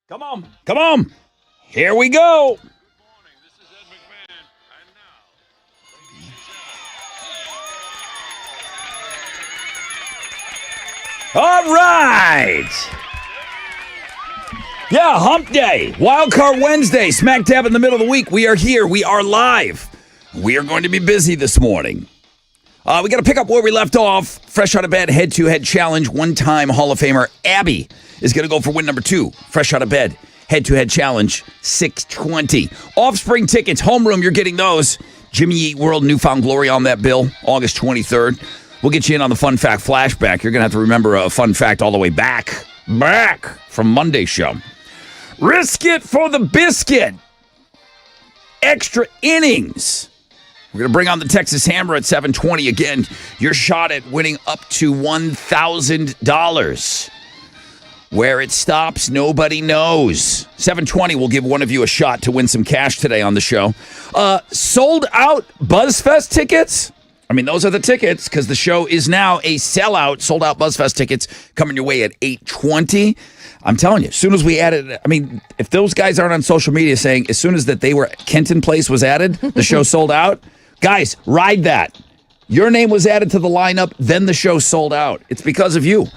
Come on. Come on. Here we go. Good morning. This is Ed McMahon. And now, ladies and gentlemen. All right. Yeah, hump day. Wild Card Wednesday. Smack dab in the middle of the week. We are here. We are live. We are going to be busy this morning. We got to pick up where we left off. Fresh out of bed, head-to-head challenge. One-time Hall of Famer Abby is going to go for win number 2. Fresh out of bed, head-to-head challenge, 620. Offspring tickets, homeroom, you're getting those. Jimmy Eat World, Newfound Glory on that bill, August 23rd. We'll get you in on the fun fact flashback. You're going to have to remember a fun fact all the way back from Monday's show. Risk it for the biscuit. Extra innings. We're going to bring on the Texas Hammer at 720. Again, your shot at winning up to $1,000. Where it stops, nobody knows. 720 will give one of you a shot to win some cash today on the show. Sold out BuzzFest tickets. I mean, those are the tickets because the show is now a sellout. Sold out BuzzFest tickets coming your way at 820. I'm telling you, as soon as we added, I mean, if those guys aren't on social media saying as soon as that they were, Kenton Place was added, the show sold out. Guys, ride that. Your name was added to the lineup, then the show sold out. It's because of you.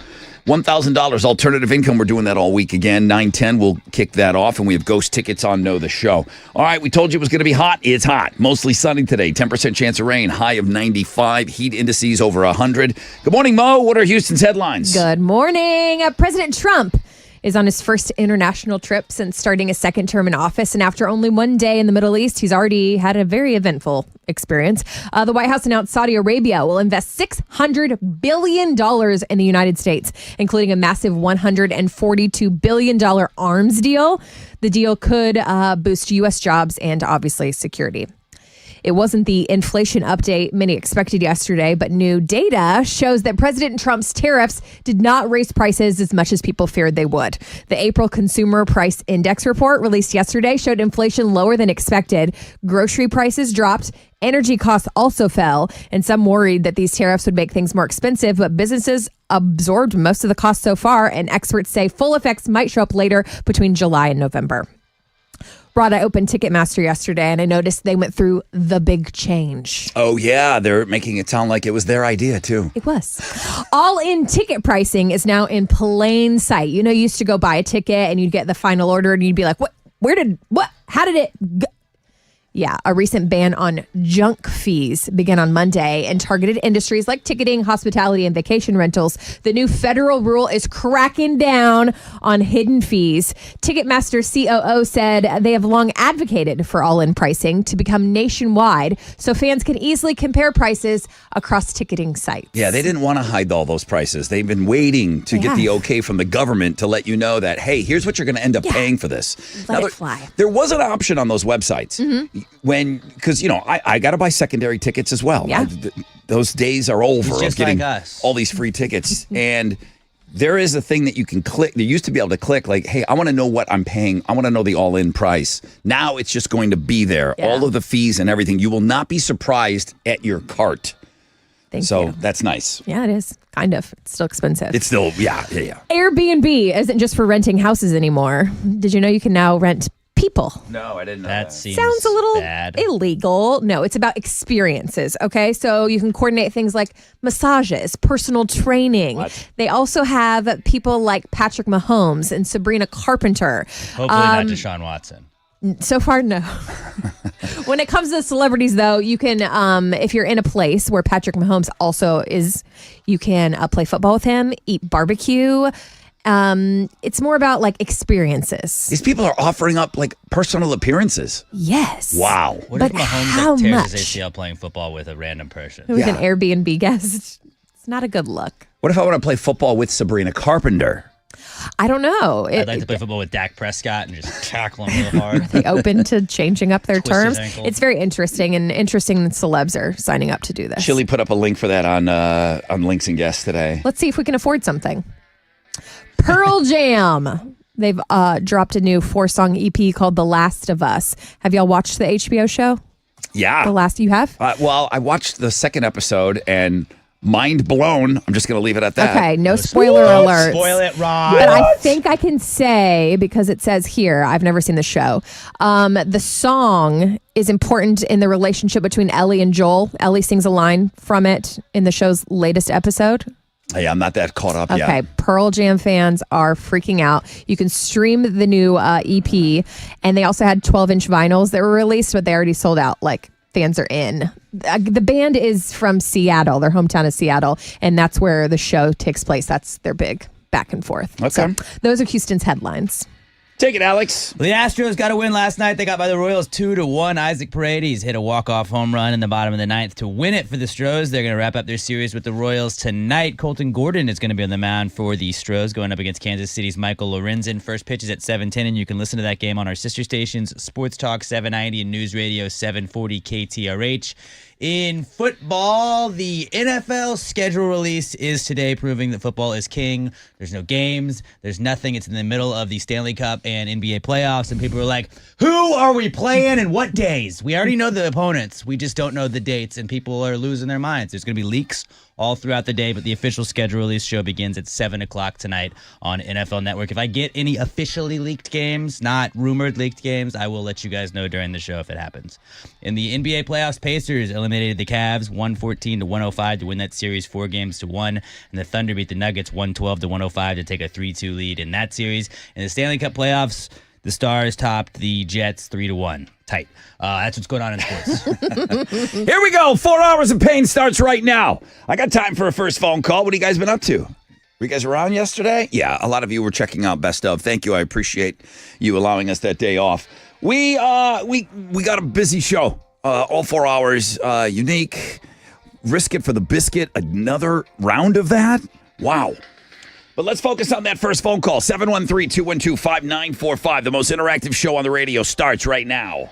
$1,000 alternative income. We're doing that all week again. 9:10, we'll kick that off, and we have ghost tickets on Know the Show. All right, we told you it was going to be hot. It's hot. Mostly sunny today. 10% chance of rain. High of 95. Heat indices over 100. Good morning, Mo. What are Houston's headlines? Good morning. President Trump is on his first international trip since starting his second term in office. And after only one day in the Middle East, he's already had a very eventful experience. The White House announced Saudi Arabia will invest $600 billion in the United States, including a massive $142 billion arms deal. The deal could boost U.S. jobs and obviously security. It wasn't the inflation update many expected yesterday, but new data shows that President Trump's tariffs did not raise prices as much as people feared they would. The April Consumer Price Index report released yesterday showed inflation lower than expected. Grocery prices dropped. Energy costs also fell, and some worried that these tariffs would make things more expensive, but businesses absorbed most of the costs so far, and experts say full effects might show up later between July and November. Rod, I opened Ticketmaster yesterday, and I noticed they went through the big change. Oh, yeah. They're making it sound like it was their idea, too. It was. All-in ticket pricing is now in plain sight. You know, you used to go buy a ticket, and you'd get the final order, and you'd be like, what? How did it go? Yeah, a recent ban on junk fees began on Monday and targeted industries like ticketing, hospitality, and vacation rentals. The new federal rule is cracking down on hidden fees. Ticketmaster COO said they have long advocated for all-in pricing to become nationwide so fans can easily compare prices across ticketing sites. Yeah, they didn't want to hide all those prices. They've been waiting to get the okay from the government to let you know that, hey, here's what you're going to end up paying for this. Let it fly. There was an option on those websites. Mm-hmm. Because, you know, I got to buy secondary tickets as well. Yeah. Those days are over of getting us. all these free tickets. And there is a thing that you can click. There used to be able to click like, hey, I want to know what I'm paying. I want to know the all-in price. Now it's just going to be there. Yeah. All of the fees and everything. You will not be surprised at your cart. Thank you. That's nice. Yeah, it is. Kind of. It's still expensive. It's still, yeah. Airbnb isn't just for renting houses anymore. Did you know you can now rent people? No, I didn't know that. Seems sounds a little bad. Illegal. No, it's about experiences, okay? So you can coordinate things like massages, personal training. What? They also have people like Patrick Mahomes and Sabrina Carpenter. Hopefully not Deshaun Watson. So far, no. When it comes to celebrities, though, you can, if you're in a place where Patrick Mahomes also is, you can play football with him, eat barbecue. It's more about like experiences. These people are offering up like personal appearances. Yes. Wow. What But if Mahomes how tears much? his ACL playing football with a random person? With an Airbnb guest. It's not a good look. What if I want to play football with Sabrina Carpenter? I don't know. I'd like to play football with Dak Prescott and just tackle him real hard. Are they open to changing up their Twist his terms? ankle. It's very interesting, and interesting that celebs are signing up to do this. Chili put up a link for that on Links and Guests today. Let's see if we can afford something. Pearl Jam. They've dropped a new 4-song EP called The Last of Us. Have y'all watched the HBO show? Yeah. The Last, you have? Well, I watched the second episode, and Mind blown. I'm just going to leave it at that. Okay, no spoiler alerts. Spoil it, Ron. But I think I can say, because it says here, I've never seen the show, the song is important in the relationship between Ellie and Joel. Ellie sings a line from it in the show's latest episode. Hey, I'm not that caught up yet. Okay, Pearl Jam fans are freaking out. You can stream the new EP, and they also had 12-inch vinyls that were released, but they already sold out. Like, fans are in. The band is from Seattle. Their hometown is Seattle, and that's where the show takes place. That's their big back and forth. Okay. So those are Houston's headlines. Take it, Alex. The Astros got a win last night. They got by the Royals 2-1. Isaac Paredes hit a walk-off home run in the bottom of the ninth to win it for the Stros. They're going to wrap up their series with the Royals tonight. Colton Gordon is going to be on the mound for the Stros, going up against Kansas City's Michael Lorenzen. First pitch is at 7:10, and you can listen to that game on our sister stations, Sports Talk 790 and News Radio 740 KTRH. In football, the NFL schedule release is today, proving that football is king. There's no games. There's nothing. It's in the middle of the Stanley Cup and NBA playoffs, and people are like, who are we playing and what days? We already know the opponents. We just don't know the dates, and people are losing their minds. There's going to be leaks all throughout the day, but the official schedule release show begins at 7 o'clock tonight on NFL Network. If I get any officially leaked games, not rumored leaked games, I will let you guys know during the show if it happens. In the NBA playoffs, Pacers eliminated the Cavs 114-105 to win that series 4-1, and the Thunder beat the Nuggets 112-105 to take a 3-2 lead in that series. In the Stanley Cup playoffs, the Stars topped the Jets 3-1. Tight. That's what's going on in sports. Here we go. 4 hours of pain starts right now. I got time for a first phone call. What have you guys been up to? Were you guys around yesterday? Yeah, a lot of you were checking out Best Of. Thank you. I appreciate you allowing us that day off. We got a busy show. All 4 hours. Unique. Risk it for the biscuit. Another round of that? Wow. But let's focus on that first phone call. 713-212-5945. The most interactive show on the radio starts right now.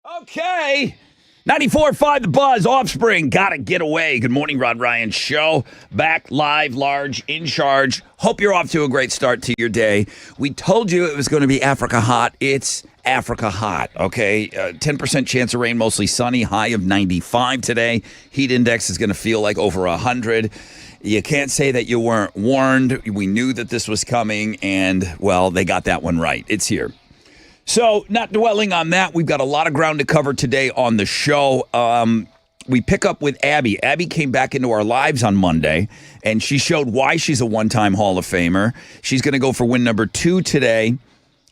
Okay. 94.5 The Buzz, Offspring, Gotta Get Away. Good morning, Rod Ryan Show. Back live, large, in charge. Hope you're off to a great start to your day. We told you it was going to be Africa hot. It's Africa hot, okay? 10% chance of rain, mostly sunny, high of 95 today. Heat index is going to feel like over 100. You can't say that you weren't warned. We knew that this was coming, and, well, they got that one right. It's here. So, not dwelling on that, we've got a lot of ground to cover today on the show. We pick up with Abby. Abby came back into our lives on Monday, and she showed why she's a one-time Hall of Famer. She's going to go for win number 2 today.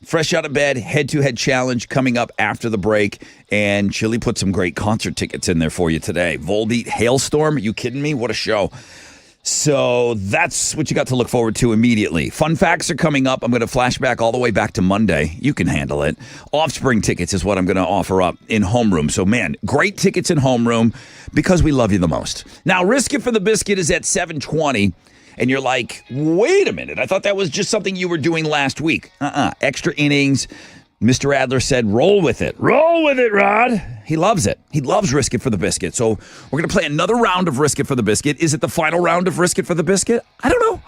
Fresh out of bed, head-to-head challenge coming up after the break. And Chili put some great concert tickets in there for you today. Volbeat Hailstorm, are you kidding me? What a show. So that's what you got to look forward to immediately. Fun facts are coming up. I'm going to flashback all the way back to Monday. You can handle it. Offspring tickets is what I'm going to offer up in homeroom. So, man, great tickets in homeroom because we love you the most. Now, Risk It for the Biscuit is at 7:20. And you're like, wait a minute. I thought that was just something you were doing last week. Extra innings. Mr. Adler said, roll with it. Roll with it, Rod. He loves it. He loves Risk It for the Biscuit. So we're going to play another round of Risk It for the Biscuit. Is it the final round of Risk It for the Biscuit? I don't know.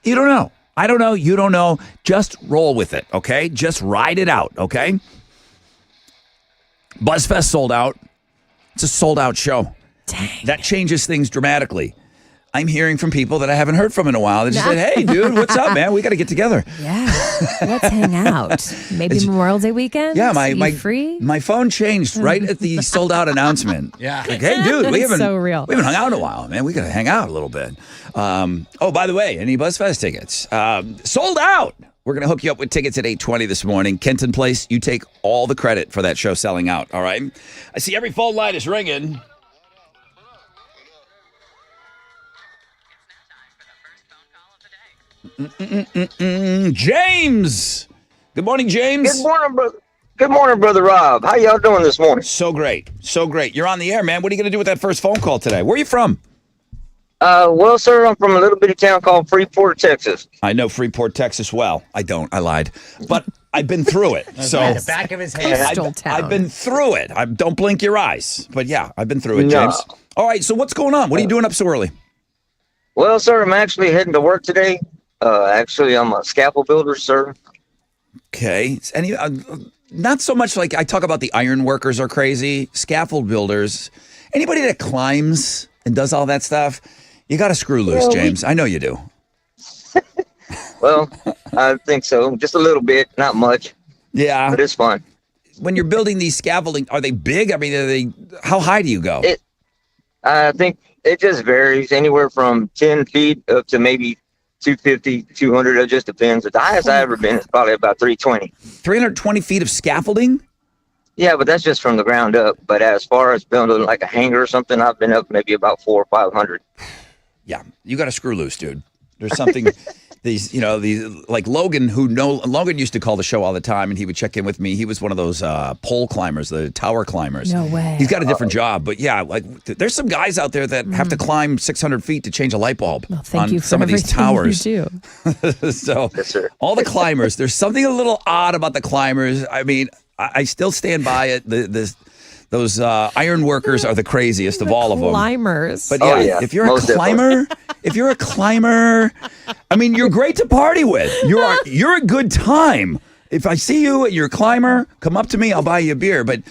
You don't know. I don't know. You don't know. Just roll with it, okay? Just ride it out, okay? BuzzFest sold out. It's a sold-out show. Dang. That changes things dramatically. I'm hearing from people that I haven't heard from in a while. They just said, hey, dude, what's up, man? We got to get together. Yeah, let's hang out. Maybe Memorial Day weekend? Yeah, free? my phone changed right at the sold-out announcement. Yeah. Like, hey, dude, we haven't hung out in a while, man. We got to hang out a little bit. By the way, any BuzzFest tickets? Sold out. We're going to hook you up with tickets at 8:20 this morning. Kenton Place, you take all the credit for that show selling out, all right? I see every phone line is ringing. James. Good morning, James. Good morning, brother. Good morning, brother Rob. How y'all doing this morning? So great. So great. You're on the air, man. What are you going to do with that first phone call today? Where are you from? Well, sir, I'm from a little bitty town called Freeport, Texas. I know Freeport, Texas well. I don't. I lied. But I've been through it. So At the back of his head. I've been through it. Don't blink your eyes. But yeah, I've been through it, James. No. All right. So what's going on? What are you doing up so early? Well, sir, I'm actually heading to work today. Actually, I'm a scaffold builder, sir. Okay. Not so much like I talk about the iron workers are crazy. Scaffold builders. Anybody that climbs and does all that stuff, you got to screw loose, James. I know you do. Well, I think so. Just a little bit, not much. Yeah. But it's fun. When you're building these scaffolding, are they big? I mean, how high do you go? I think it just varies anywhere from 10 feet up to maybe 250, 200. It just depends. The highest I've ever been is probably about 320. 320 feet of scaffolding? Yeah, but that's just from the ground up. But as far as building like a hangar or something, I've been up maybe about 400 or 500. Yeah, you got to screw loose, dude. There's something. These like Logan, Logan used to call the show all the time, and he would check in with me. He was one of those pole climbers, the tower climbers. No way. He's got a different job, but yeah, like there's some guys out there that have to climb 600 feet to change a light bulb Thank you for some of these towers. You do. So Yes, sir. all the climbers, there's something a little odd about the climbers. I mean, I still stand by it. Those iron workers are the craziest of all of them. Climbers. But Oh, yeah, yeah. if you're Most a climber, I mean, you're great to party with. You're a good time. If I see you and you're a climber, come up to me, I'll buy you a beer. But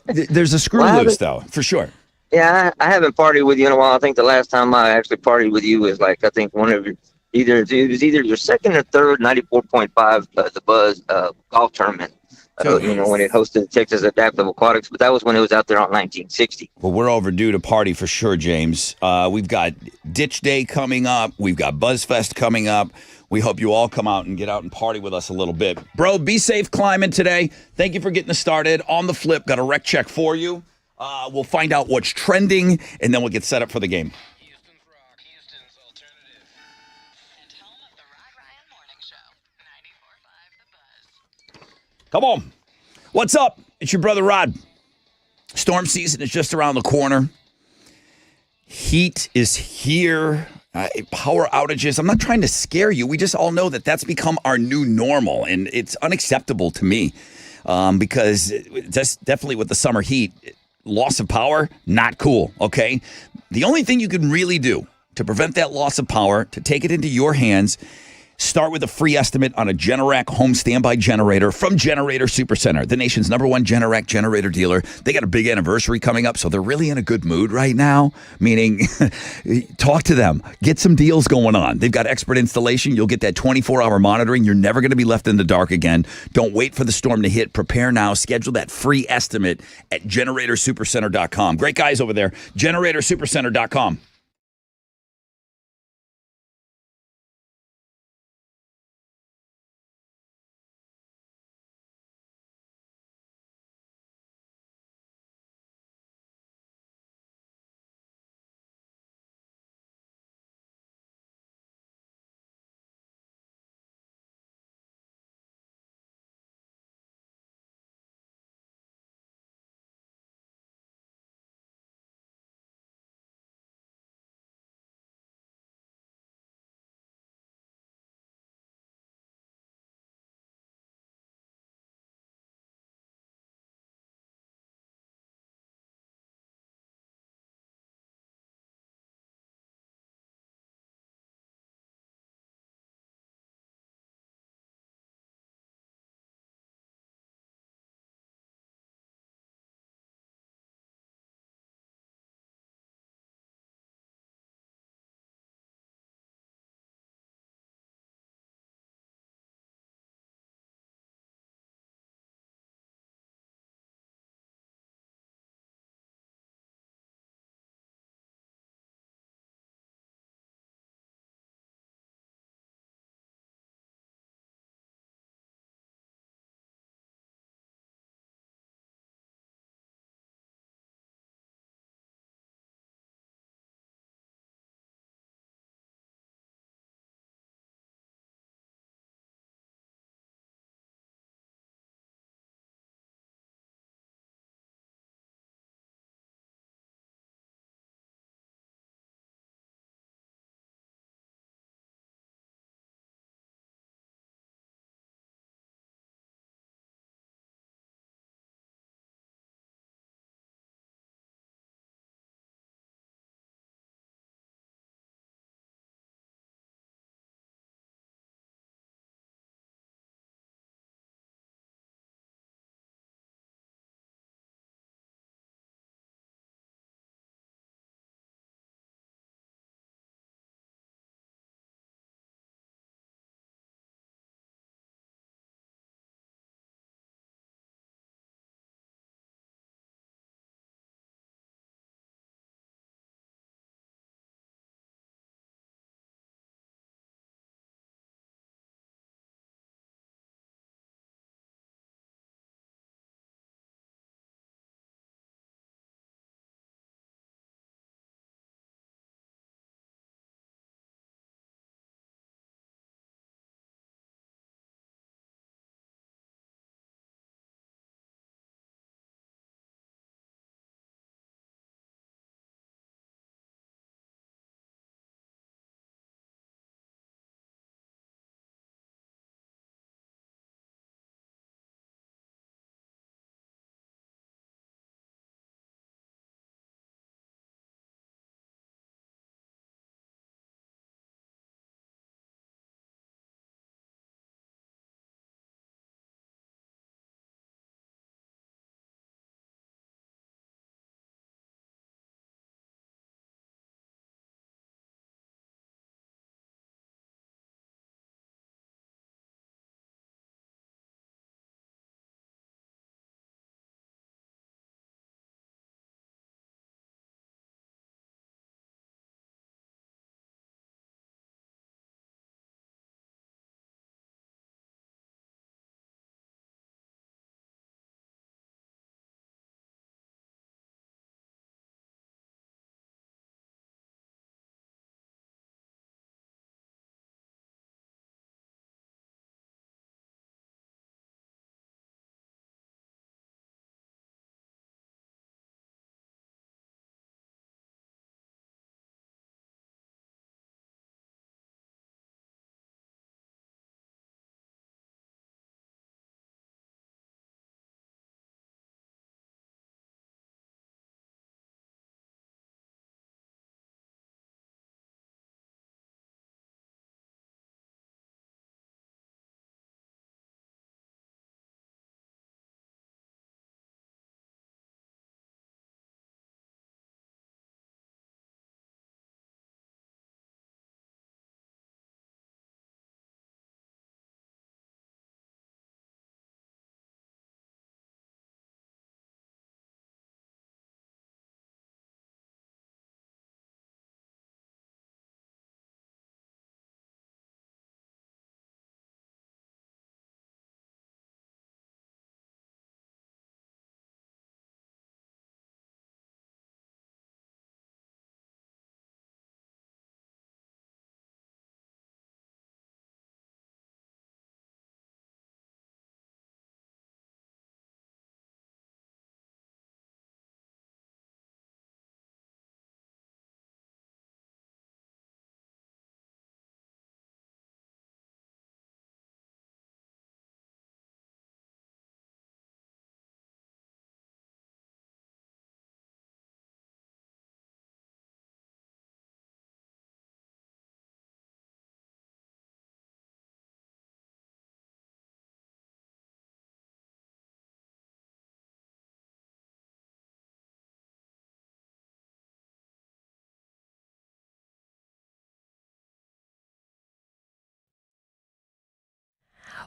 there's a screw loose, though, for sure. Yeah, I haven't partied with you in a while. I think the last time I actually partied with you was like, I think one of your, it was either your second or third 94.5 the Buzz golf tournament. When it hosted Texas Adaptive Aquatics, but that was when it was out there on 1960. Well, we're overdue to party for sure, James. We've got Ditch Day coming up. We've got BuzzFest coming up. We hope you all come out and get out and party with us a little bit. Bro, be safe climbing today. Thank you for getting us started. On the flip, got a rec check for you. We'll find out what's trending, and then we'll get set up for the game. Houston's Rock, Houston's alternative. And home of the Rod Ryan Morning Show, 94.5 The Buzz. Come on. What's up? It's your brother Rod. Storm season is just around the corner. Heat is here. Power outages. I'm not trying to scare you. We just all know that that's become our new normal, and it's unacceptable to me. because that's definitely with the summer heat, loss of power, not cool, okay? The only thing you can really do to prevent that loss of power, to take it into your hands, start with a free estimate on a Generac home standby generator from Generator Supercenter, the nation's #1 Generac generator dealer. They got a big anniversary coming up, so they're really in a good mood right now, meaning talk to them. Get some deals going on. They've got expert installation. You'll get that 24-hour monitoring. You're never going to be left in the dark again. Don't wait for the storm to hit. Prepare now. Schedule that free estimate at GeneratorSupercenter.com. Great guys over there. GeneratorSupercenter.com.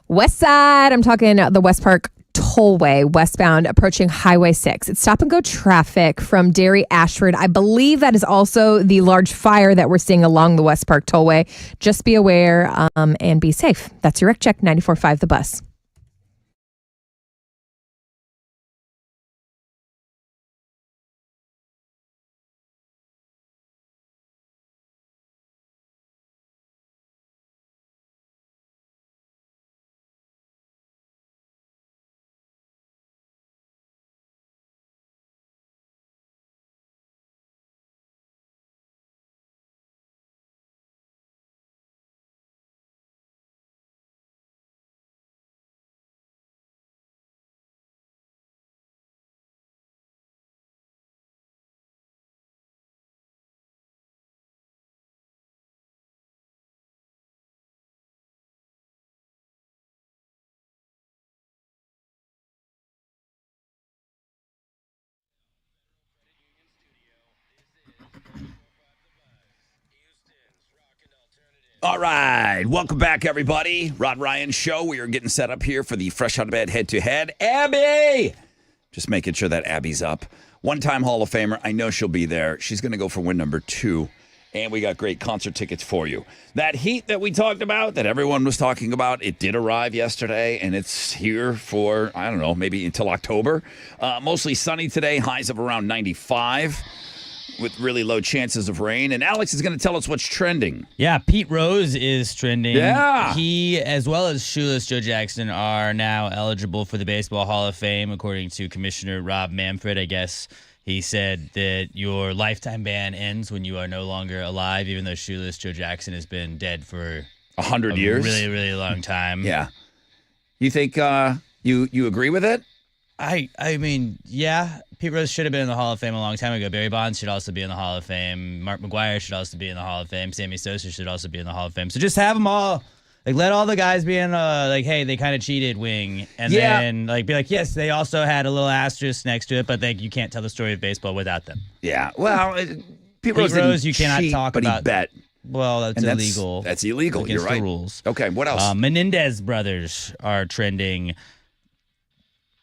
West side, I'm talking the West Park Tollway, westbound, approaching Highway 6. It's stop and go traffic from Derry Ashford. I believe that is also the large fire that we're seeing along the West Park Tollway. Just be aware and be safe. That's your Wreck Check 94.5 The Bus. All right. Welcome back, everybody. Rod Ryan Show. We are getting set up here for the Fresh Out of Bed head-to-head. Abby! Just making sure that Abby's up. One-time Hall of Famer. I know she'll be there. She's going to go for win number 2. And we got great concert tickets for you. That heat that we talked about, that everyone was talking about, it did arrive yesterday, and it's here for, I don't know, maybe until October. Mostly sunny today, highs of around 95. With really low chances of rain. And Alex is going to tell us what's trending. Yeah, Pete Rose is trending. Yeah. He, as well as Shoeless Joe Jackson, are now eligible for the Baseball Hall of Fame, according to Commissioner Rob Manfred. I guess he said that your lifetime ban ends when you are no longer alive, even though Shoeless Joe Jackson has been dead for 100 years. Really, really long time. Yeah. You think you agree with it? I mean, yeah, Pete Rose should have been in the Hall of Fame a long time ago. Barry Bonds should also be in the Hall of Fame. Mark McGwire should also be in the Hall of Fame. Sammy Sosa should also be in the Hall of Fame. So just have them all. Like, let all the guys be in hey, they kind of cheated wing. And then, be like, yes, they also had a little asterisk next to it, but you can't tell the story of baseball without them. Yeah. Well, Pete Rose didn't you cannot cheat, talk but about. He bet. Well, that's illegal. That's illegal. Against You're right. the rules. Okay, what else? Menendez brothers are trending.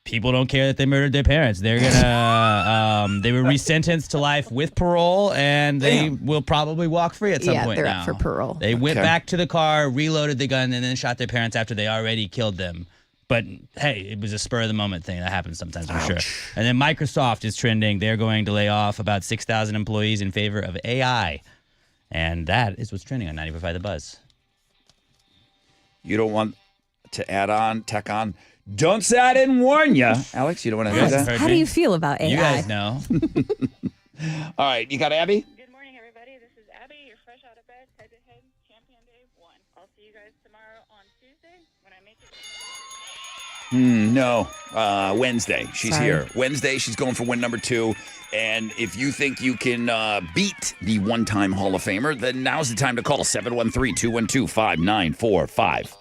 People don't care that they murdered their parents. They're gonna. They were resentenced to life with parole, and they will probably walk free at some point. They're now. up for parole. They went back to the car, reloaded the gun, and then shot their parents after they already killed them. But hey, it was a spur of the moment thing that happens sometimes, I'm sure. And then Microsoft is trending. They're going to lay off about 6,000 employees in favor of AI, and that is what's trending on 95.5 The Buzz. You don't want to tack on. Don't say I didn't warn you. Alex, you don't want to do that? How do you feel about AI? You guys know. All right, you got Abby? Good morning, everybody. This is Abby, your fresh out of bed, head-to-head champion day 1. I'll see you guys tomorrow on Tuesday when I make it. No, Wednesday. She's Sorry. here. Wednesday, she's going for win number 2. And if you think you can beat the one-time Hall of Famer, then now's the time to call 713-212-5945.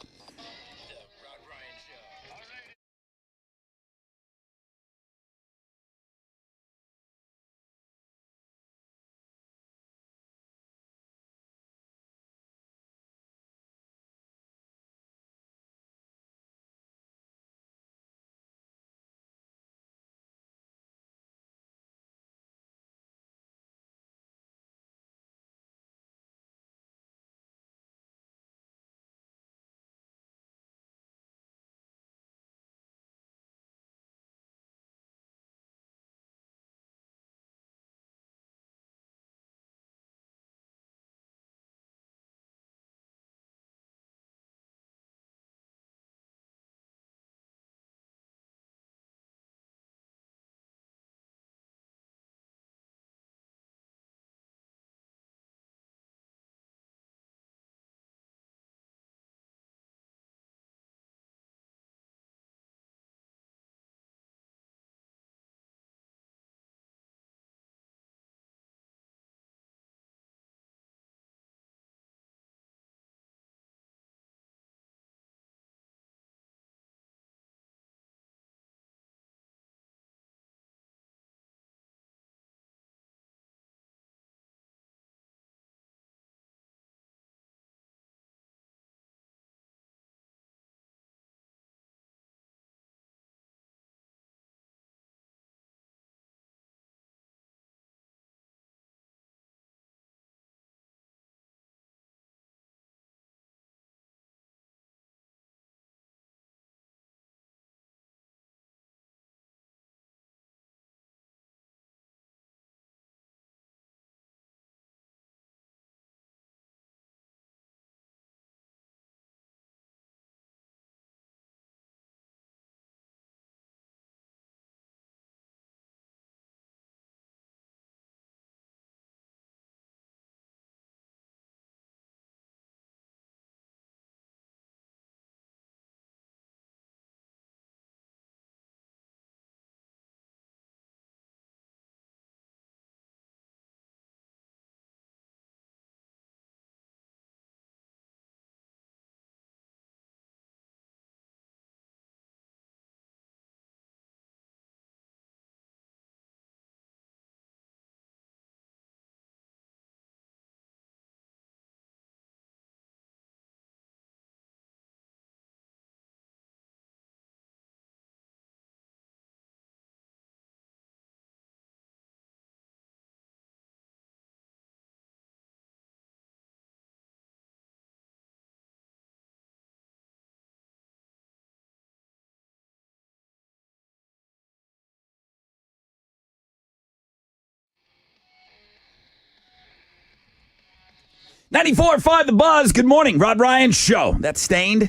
94.5 The Buzz. Good morning. Rod Ryan Show. That's Stained.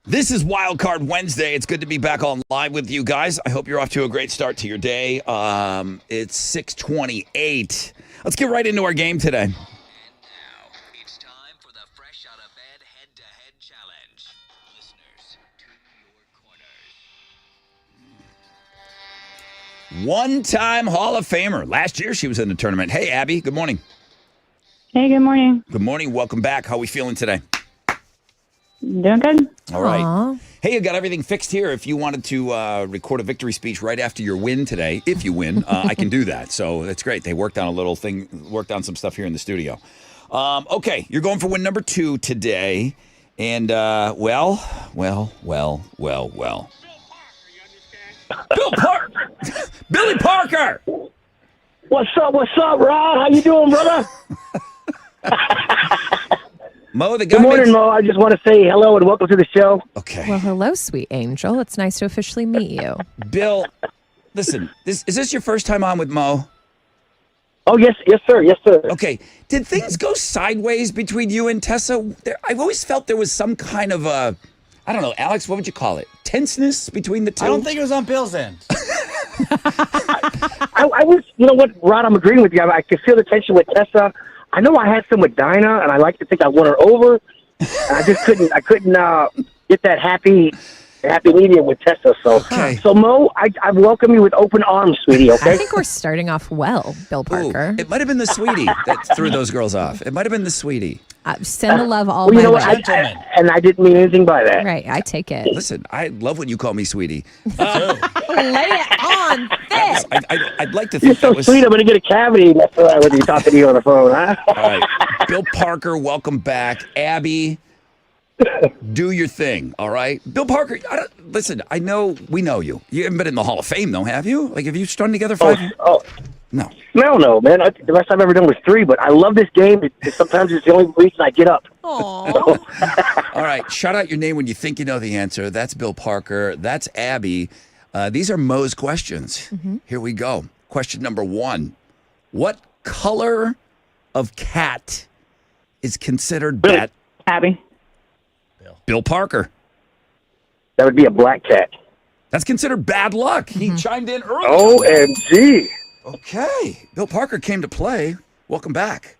This is Wild Card Wednesday. It's good to be back on live with you guys. I hope you're off to a great start to your day. It's 6:28. Let's get right into our game today. And now, it's time for the Fresh Out of Bed Head-to-Head Challenge. Listeners, to your corners. One-time Hall of Famer. Last year she was in the tournament. Hey, Abby. Good morning. Hey, good morning. Good morning. Welcome back. How are we feeling today? Doing good? All right. Aw. Hey, you got everything fixed here. If you wanted to record a victory speech right after your win today, if you win, I can do that. So that's great. They worked on some stuff here in the studio. Okay, you're going for win number 2 today. And, well. Bill Parker! Billy Parker! What's up, Rod? How you doing, brother? Mo, the guy. Good morning, Mo. I just want to say hello and welcome to the show. Okay. Well, hello, sweet angel. It's nice to officially meet you. Bill, listen, is this your first time on with Mo? Oh, yes, sir. Okay. Did things go sideways between you and Tessa? I've always felt there was some kind of a, I don't know, Alex, what would you call it? Tenseness between the two? I don't think it was on Bill's end. I was, you know what, Rod, I'm agreeing with you. I could feel the tension with Tessa. I know I had some with Dinah, and I like to think I won her over. And I just couldn't get that happy medium with Tessa. So Mo, I welcome you with open arms, sweetie, okay? I think we're starting off well, Bill Parker. It might have been the sweetie that threw those girls off. It might have been the sweetie. Send the love all Well, you my know way. what? I didn't mean anything by that. Right, I take it. Listen, I love when you call me sweetie. Lay it on thick. I'd like to You're think so that was... sweet, I'm going to get a cavity messing around with you talking to you on the phone, huh? All right. Bill Parker, welcome back. Abby, do your thing, all right? Bill Parker, listen, we know you. You haven't been in the Hall of Fame, though, have you? Like, have you strung together 5 years? No. No, man. The best I've ever done was 3, but I love this game. Sometimes it's the only reason I get up. Aw. All right, shout out your name when you think you know the answer. That's Bill Parker. That's Abby. These are Mo's questions. Here we go. Question number 1. What color of cat is considered bad? Abby. Bill Parker. That would be a black cat. That's considered bad luck. He chimed in early. OMG. Okay. Bill Parker came to play. Welcome back.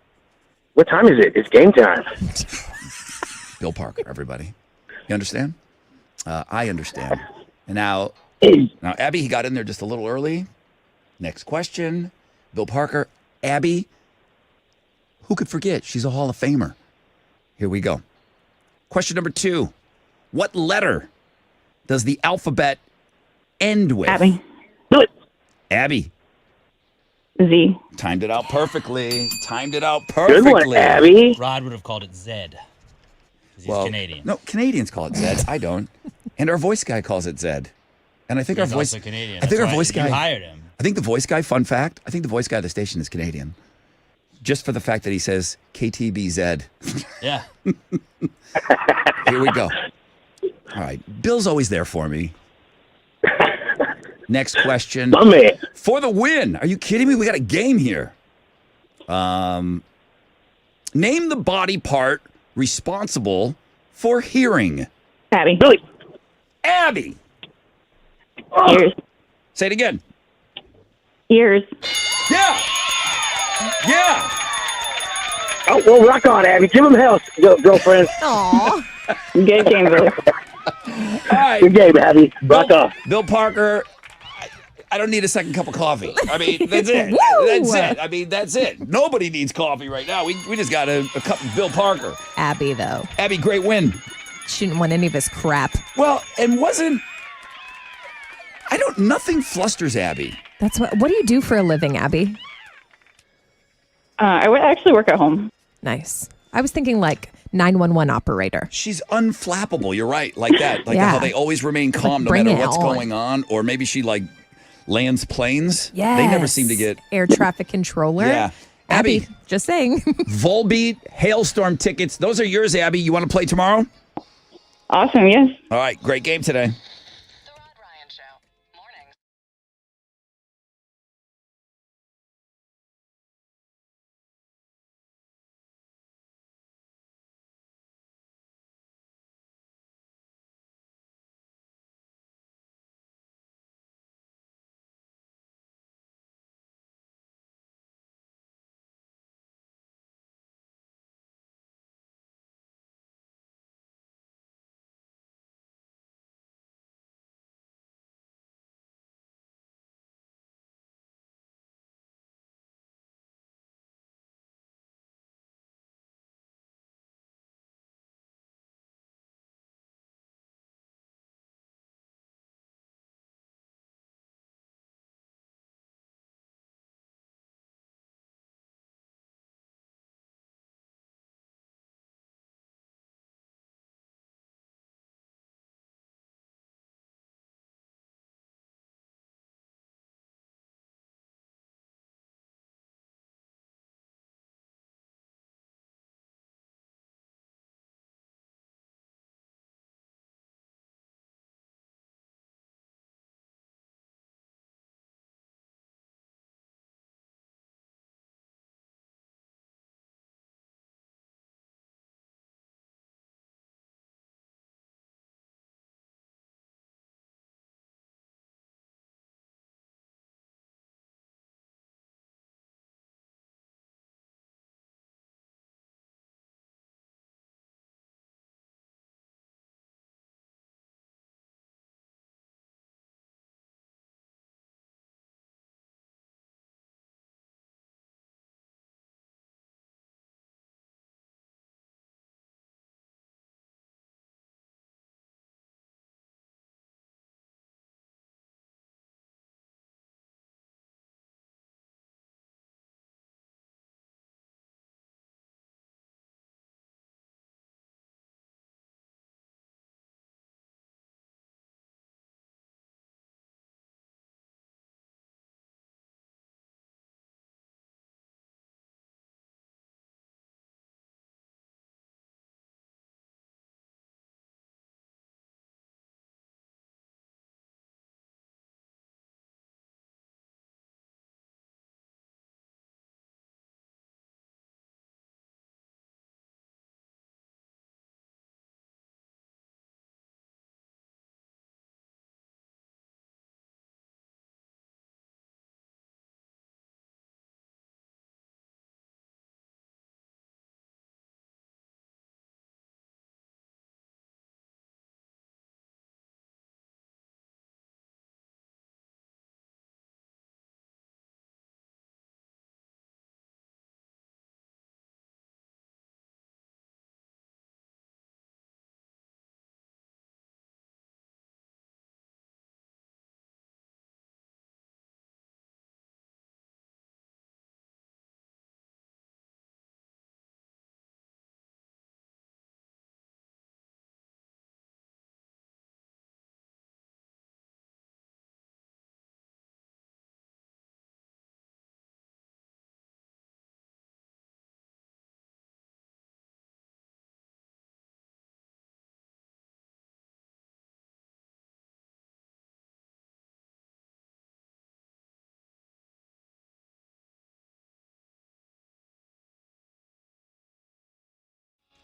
What time is it? It's game time. Bill Parker, everybody. You understand? I understand. And now, Abby, he got in there just a little early. Next question. Bill Parker. Abby, who could forget? She's a Hall of Famer. Here we go. Question number 2. What letter does the alphabet end with? Abby. Do it. Abby. Z. Timed it out perfectly. Good one, Abby. Rod would have called it Zed. 'Cause he's Canadian. No, Canadians call it Zed. I don't. And our voice guy calls it Zed. And I think He's our voice also Canadian. I think That's our why voice you guy hired him. I think the voice guy, fun fact, I think the voice guy of the station is Canadian. Just for the fact that he says KTBZ. Yeah. Here we go. All right. Bill's always there for me. Next question. My man. For the win. Are you kidding me? We got a game here. Name the body part responsible for hearing. Abby. Billy. Abby. Ears. Say it again. Ears. Yeah. Yeah. Oh, well, rock on, Abby. Give him hell, girlfriend. Aw. Good game, Billy. All right. Good game, Abby. Rock Bill, on. Bill Parker, I don't need a second cup of coffee. I mean, that's it. Woo! That's it. I mean, that's it. Nobody needs coffee right now. We just got a cup of Bill Parker. Abby, though. Abby, great win. She didn't want any of his crap. Well, and nothing flusters Abby. That's what do you do for a living, Abby? I would actually work at home. Nice. I was thinking like 911 operator. She's unflappable. You're right. Like that. Like Yeah. how they always remain calm no bring matter it what's on. going on. Or maybe she like lands planes. Yes. They never seem to get... air traffic controller. Yeah. Abby, Abby. just saying. Volbeat, Hailstorm tickets. Those are yours, Abby. You want to play tomorrow? Awesome, yes. All right. Great game today.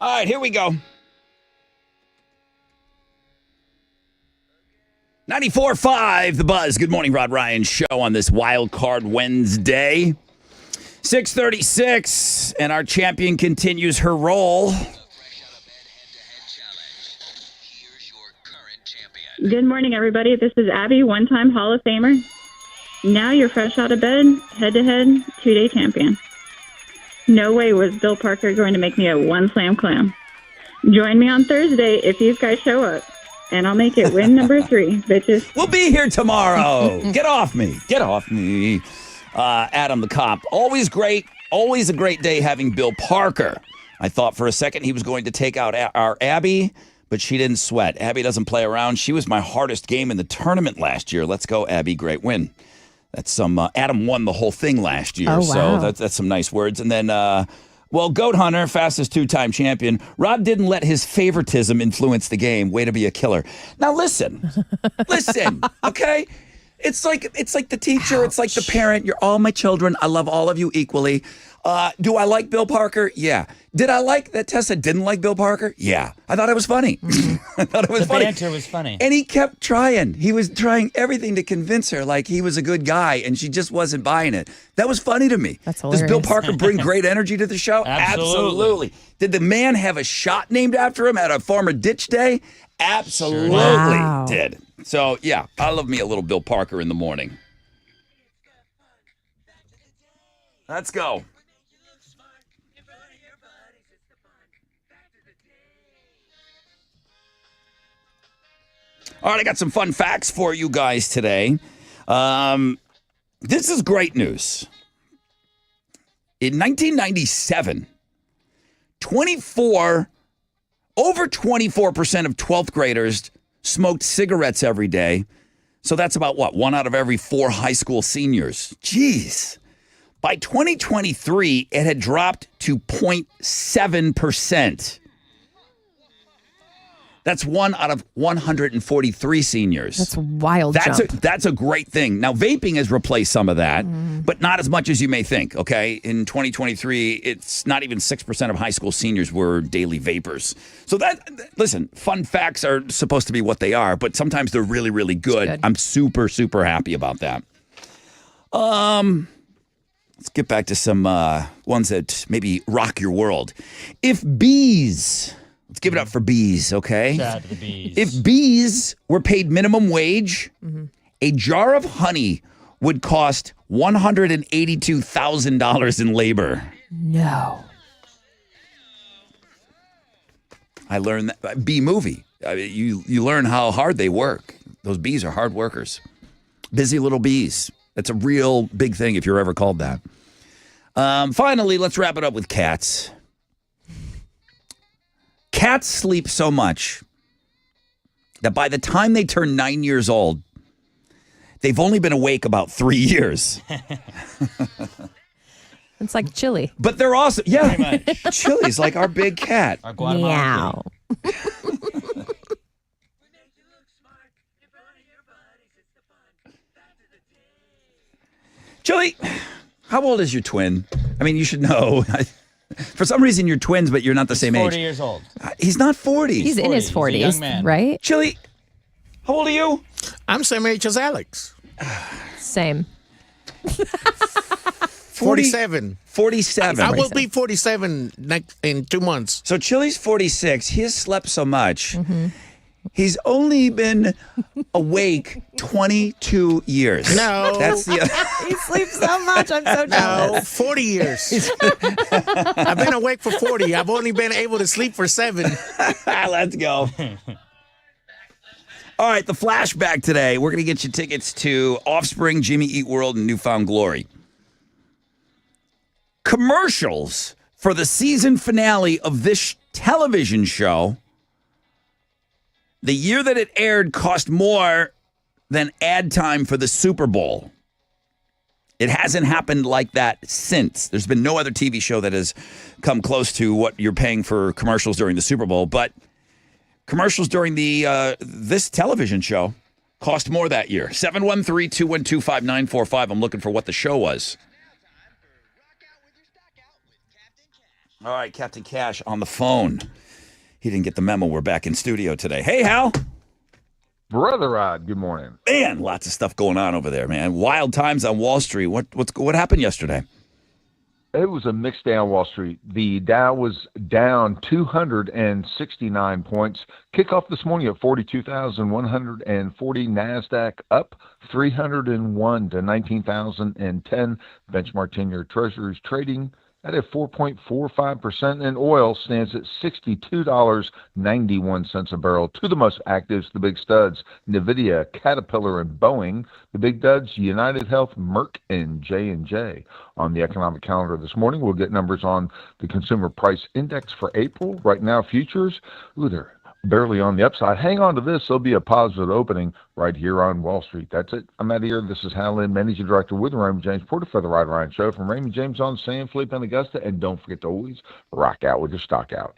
All right, here we go. 94.5 The Buzz. Good morning, Rod Ryan show on this Wild Card Wednesday. 6:36, and our champion continues her roll. Fresh out of bed head-to-head challenge. Here's your current champion. Good morning, everybody. This is Abby, one-time Hall of Famer. Now you're fresh out of bed, head-to-head, two-day champion. No way was Bill Parker going to make me a one-slam clam. Join me on Thursday if you guys show up, and I'll make it win number 3, bitches. We'll be here tomorrow. Get off me. Get off me. Adam the cop. Always great. Always a great day having Bill Parker. I thought for a second he was going to take out our Abby, but she didn't sweat. Abby doesn't play around. She was my hardest game in the tournament last year. Let's go, Abby. Great win. That's some. Adam won the whole thing last year, Oh, wow. so that's some nice words. And then, well, Goat Hunter, fastest two-time champion. Rod didn't let his favoritism influence the game. Way to be a killer. Now listen, okay. It's like the teacher. It's like the parent. You're all my children. I love all of you equally. Do I like Bill Parker? Yeah. Did I like that Tessa didn't like Bill Parker? Yeah. I thought it was funny. I thought it was The funny. banter was funny. And he kept trying. He was trying everything to convince her like he was a good guy, and she just wasn't buying it. That was funny to me. That's Does Bill hilarious. Parker bring great energy to the show? Absolutely. Did the man have a shot named after him at a former ditch day? Absolutely Wow. did. So, yeah, I love me a little Bill Parker in the morning. Let's go. All right, I got some fun facts for you guys today. This is great news. In 1997, over 24% of 12th graders smoked cigarettes every day. So that's about what? 1 out of every 4 high school seniors. Jeez. By 2023, it had dropped to 0.7%. That's 1 out of 143 seniors. That's a wild jump. That's a great thing. Now, vaping has replaced some of that, but not as much as you may think, okay? In 2023, it's not even 6% of high school seniors were daily vapors. So listen, fun facts are supposed to be what they are, but sometimes they're really, really good. Good. I'm super, super happy about that. Let's get back to some ones that maybe rock your world. Let's give it up for bees, okay? Shout out to the bees. If bees were paid minimum wage, a jar of honey would cost $182,000 in labor. No. I learned that bee movie. You learn how hard they work. Those bees are hard workers. Busy little bees. That's a real big thing if you're ever called that. Finally, let's wrap it up with cats. Cats sleep so much that by the time they turn 9 years old, they've only been awake about 3 years. It's like chili. But they're also, Chili's like our big cat. Our Guatemala Meow. Chili, how old is your twin? I mean, you should know. For some reason, you're twins, but you're not the same 40 age. years old. He's not 40. He's in his 40. 40s, He's a young man. right? Chili, how old are you? I'm same age as Alex. Same. 47. 47. I will be 47 in 2 months. So Chili's 46. He has slept so much. He's only been awake 22 years. No. That's the He sleeps so much. I'm so No, 40 years. I've been awake for 40. I've only been able to sleep for 7. Let's go. All right, the flashback today. We're going to get you tickets to Offspring, Jimmy Eat World, and Newfound Glory. Commercials for the season finale of this television show. The year that it aired cost more than ad time for the Super Bowl. It hasn't happened like that since. There's been no other TV show that has come close to what you're paying for commercials during the Super Bowl, but commercials during the this television show cost more that year. 713-212-5945. I'm looking for what the show was. All right, Captain Cash on the phone. He didn't get the memo. We're back in studio today. Hey, Hal. Brother Rod, good morning. Man, lots of stuff going on over there, man. Wild times on Wall Street. What happened yesterday? It was a mixed day on Wall Street. The Dow was down 269 points. Kickoff this morning at 42,140. NASDAQ up 301 to 19,010. Benchmark 10-year Treasuries trading at a 4.45%, and oil stands at $62.91 a barrel. Two of the most actives, the big studs, NVIDIA, Caterpillar, and Boeing. The big duds, United Health, Merck, and J&J. On the economic calendar this morning, we'll get numbers on the Consumer Price Index for April. Right now, futures, they're barely on the upside. Hang on to this. There'll be a positive opening right here on Wall Street. That's it. I'm out of here. This is Hal Lynn, Managing Director with Raymond James Porter for the Rod Ryan Show. From Raymond James on San Felipe and Augusta. And don't forget to always rock out with your stock out.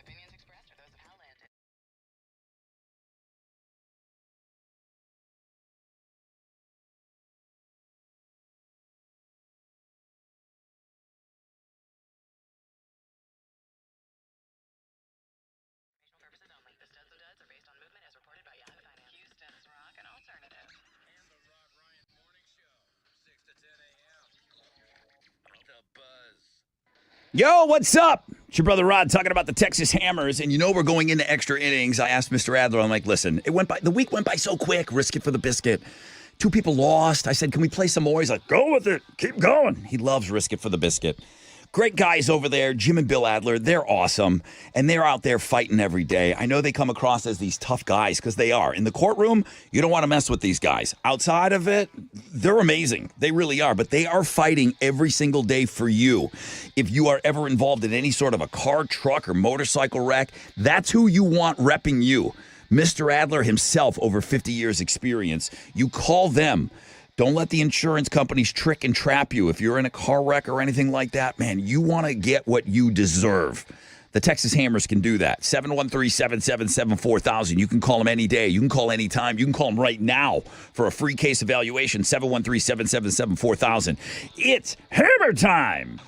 Yo, what's up? It's your brother Rod talking about the Texas Hammers, and you know we're going into extra innings. I asked Mr. Adler, I'm like, listen, the week went by so quick, risk it for the biscuit. 2 people lost. I said, can we play some more? He's like, go with it. Keep going. He loves risk it for the biscuit. Great guys over there, Jim and Bill Adler. They're awesome, and they're out there fighting every day. I know they come across as these tough guys because they are. In the courtroom, you don't want to mess with these guys. Outside of it, they're amazing. They really are, but they are fighting every single day for you. If you are ever involved in any sort of a car, truck, or motorcycle wreck, that's who you want repping you. Mr. Adler himself, over 50 years experience. You call them. Don't let the insurance companies trick and trap you. If you're in a car wreck or anything like that, man, you want to get what you deserve. The Texas Hammers can do that. 713-777-4000. You can call them any day. You can call anytime. You can call them right now for a free case evaluation. 713-777-4000. It's Hammer time.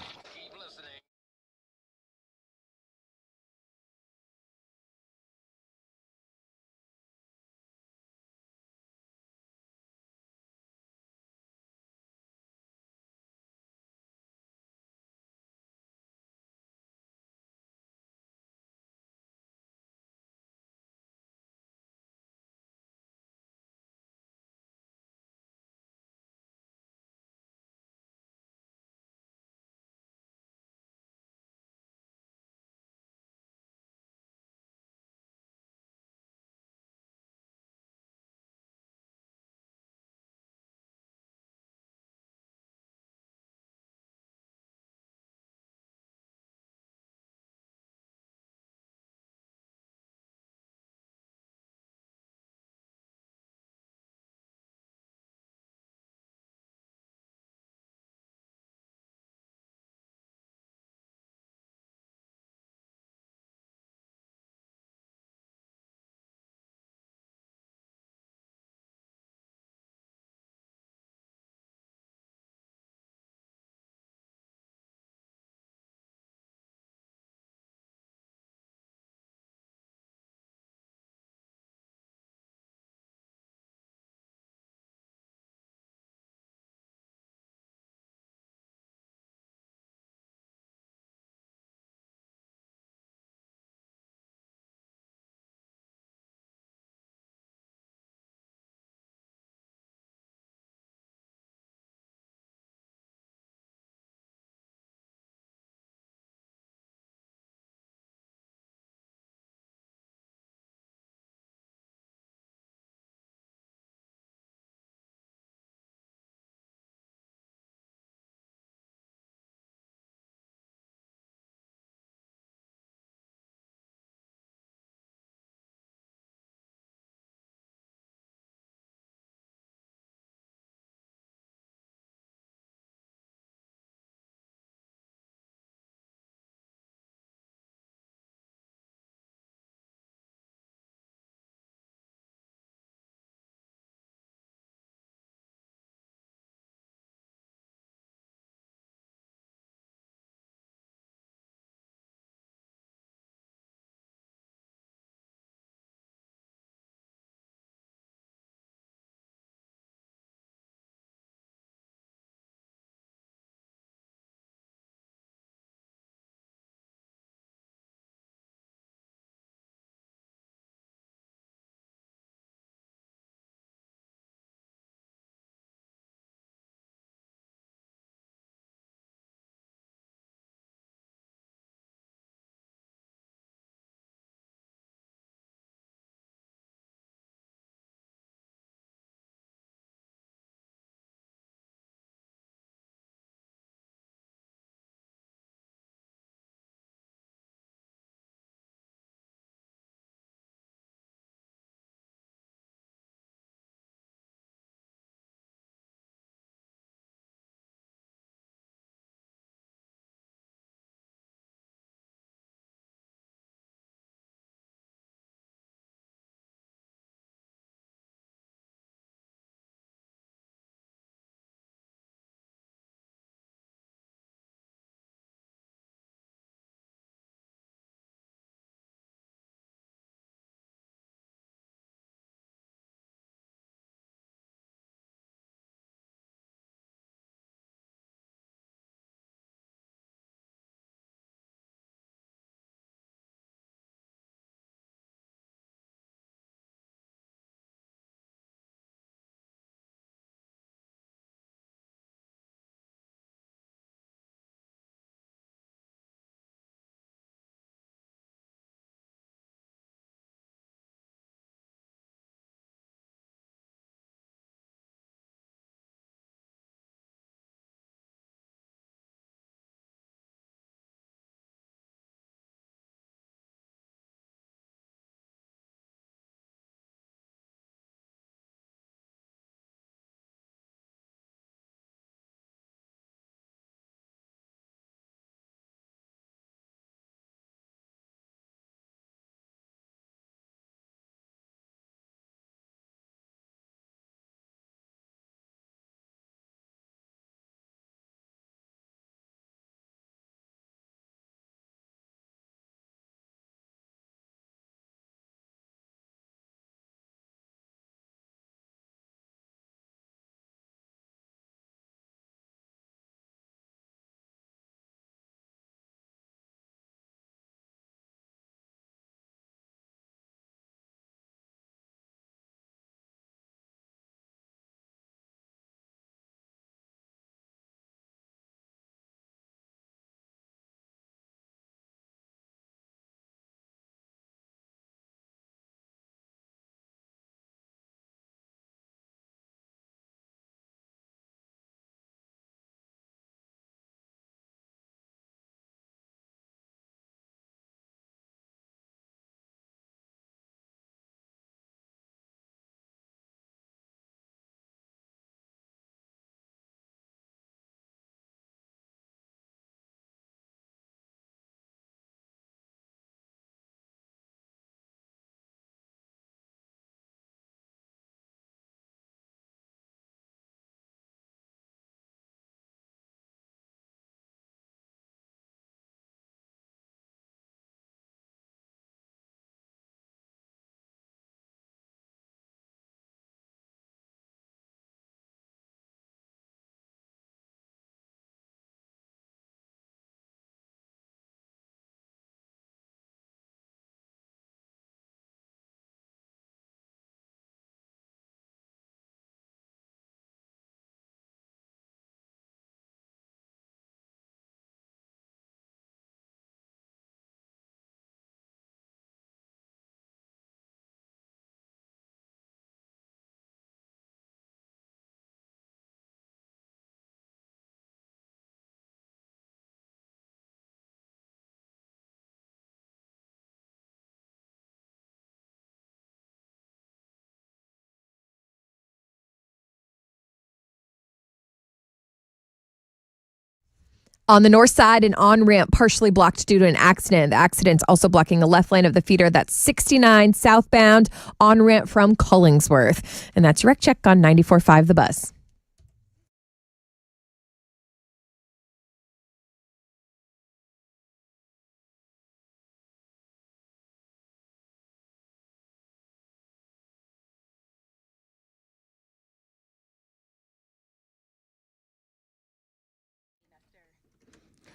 On the north side, an on-ramp partially blocked due to an accident. The accident's also blocking the left lane of the feeder. That's 69 southbound on-ramp from Collingsworth. And that's your wreck check on 94.5 The Buzz.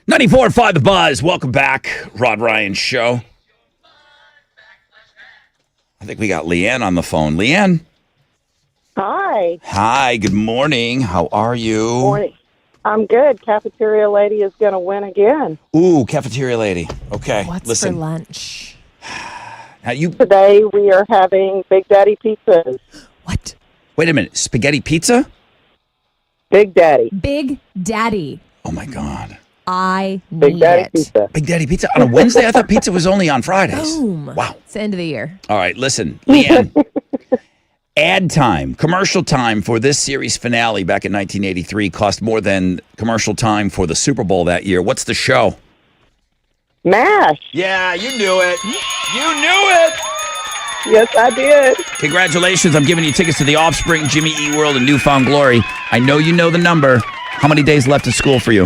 .94.5 The Buzz. Welcome back. Rod Ryan Show. I think we got Leanne on the phone. Leanne. Hi. Hi. Good morning. How are you? Morning. I'm good. Cafeteria lady is going to win again. Ooh, cafeteria lady. Okay. What's listen. for lunch? Now you. Today we are having Big Daddy pizzas. What? Wait a minute. Spaghetti pizza? Big Daddy. Big Daddy. Oh my God. I need Big Daddy it. pizza. Big Daddy pizza on a Wednesday? I thought pizza was only on Fridays. Boom. Wow. It's the end of the year. All right, listen, Leanne. Ad time, commercial time for this series finale back in 1983 cost more than commercial time for the Super Bowl that year. What's the show? MASH. Yeah, you knew it. You knew it. Yes, I did. Congratulations. I'm giving you tickets to The Offspring, Jimmy Eat World, and Newfound Glory. I know you know the number. How many days left of school for you?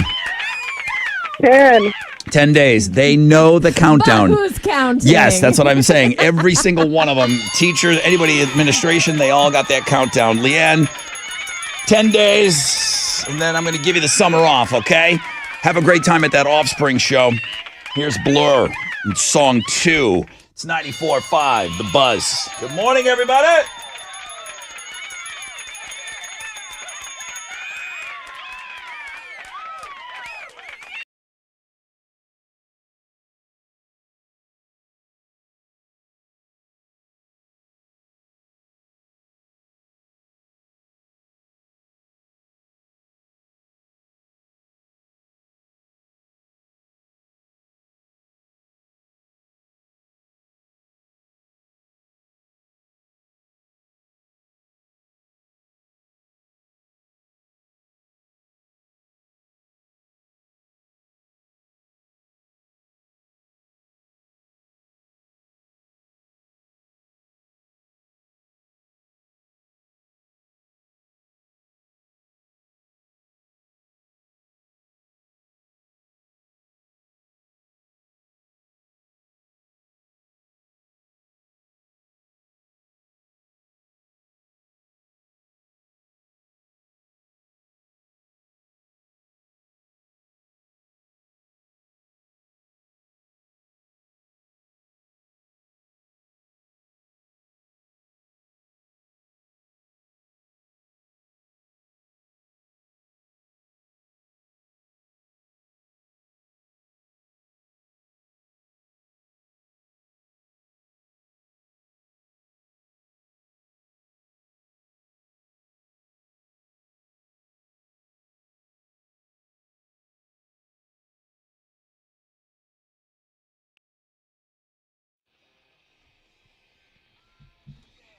10. 10 days. They know the countdown. But who's counting? Yes, that's what I'm saying. Every single one of them, teachers, anybody, administration, they all got that countdown. Leanne, 10 days, and then I'm going to give you the summer off, okay? Have a great time at that Offspring show. Here's Blur, song 2. It's 94.5, The Buzz. Good morning, everybody.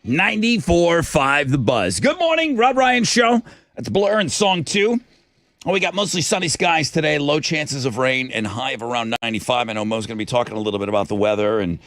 .94.5 The Buzz. Good morning, Rod Ryan Show. That's Blur and song 2. Oh, we got mostly sunny skies today, low chances of rain, and high of around 95. I know Mo's going to be talking a little bit about the weather and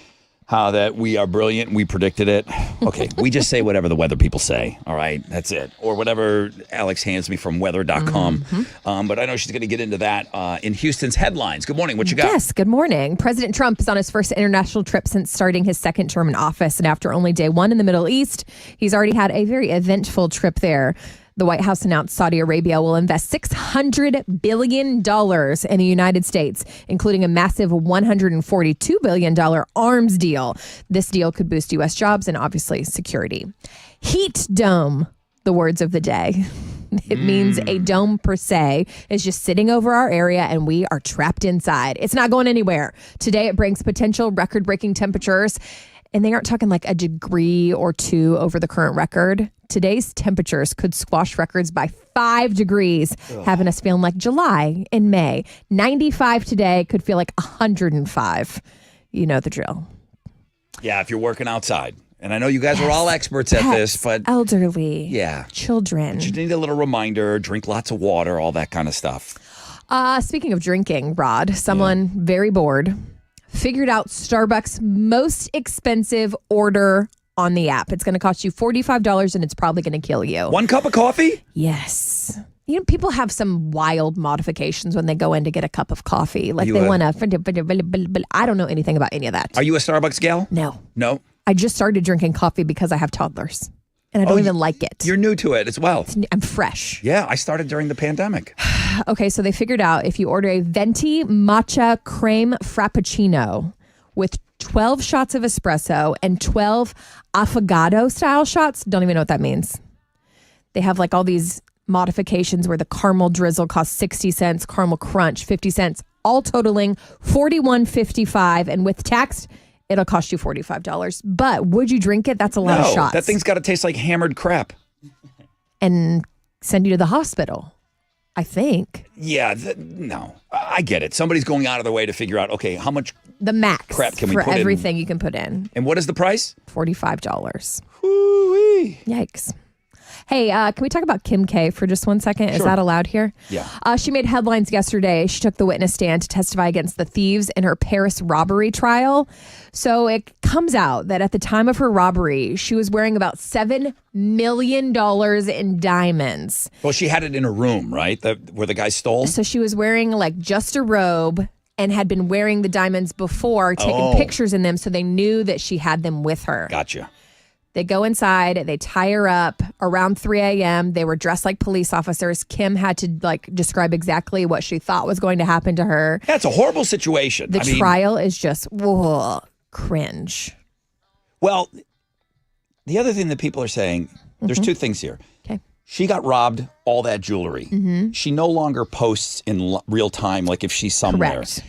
how that we are brilliant and we predicted it. Okay, we just say whatever the weather people say. All right, that's it. Or whatever Alex hands me from weather.com. But I know she's going to get into that in Houston's headlines. Good morning. What you got? Yes, good morning. President Trump is on his first international trip since starting his second term in office. And after only day one in the Middle East, he's already had a very eventful trip there. The White House announced Saudi Arabia will invest $600 billion in the United States, including a massive $142 billion arms deal. This deal could boost U.S. jobs and obviously security. Heat dome, the words of the day. It means a dome per se is just sitting over our area and we are trapped inside. It's not going anywhere. Today it brings potential record-breaking temperatures. And they aren't talking like a degree or 2 over the current record. Today's temperatures could squash records by 5 degrees, having us feeling like July in May. 95 today could feel like 105. You know the drill. Yeah, if you're working outside. And I know you guys are all experts at this, but elderly, yeah, children. But you need a little reminder, drink lots of water, all that kind of stuff. Speaking of drinking, Rod, someone very bored figured out Starbucks' most expensive order on the app. It's going to cost you $45 and it's probably going to kill you. 1 cup of coffee? Yes. You know, people have some wild modifications when they go in to get a cup of coffee. Like they want to, I don't know anything about any of that. Are you a Starbucks gal? No. No? I just started drinking coffee because I have toddlers and I don't even like it. You're new to it as well. I'm fresh. Yeah, I started during the pandemic. Okay, so they figured out if you order a venti matcha creme frappuccino with 12 shots of espresso and 12 affogato style shots, don't even know what that means. They have like all these modifications where the caramel drizzle costs 60 cents, caramel crunch 50 cents, all totaling $41.55, and with tax it'll cost you $45. But would you drink it? That's a lot of shots. That thing's got to taste like hammered crap. And send you to the hospital, I think. Yeah, no. I get it. Somebody's going out of their way to figure out, okay, how much The max crap can we for put in? everything you can put in. And what is the price? $45. Whoo-wee. Yikes. Hey, can we talk about Kim K for just 1 second? Is Sure. that allowed here? Yeah. She made headlines yesterday. She took the witness stand to testify against the thieves in her Paris robbery trial. So it comes out that at the time of her robbery, she was wearing about $7 million in diamonds. Well, she had it in her room, right? Where the guy stole? So she was wearing like just a robe and had been wearing the diamonds before, taking pictures in them, so they knew that she had them with her. Gotcha. They go inside, they tie her up around 3 a.m. They were dressed like police officers. Kim had to like describe exactly what she thought was going to happen to her. Yeah, it's a horrible situation. The trial is just cringe. Well, the other thing that people are saying, there's two things here. Okay. She got robbed all that jewelry. She no longer posts in real time, like if she's somewhere. Correct.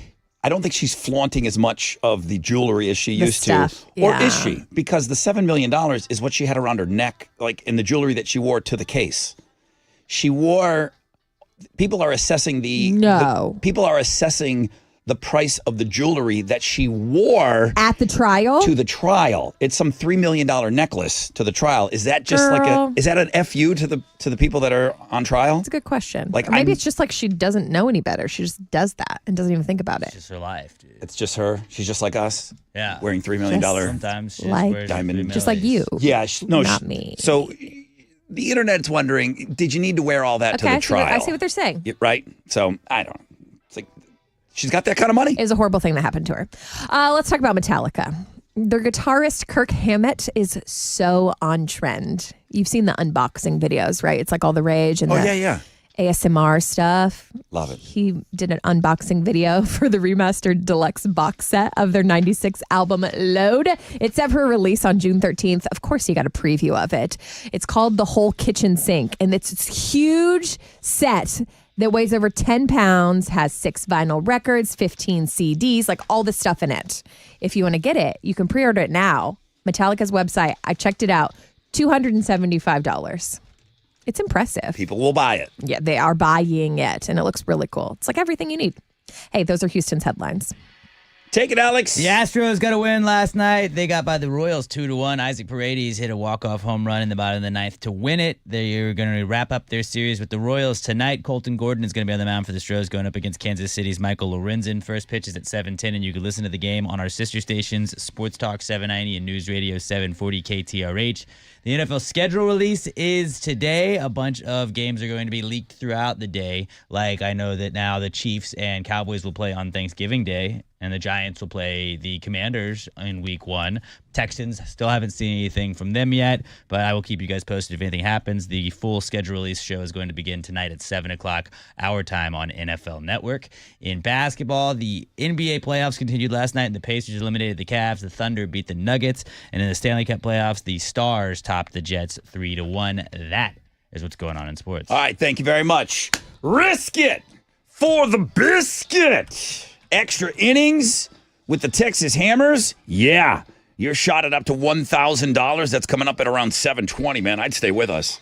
I don't think she's flaunting as much of the jewelry as she used stuff, to. Or yeah. is she? Because the $7 million is what she had around her neck, like in the jewelry that she wore to the case. She wore, people are assessing people are assessing the price of the jewelry that she wore at the trial. To the trial. It's some $3 million necklace to the trial. Is that just is that an FU to the people that are on trial? That's a good question. Like, or maybe it's just like she doesn't know any better. She just does that and doesn't even think about it. It's just her life, dude. It's just her. She's just like us. Yeah. Wearing $3 million. Sometimes she like, just wears diamond. Just like you. Yeah. Not me. So the internet's wondering, did you need to wear all that to the trial? I see what they're saying. Yeah, right? So I don't know. It's like, she's got that kind of money. It was a horrible thing that happened to her. Let's talk about Metallica. Their guitarist, Kirk Hammett, is so on trend. You've seen the unboxing videos, right? It's like all the rage and yeah. ASMR stuff. Love it. He did an unboxing video for the remastered deluxe box set of their 96 album Load. It's set for release on June 13th. Of course, you got a preview of it. It's called The Whole Kitchen Sink, and it's this huge set that weighs over 10 pounds, has 6 vinyl records, 15 CDs, like all this stuff in it. If you want to get it, you can pre-order it now. Metallica's website, I checked it out, $275. It's impressive. People will buy it. Yeah, they are buying it, and it looks really cool. It's like everything you need. Hey, those are Houston's headlines. Take it, Alex. The Astros got a win last night. They got by the Royals 2-1. Isaac Paredes hit a walk-off home run in the bottom of the ninth to win it. They're going to wrap up their series with the Royals tonight. Colton Gordon is going to be on the mound for the Stros going up against Kansas City's Michael Lorenzen. First pitch is at 7:10, and you can listen to the game on our sister stations, Sports Talk 790 and News Radio 740 KTRH. The NFL schedule release is today. A bunch of games are going to be leaked throughout the day. Like, I know that now the Chiefs and Cowboys will play on Thanksgiving Day, and the Giants will play the Commanders in week 1. Texans, still haven't seen anything from them yet, but I will keep you guys posted if anything happens. The full schedule release show is going to begin tonight at 7 o'clock our time on NFL Network. In basketball, the NBA playoffs continued last night, and the Pacers eliminated the Cavs. The Thunder beat the Nuggets. And in the Stanley Cup playoffs, the Stars topped the Jets 3-1. That is what's going on in sports. All right, thank you very much. Risk it for the biscuit. Extra innings with the Texas Hammers? Yeah. You're shot at up to $1,000. That's coming up at around 7:20, man. I'd stay with us.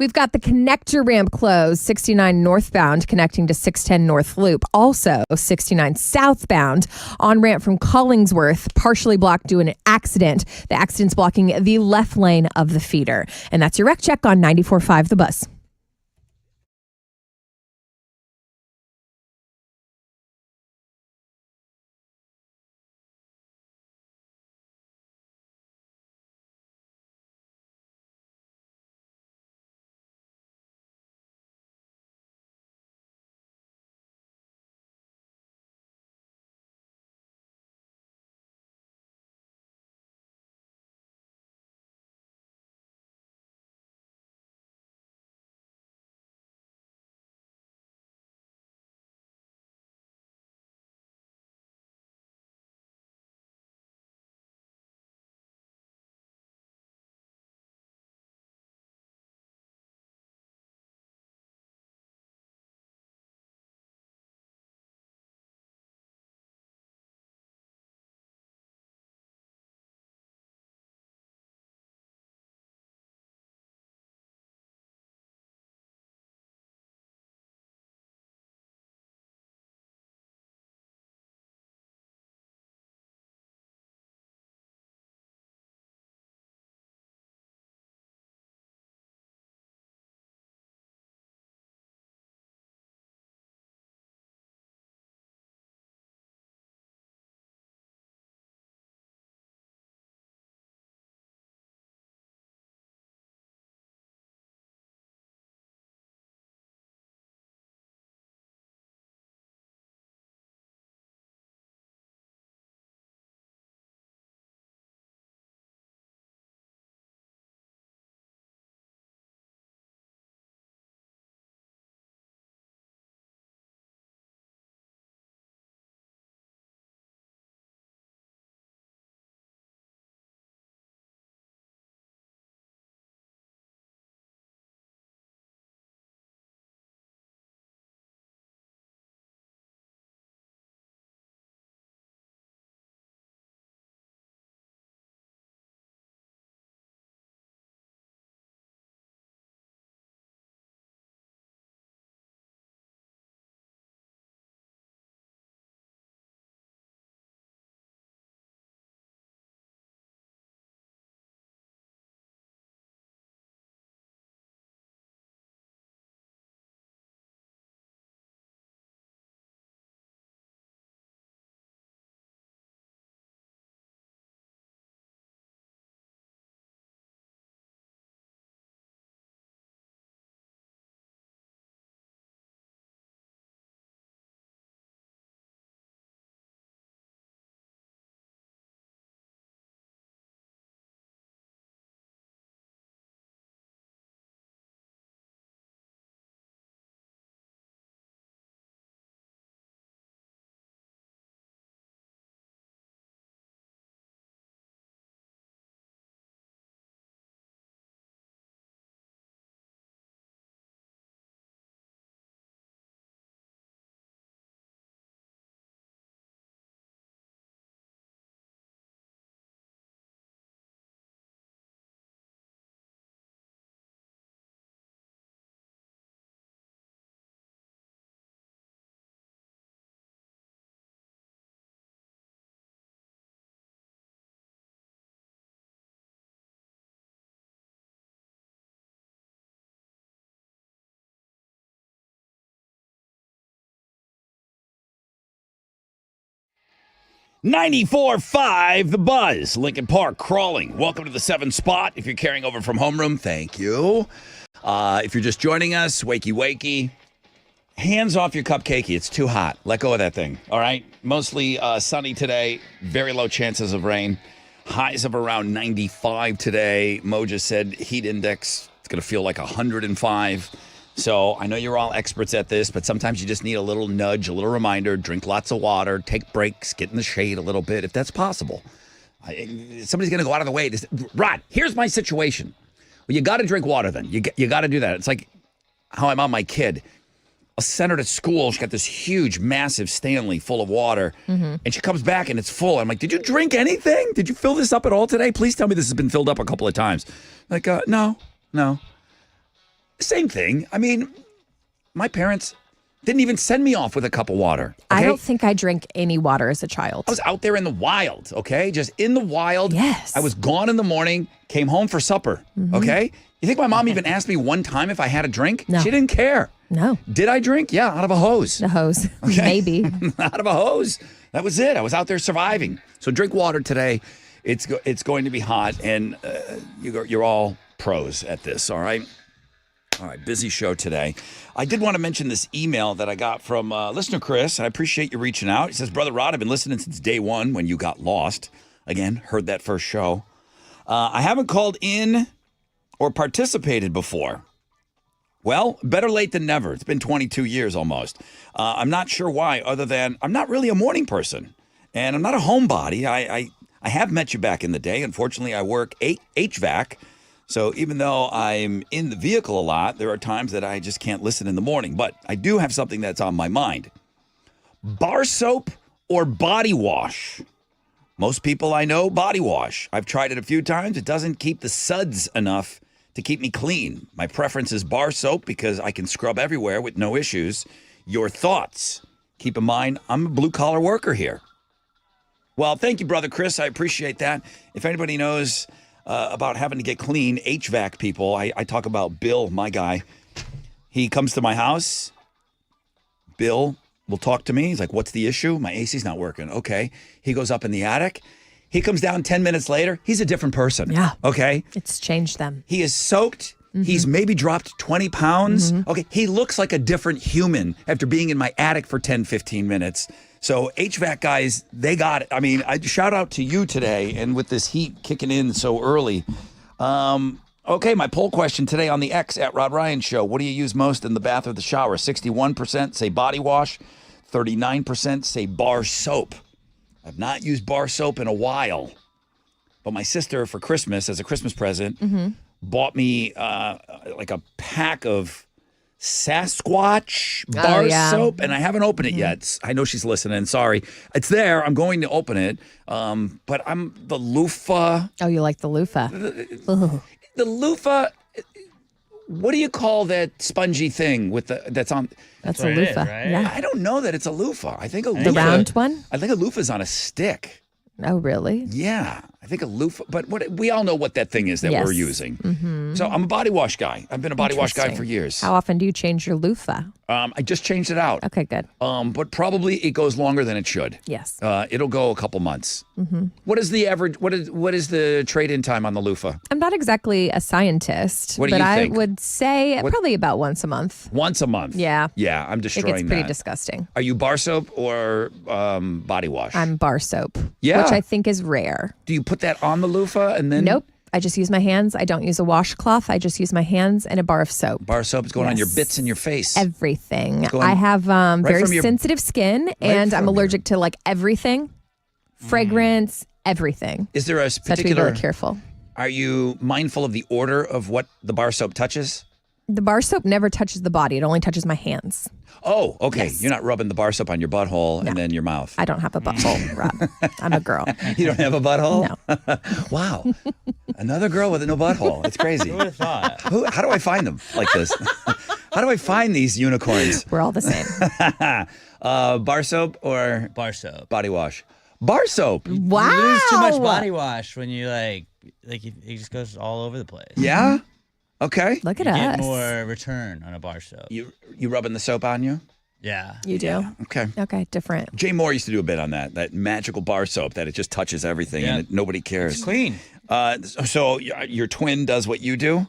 We've got the connector ramp closed, 69 northbound connecting to 610 North Loop. Also, 69 southbound on ramp from Collingsworth, partially blocked due to an accident. The accident's blocking the left lane of the feeder. And that's your wreck check on 94.5 The Buzz. .94.5 The Buzz, Lincoln Park, crawling. Welcome to the 7th spot. If you're carrying over from homeroom, thank you. If you're just joining us, wakey. Hands off your cupcakey. It's too hot. Let go of that thing. All right. Mostly sunny today. Very low chances of rain. Highs of around 95 today. Mo just said heat index. It's going to feel like 105. So I know you're all experts at this, but sometimes you just need a little nudge, a little reminder. Drink lots of water. Take breaks. Get in the shade a little bit if that's possible. Somebody's going to go out of the way. Rod, here's my situation. Well, you got to drink water then. You got to do that. It's like how I'm on my kid. I'll send her to school. She got this huge, massive Stanley full of water. Mm-hmm. And she comes back and it's full. I'm like, did you drink anything? Did you fill this up at all today? Please tell me this has been filled up a couple of times. Like, no. Same thing. I mean, my parents didn't even send me off with a cup of water. Okay? I don't think I drank any water as a child. I was out there in the wild, okay? Just in the wild. Yes. I was gone in the morning, came home for supper, okay? You think my mom even asked me one time if I had a drink? No. She didn't care. No. Did I drink? Yeah, out of a hose. The hose. Okay. Maybe. Out of a hose. That was it. I was out there surviving. So drink water today. It's going to be hot, and you're all pros at this, all right? All right, busy show today. I did want to mention this email that I got from listener Chris. I appreciate you reaching out. He says, Brother Rod, I've been listening since day one when you got lost. Again, heard that first show. I haven't called in or participated before. Well, better late than never. It's been 22 years almost. I'm not sure why, other than I'm not really a morning person, and I'm not a homebody. I have met you back in the day. Unfortunately, I work HVAC. So even though I'm in the vehicle a lot, there are times that I just can't listen in the morning. But I do have something that's on my mind. Bar soap or body wash? Most people I know, body wash. I've tried it a few times. It doesn't keep the suds enough to keep me clean. My preference is bar soap because I can scrub everywhere with no issues. Your thoughts? Keep in mind, I'm a blue-collar worker here. Well, thank you, Brother Chris. I appreciate that. If anybody knows about having to get clean, HVAC people, I talk about Bill, my guy. He comes to my house. Bill will talk to me. He's like, what's the issue? My AC's not working. Okay. He goes up in the attic. He comes down 10 minutes later. He's a different person. Yeah. Okay. It's changed them. He is soaked. He's maybe dropped 20 pounds. Okay. He looks like a different human after being in my attic for 10, 15 minutes. So HVAC guys, they got it. I mean, I shout out to you today, and with this heat kicking in so early. Okay, my poll question today on the X at Rod Ryan Show. What do you use most in the bath or the shower? 61% say body wash. 39% say bar soap. I've not used bar soap in a while. But my sister, for Christmas, as a Christmas present, bought me like a pack of Sasquatch bar soap, and I haven't opened it yet. I know she's listening. Sorry. It's there. I'm going to open it. But I'm the loofah. Oh, you like the loofah. The loofah, what do you call that spongy thing with that's on? That's a loofah. right? Yeah. I don't know that it's a loofah. I think a The loofah. round one? I think a loofah's on a stick. Oh, really? Yeah, I think a loofah. But we all know what that thing is that Yes. we're using. So I'm a body wash guy. I've been a body wash guy for years. How often do you change your loofah? I just changed it out. Okay, good. But probably it goes longer than it should. Yes. It'll go a couple months. What is the average? What is the trade-in time on the loofah? I'm not exactly a scientist, What do but you I think? would say probably about once a month. Once a month. Yeah. Yeah, I'm It destroying gets pretty that. disgusting. Are you bar soap or body wash? I'm bar soap, Yeah. which I think is rare. Do you put that on the loofah and then? Nope. I just use my hands. I don't use a washcloth. I just use my hands and a bar of soap. Bar soap is going on your Yes. bits in your face. Everything. Going I have very from your- sensitive skin, and I'm from allergic to like everything, fragrance, everything. Is there a So I have to be particular? very careful. Are you mindful of the order of what the bar soap touches? The bar soap never touches the body. It only touches my hands. Oh, okay. Yes. You're not rubbing the bar soap on your butthole and then your mouth. I don't have a butthole, Rob. I'm a girl. You don't have a butthole? No. Wow. Another girl with no butthole. It's crazy. Who would have thought? How do I find them like this? How do I find these unicorns? We're all the same. Bar soap or Bar soap. body wash? Bar soap. Wow. You lose too much body wash when you it just goes all over the place. Yeah? Okay. Look at You us. get more return on a bar soap. You rubbing the soap on you? Yeah. You do? Okay. Okay, different. Jay Moore used to do a bit on that magical bar soap that it just touches everything Yeah. and nobody cares. It's clean. So your twin does what you do?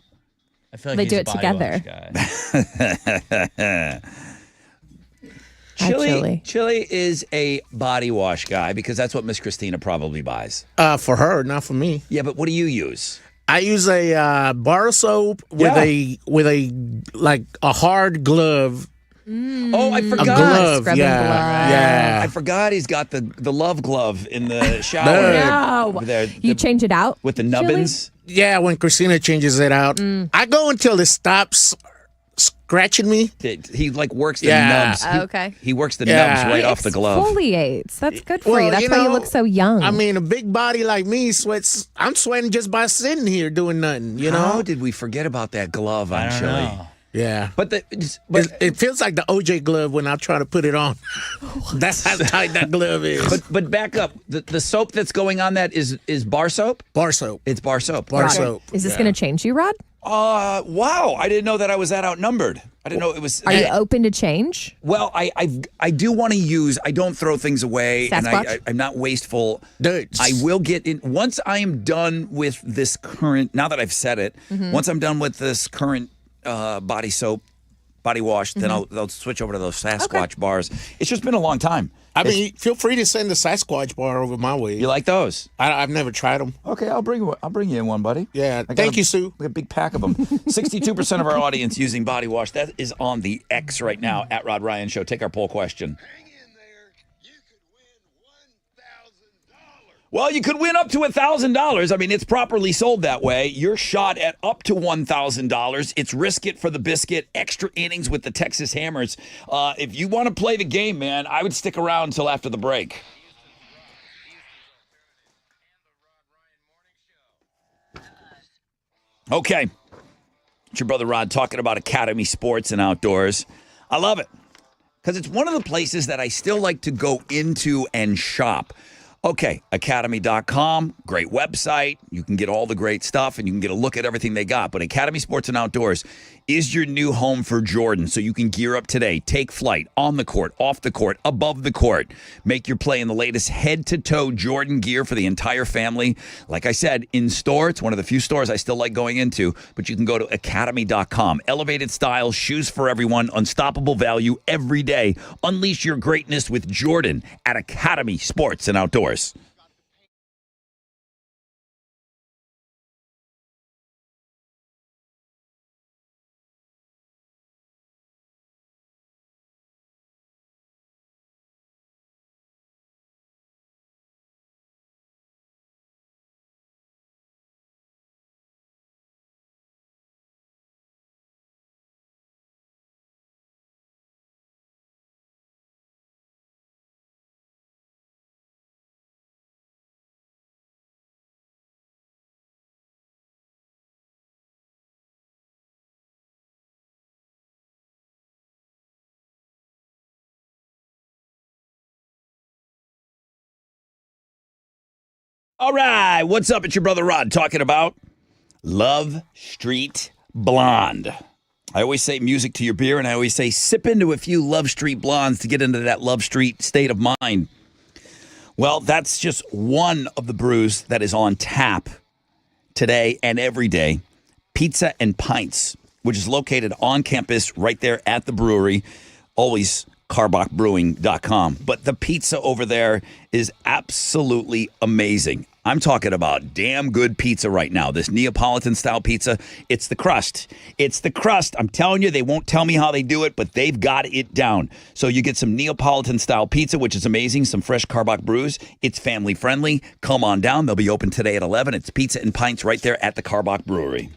I feel like They he's do a it body together. wash guy. Chili is a body wash guy because that's what Miss Christina probably buys. For her, not for me. Yeah, but what do you use? I use a bar soap with a hard glove. Oh, I A forgot. glove, Scrubbing yeah, glove. yeah. I forgot he's got the love glove in the shower. No. There, You change it out? with the Chili? nubbins. Yeah, when Christina changes it out, I go until it stops scratching me. He like works the Yeah. nubs. Oh, okay. He works the Yeah. nubs right off the glove. Exfoliates. That's good for Well, you. That's you why you know, look so young. I mean, a big body like me sweats. I'm sweating just by sitting here doing nothing, you know? How did we forget about that glove on I don't Chili? know. Yeah. But it feels like the OJ glove when I try to put it on. That's how tight that glove is. But back up. The soap that's going on that is bar soap? Bar soap. It's bar soap. Bar soap. Is this going to change you, Rod? Wow. I didn't know that I was that outnumbered. I didn't know it was. Are you open to change? Well, I do want to use. I don't throw things away, and I'm not wasteful. Dude. I will get in once I am done with this current. Now that I've said it, once I'm done with this current body soap, body wash, then I'll switch over to those Sasquatch bars. It's just been a long time. I mean, feel free to send the Sasquatch bar over my way. You like those? I've never tried them. Okay, I'll bring you in one, buddy. Yeah, thank you, Sue. A big pack of them. 62% of our audience using body wash. That is on the X right now at Rod Ryan Show. Take our poll question. Well, you could win up to $1,000. I mean, it's properly sold that way. Your shot at up to $1,000. It's risk it for the biscuit. Extra innings with the Texas Hammers. If you want to play the game, man, I would stick around until after the break. Okay. It's your brother Rod talking about Academy Sports and Outdoors. I love it because it's one of the places that I still like to go into and shop. Okay, academy.com, great website. You can get all the great stuff and you can get a look at everything they got. But Academy Sports and Outdoors is your new home for Jordan. So you can gear up today, take flight on the court, off the court, above the court. Make your play in the latest head-to-toe Jordan gear for the entire family. Like I said, in store, it's one of the few stores I still like going into. But you can go to academy.com. Elevated style, shoes for everyone, unstoppable value every day. Unleash your greatness with Jordan at Academy Sports and Outdoors. All right, what's up? It's your brother Rod talking about Love Street Blonde. I always say music to your beer, and I always say sip into a few Love Street Blondes to get into that Love Street state of mind. Well, that's just one of the brews that is on tap today and every day. Pizza and Pints, which is located on campus right there at the brewery. Always carbachbrewing.com. But the pizza over there is absolutely amazing. I'm talking about damn good pizza right now. This Neapolitan-style pizza, it's the crust. It's the crust. I'm telling you, they won't tell me how they do it, but they've got it down. So you get some Neapolitan-style pizza, which is amazing, some fresh Carbach brews. It's family-friendly. Come on down. They'll be open today at 11. It's Pizza and Pints right there at the Carbach Brewery.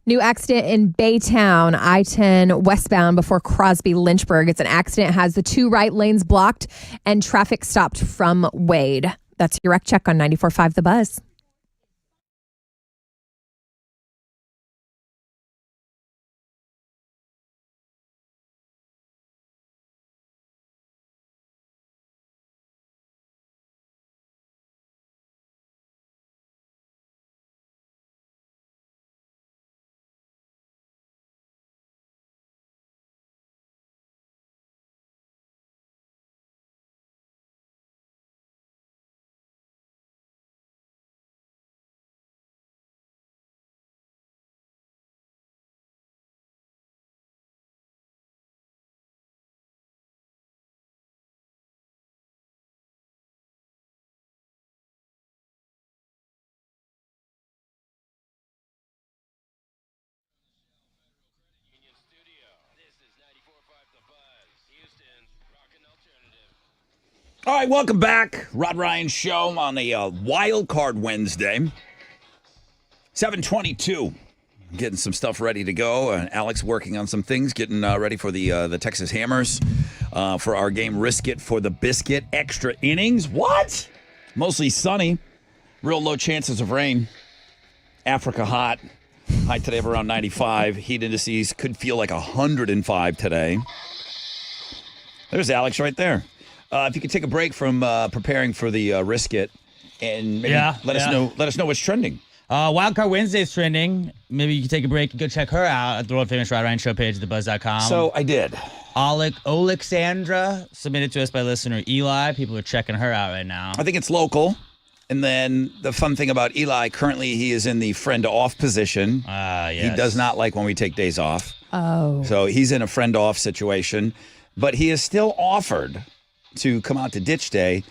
New accident in Baytown, I-10 westbound before Crosby Lynchburg. It's an accident, has the 2 right lanes blocked and traffic stopped from Wade. That's your wreck check on 94.5 The Buzz. All right, welcome back. Rod Ryan Show on a Wild Card Wednesday. 7:22. Getting some stuff ready to go. Alex working on some things, getting ready for the Texas Hammers for our game Risk It for the Biscuit. Extra innings. What? Mostly sunny. Real low chances of rain. Africa hot. High today of around 95. Heat indices could feel like 105 today. There's Alex right there. If you could take a break from preparing for the Risk It and maybe let us know what's trending. Wildcard Wednesday is trending. Maybe you can take a break and go check her out at the world famous Rod Ryan Show page at thebuzz.com. So I did. Alexandra, submitted to us by listener Eli. People are checking her out right now. I think it's local. And then the fun thing about Eli, currently he is in the friend off position. Yes. He does not like when we take days off. Oh. So he's in a friend off situation. But he is still offered to come out to Ditch Day.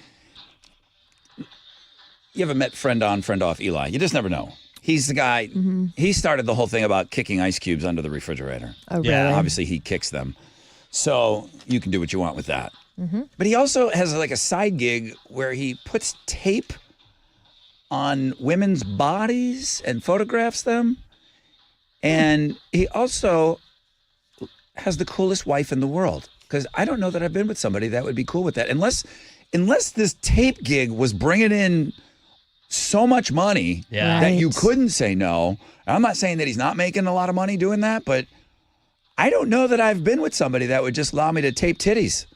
You haven't met friend on, friend off Eli. You just never know. He's the guy, he started the whole thing about kicking ice cubes under the refrigerator. Oh, really? Yeah, obviously he kicks them. So you can do what you want with that. But he also has like a side gig where he puts tape on women's bodies and photographs them. And he also has the coolest wife in the world. Because I don't know that I've been with somebody that would be cool with that. Unless this tape gig was bringing in so much money that you couldn't say no. I'm not saying that he's not making a lot of money doing that, but I don't know that I've been with somebody that would just allow me to tape titties.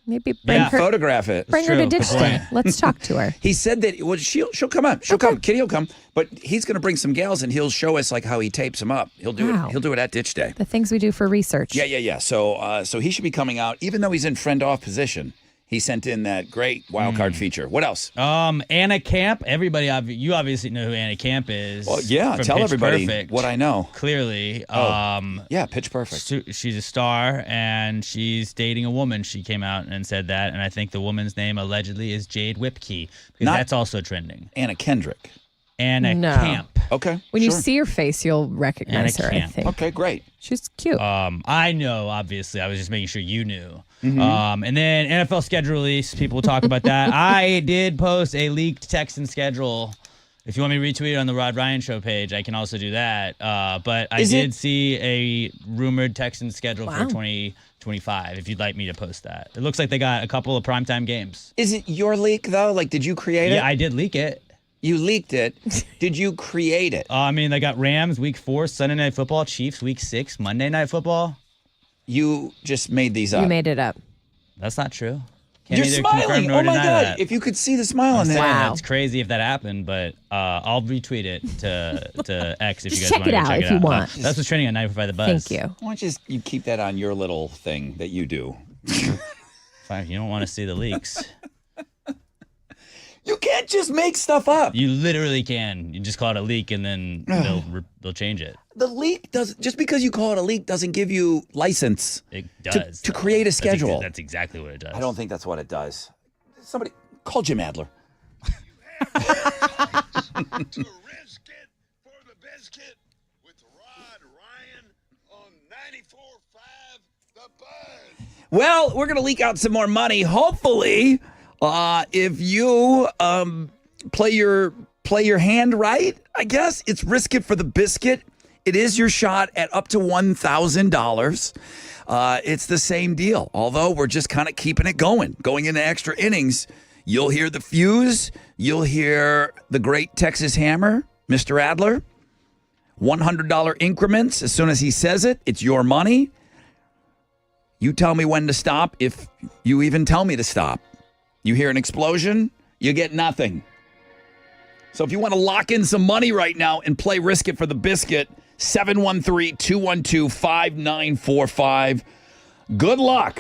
Maybe bring her, photograph it. Bring her to Ditch Day. Let's talk to her. He said that she'll come up. She'll come. Kitty will come. But he's going to bring some gals and he'll show us like how he tapes them up. He'll do it. He'll do it at Ditch Day. The things we do for research. Yeah. So he should be coming out, even though he's in friend off position. He sent in that great wild card feature. What else? Anna Camp. Everybody, you obviously know who Anna Camp is. Well, yeah. Tell Pitch everybody Perfect, what I know. Clearly. Yeah, Pitch Perfect. She's a star, and she's dating a woman. She came out and said that, and I think the woman's name allegedly is Jade Whipkey, because that's also trending. Anna Kendrick. Anna Camp. Okay. When you see her face, you'll recognize her, I think. Okay, great. She's cute. I know, obviously. I was just making sure you knew. And then NFL schedule release. People will talk about that. I did post a leaked Texan schedule. If you want me to retweet it on the Rod Ryan Show page, I can also do that. But I did see a rumored Texan schedule for 2025, if you'd like me to post that. It looks like they got a couple of primetime games. Is it your leak, though? Like, did you create it? Yeah, I did leak it. You leaked it. Did you create it? I mean, they got Rams week 4, Sunday Night Football, Chiefs week 6, Monday Night Football. You just made these up. You made it up. That's not true. You're smiling. Oh, my God. That. If you could see the smile on there. Wow. It's crazy if that happened, but I'll retweet it to X if you guys check want it to out check if it you out. want. That's what's trending on 95 The Buzz. Thank you. Why don't you keep that on your little thing that you do? Fine, you don't want to see the leaks. You can't just make stuff up. You literally can. You just call it a leak, and then they'll change it. The leak doesn't, just because you call it a leak doesn't give you license. It does to create a schedule. That's exactly what it does. I don't think that's what it does. Somebody call Jim Adler. To risk it for the biscuit with Rod Ryan on 94.5 The Buzz. Well, we're going to leak out some more money. Hopefully, if you play your hand right, I guess it's Risk It for the Biscuit. It is your shot at up to $1,000. It's the same deal, although we're just kind of keeping it going into extra innings. You'll hear the fuse. You'll hear the great Texas Hammer, Mr. Adler. $100 increments. As soon as he says it, it's your money. You tell me when to stop, if you even tell me to stop. You hear an explosion, you get nothing. So if you want to lock in some money right now and play Risk It for the Biscuit, 713-212-5945. Good luck.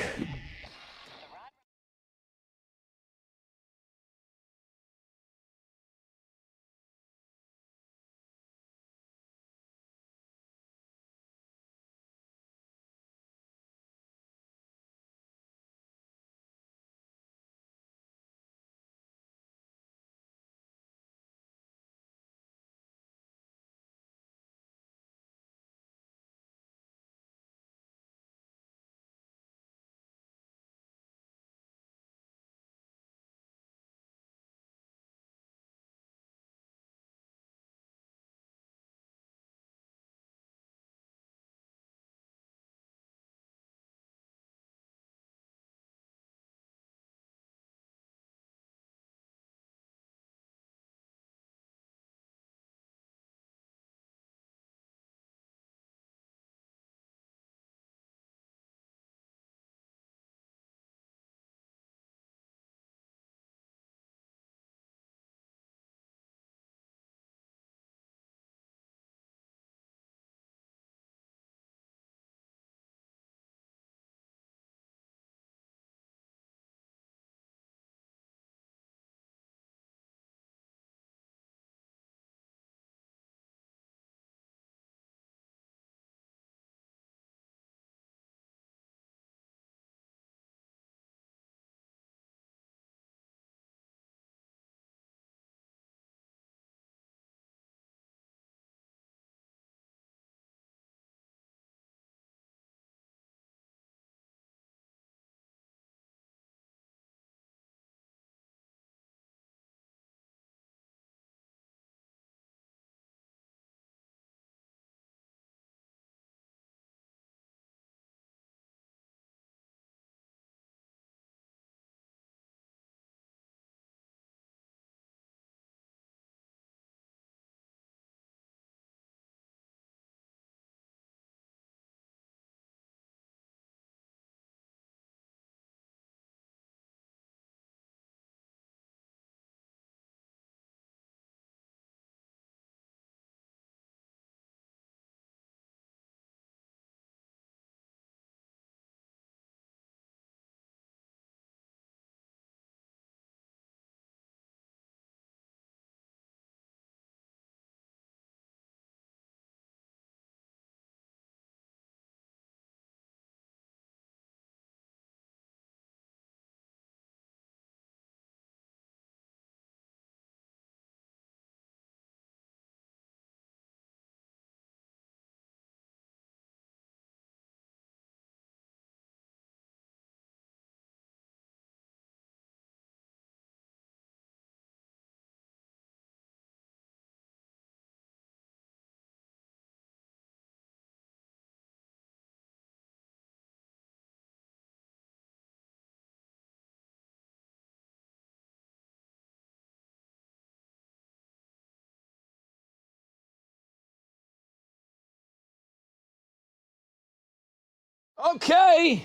Okay.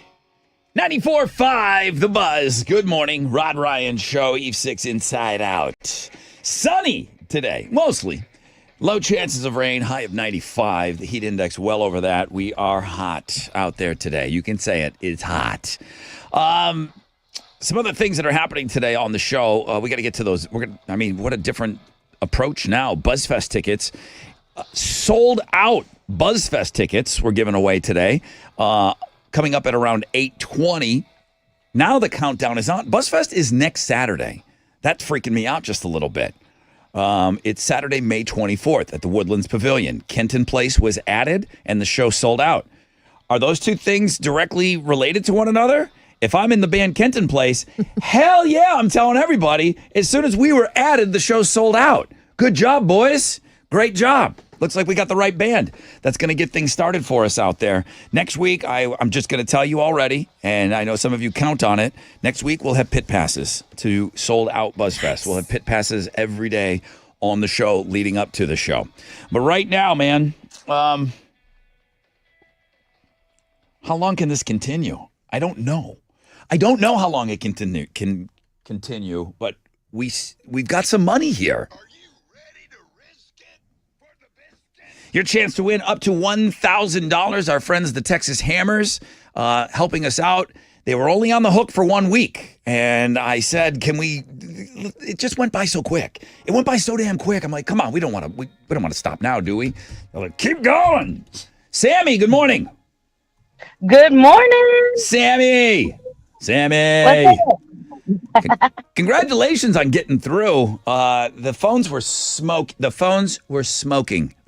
94.5 The Buzz. Good morning. Rod Ryan Show, Eve 6 Inside Out. Sunny today, mostly. Low chances of rain, high of 95. The heat index well over that. We are hot out there today. You can say it. It's hot. Some other things that are happening today on the show. We got to get to those. What a different approach now. BuzzFest tickets. Sold out BuzzFest tickets were given away today. Coming up at around 8:20. Now the countdown is on. BuzzFest is next Saturday. That's freaking me out just a little bit. It's Saturday, May 24th at the Woodlands Pavilion. Kenton Place was added and the show sold out. Are those two things directly related to one another? If I'm in the band Kenton Place, hell yeah, I'm telling everybody. As soon as we were added, the show sold out. Good job, boys. Great job. Looks like we got the right band that's going to get things started for us out there. Next week, I'm just going to tell you already, and I know some of you count on it. Next week, we'll have pit passes to Sold Out BuzzFest. We'll have pit passes every day on the show leading up to the show. But right now, man, how long can this continue? I don't know. I don't know how long it can continue, but we've got some money here. Your chance to win up to $1,000. Our friends, the Texas Hammers, helping us out. They were only on the hook for 1 week. And I said, it just went by so quick. It went by so damn quick. I'm like, come on, we don't want to stop now, do we? They're like, keep going. Sammy, good morning. Good morning. Sammy. Congratulations on getting through. The phones were smoking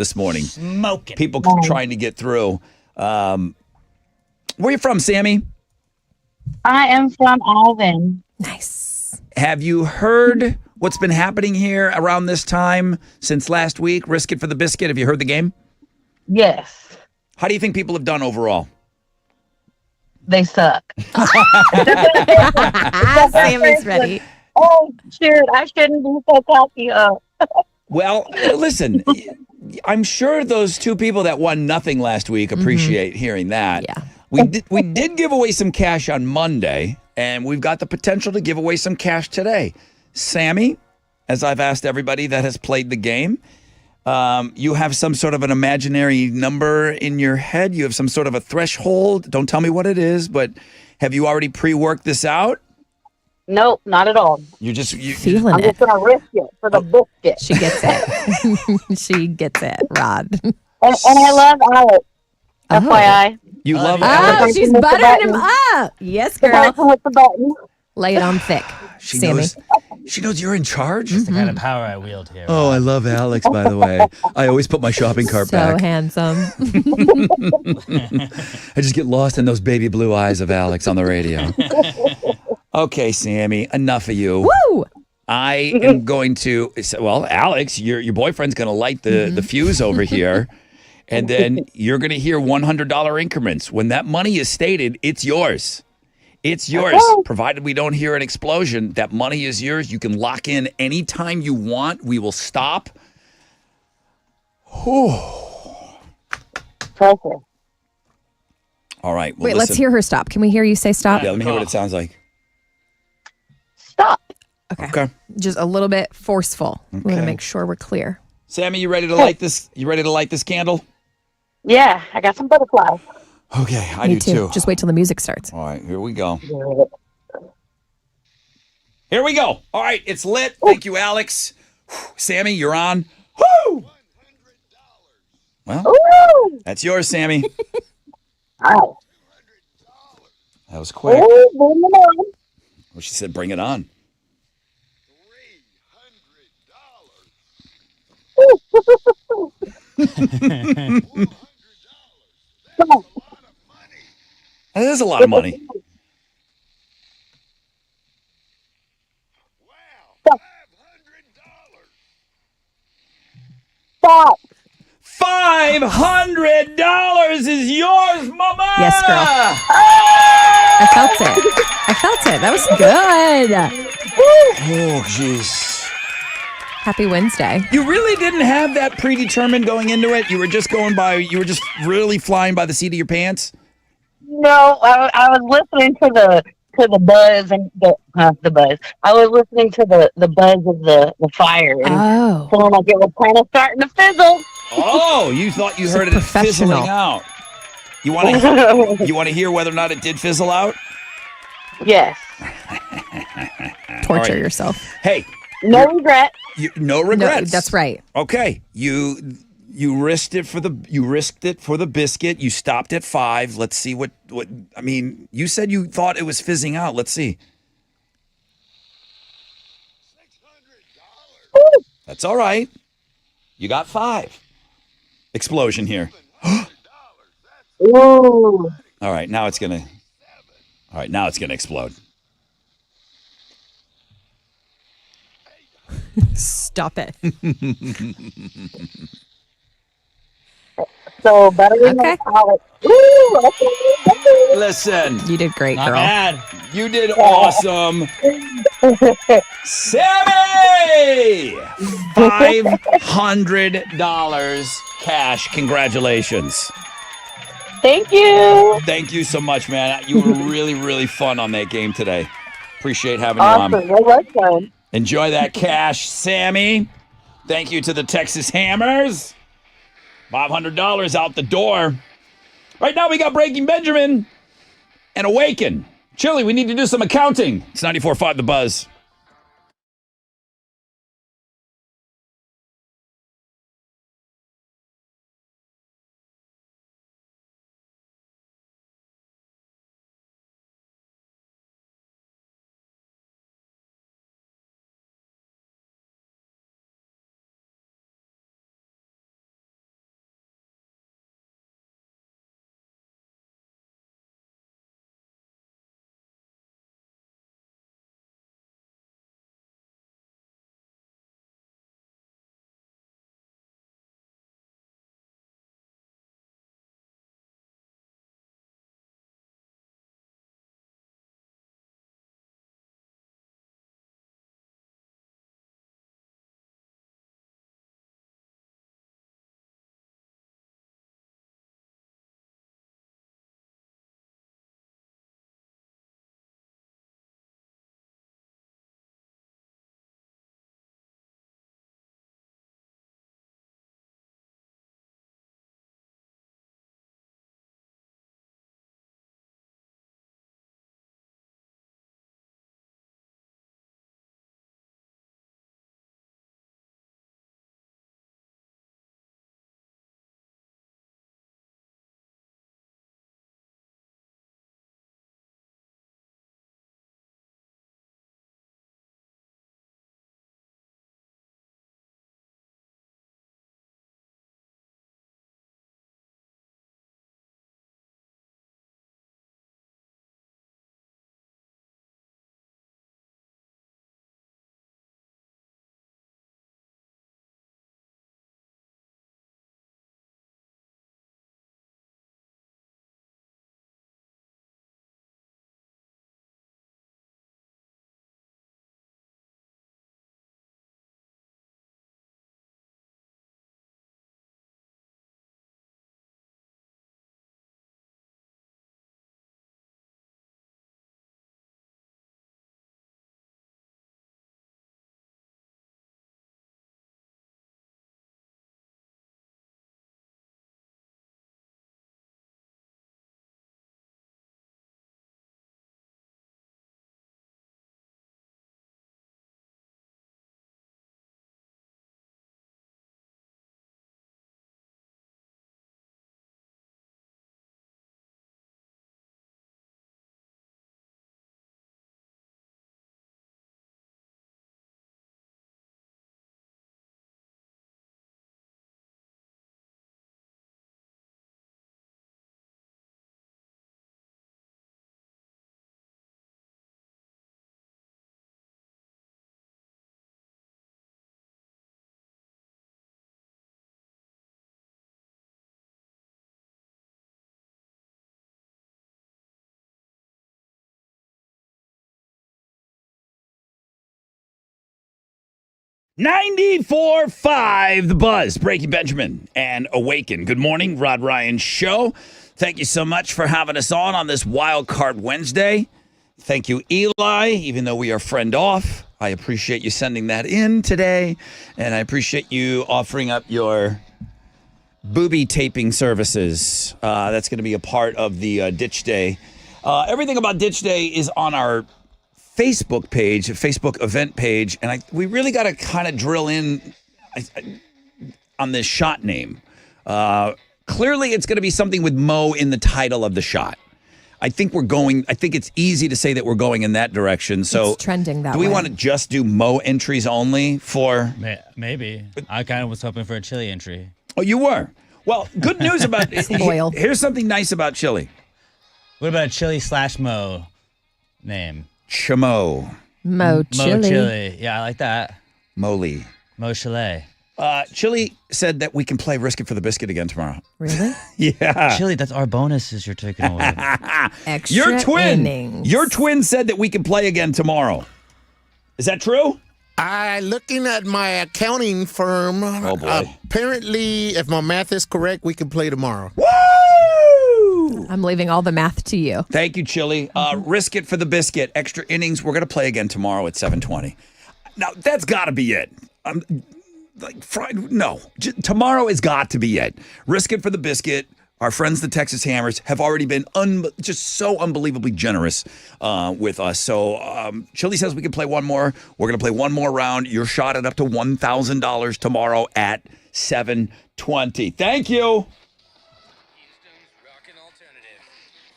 this morning. Smoking. People trying to get through. Where are you from, Sammy? I am from Alvin. Nice. Have you heard what's been happening here around this time since last week? Risk It for the Biscuit. Have you heard the game? Yes. How do you think people have done overall? They suck. Sammy's ready. Oh, shoot. I shouldn't be so cocky. Well, listen, I'm sure those two people that won nothing last week appreciate hearing that. Yeah. We did give away some cash on Monday, and we've got the potential to give away some cash today. Sammy, as I've asked everybody that has played the game, you have some sort of an imaginary number in your head. You have some sort of a threshold. Don't tell me what it is, but have you already pre-worked this out? Nope, not at all. You Feeling I'm it. just going to risk it for the biscuit. She gets it. She gets it, Rod. And I love Alex. Oh. FYI. You love Oh, Alex. she's buttering him up. Yes, girl. With the button. Lay it on thick. She Sammy. knows you're in charge. That's the kind of power I wield here. Oh, I love Alex, by the way. I always put my shopping cart So back. handsome. I just get lost in those baby blue eyes of Alex on the radio. Okay, Sammy, enough of you. Woo! I am going to, well, Alex, your boyfriend's going to light the fuse over here, and then you're going to hear $100 increments. When that money is stated, it's yours. It's yours, provided we don't hear an explosion. That money is yours. You can lock in anytime you want. We will stop. Perfect. All right. Well, Wait, let's listen. hear her stop. Can we hear you say stop? Yeah, let me hear what it sounds like. Stop. Okay. Just a little bit forceful. We want Okay. to make sure we're clear. Sammy, you ready to light this? You ready to light this candle? Yeah, I got some butterflies. Okay, I Me do too. Just wait till the music starts. All right, here we go. Here we go. All right, it's lit. Thank you, Alex. Sammy, you're on. Woo! Well, Ooh. that's yours, Sammy. Ow. That was quick. Ooh, bring it on. Well, she said, bring it on. Come on. That is a lot of money. Stop. $500 is yours, mama. Yes, girl. I felt it. That was good. Oh, jeez. Happy Wednesday. You really didn't have that predetermined going into it? You were just really flying by the seat of your pants? No, I was listening to the buzz and the buzz. I was listening to the buzz of the fire and feeling like it was kind of starting to fizzle. Oh, you thought you heard it fizzling out. You want to hear whether or not it did fizzle out? Yes. Torture right. yourself. Hey. No regret. No regrets. No, that's right. Okay. You risked it for the biscuit. You stopped at 5. Let's see what I mean, you said you thought it was fizzing out. Let's see. $600. That's all right. You got 5. Explosion here. Ooh. All right, now it's gonna explode. Stop it. So buttery Okay. metallic. Ooh, okay. Listen, You did great, Not girl. bad. you did awesome. Sammy! $500 cash. Congratulations. Thank you. Thank you so much, man. You were really, really fun on that game today. Appreciate having you Awesome. on. It was fun. Enjoy that cash, Sammy. Thank you to the Texas Hammers. $500 out the door. Right now we got Breaking Benjamin and Awaken. Chili, we need to do some accounting. It's 94.5 The Buzz. $94.5 The Buzz, Breaking Benjamin and Awaken. Good morning, Rod Ryan Show. Thank you so much for having us on this Wild Card Wednesday. Thank you, Eli, even though we are friend off. I appreciate you sending that in today, and I appreciate you offering up your booby taping services. That's going to be a part of the Ditch Day. Everything about Ditch Day is on our Facebook page, Facebook event page, and we really got to kind of drill in on this shot name. Clearly, it's going to be something with Mo in the title of the shot. I think it's easy to say that we're going in that direction. So it's trending that way. Do we want to just do Mo entries only for? Maybe. I kind of was hoping for a chili entry. Oh, you were? Well, good news about loyal. Here's something nice about chili. What about a chili/Mo name? Chamo. Mo Chili. Mo Chili. Yeah, I like that. Moly. Mo Chalet. Chili said that we can play Risk It for the Biscuit again tomorrow. Really? Yeah. Chili, that's our bonuses you're taking away. Extra Your twin. innings. Your twin said that we can play again tomorrow. Is that true? Looking at my accounting firm, Oh, boy. apparently, if my math is correct, we can play tomorrow. Woo! I'm leaving all the math to you. Thank you, Chili. Risk It for the Biscuit. Extra innings. We're going to play again tomorrow at 7:20. Now, that's got to be it. Tomorrow has got to be it. Risk It for the Biscuit. Our friends, the Texas Hammers, have already been just so unbelievably generous with us. So Chili says we can play one more. We're going to play one more round. You're shot at up to $1,000 tomorrow at 7:20. Thank you. Houston's Rockin' Alternative.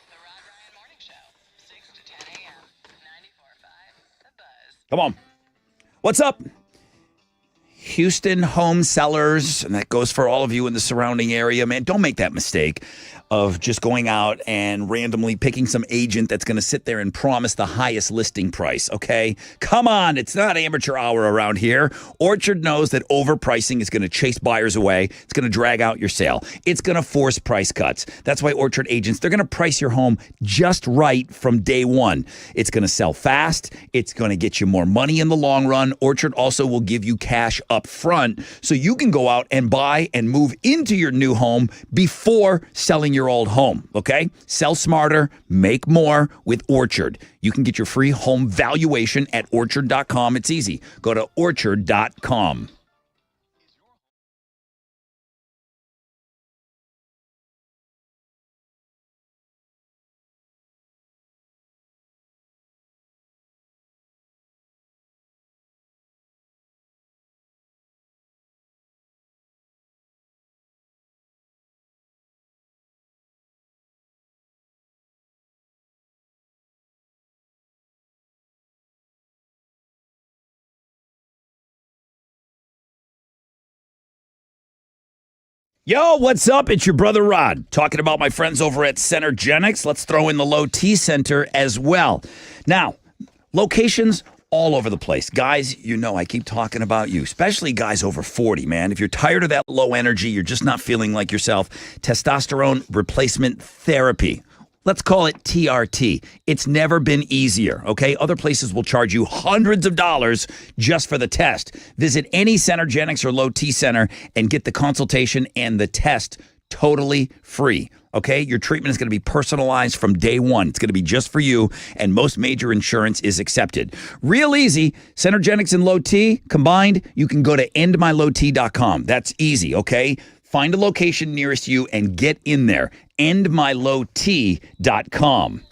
The Rod Ryan Morning Show, 6 to 10 a.m. 94.5 The Buzz. Come on. What's up? Houston home sellers, and that goes for all of you in the surrounding area, man, don't make that mistake of just going out and randomly picking some agent that's going to sit there and promise the highest listing price, okay? Come on, it's not amateur hour around here. Orchard knows that overpricing is going to chase buyers away. It's going to drag out your sale. It's going to force price cuts. That's why Orchard agents, they're going to price your home just right from day one. It's going to sell fast. It's going to get you more money in the long run. Orchard also will give you cash up front so you can go out and buy and move into your new home before selling your old home, okay? Sell smarter, make more with Orchard. You can get your free home valuation at orchard.com. It's easy. Go to orchard.com. Yo, what's up? It's your brother Rod talking about my friends over at Centergenics. Let's throw in the Low T Center as well. Now, locations all over the place. Guys, you know I keep talking about you, especially guys over 40, man. If you're tired of that low energy, you're just not feeling like yourself, testosterone replacement therapy. Let's call it TRT. It's never been easier, okay? Other places will charge you hundreds of dollars just for the test. Visit any Centergenics or Low T Center and get the consultation and the test totally free, okay? Your treatment is going to be personalized from day one. It's going to be just for you, and most major insurance is accepted. Real easy. Centergenics and Low T combined, you can go to endmylowt.com. That's easy, okay? Find a location nearest you and get in there. endmylowt.com.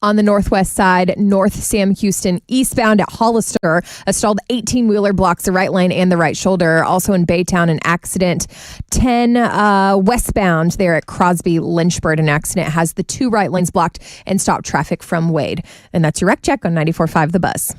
On the northwest side, North Sam Houston eastbound at Hollister, a stalled 18-wheeler blocks the right lane and the right shoulder. Also in Baytown, an accident. 10 westbound there at Crosby Lynchburg, an accident has the two right lanes blocked and stopped traffic from Wade. And that's your wreck check on 94.5 The Buzz.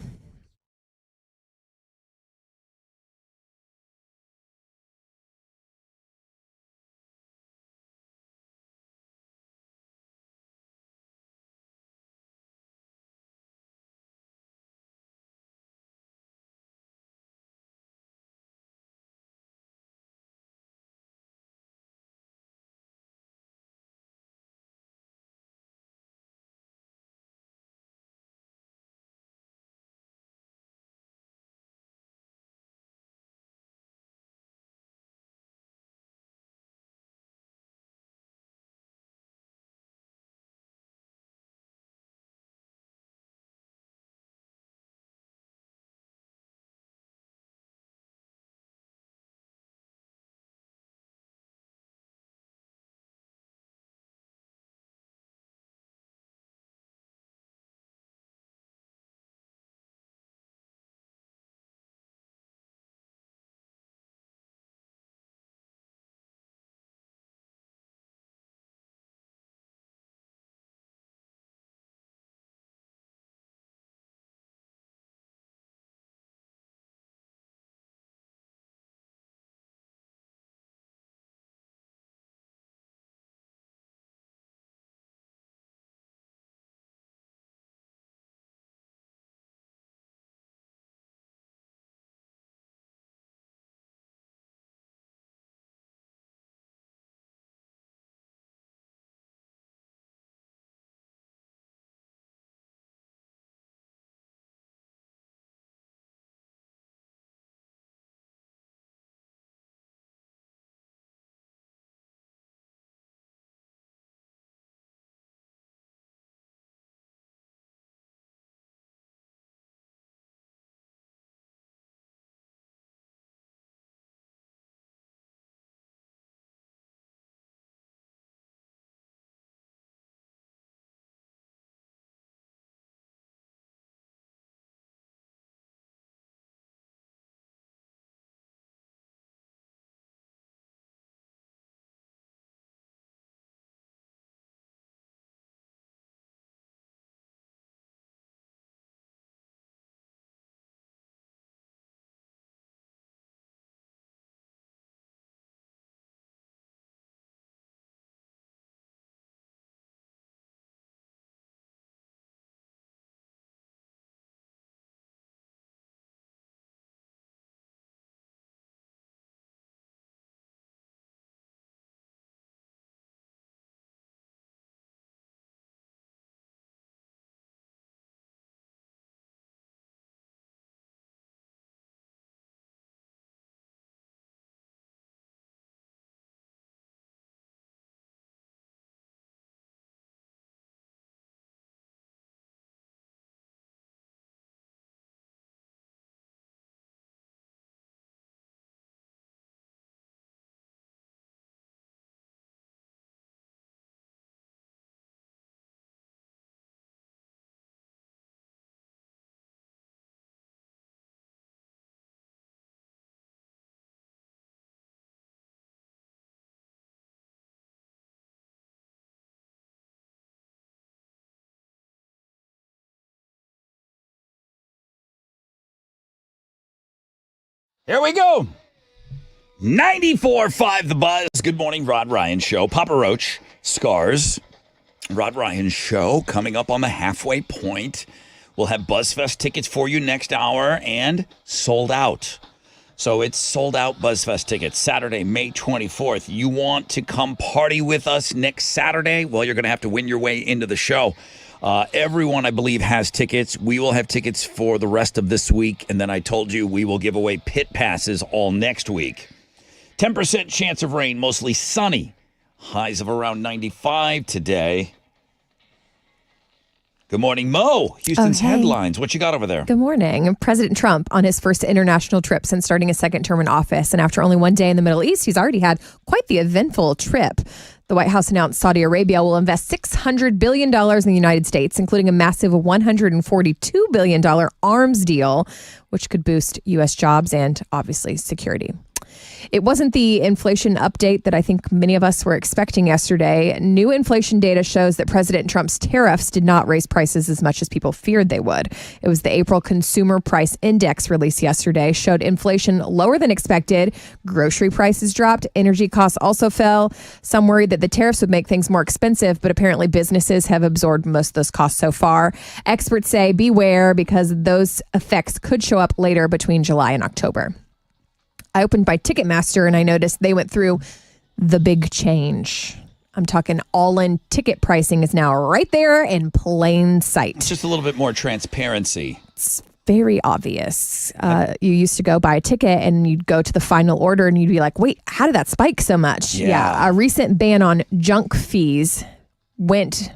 Here we go. 94.5 The Buzz. Good morning, Rod Ryan Show. Papa Roach, Scars. Rod Ryan Show coming up on the halfway point. We'll have BuzzFest tickets for you next hour and sold out. So it's sold out BuzzFest tickets, Saturday, May 24th. You want to come party with us next Saturday? Well, you're going to have to win your way into the show. Everyone, I believe, has tickets. We will have tickets for the rest of this week. And then I told you we will give away pit passes all next week. 10% chance of rain, mostly sunny. Highs of around 95 today. Good morning, Mo. Houston's headlines. What you got over there? Good morning. President Trump on his first international trip since starting his second term in office. And after only one day in the Middle East, he's already had quite the eventful trip. The White House announced Saudi Arabia will invest $600 billion in the United States, including a massive $142 billion arms deal, which could boost U.S. jobs and obviously security. It wasn't the inflation update that I think many of us were expecting yesterday. New inflation data shows that President Trump's tariffs did not raise prices as much as people feared they would. It was the April Consumer Price Index released yesterday, showed inflation lower than expected. Grocery prices dropped. Energy costs also fell. Some worried that the tariffs would make things more expensive, but apparently businesses have absorbed most of those costs so far. Experts say beware because those effects could show up later between July and October. I opened by Ticketmaster and I noticed they went through the big change. I'm talking all-in ticket pricing is now right there in plain sight. It's just a little bit more transparency. It's very obvious. You used to go buy a ticket and you'd go to the final order and you'd be like, wait, how did that spike so much? Yeah. A recent ban on junk fees went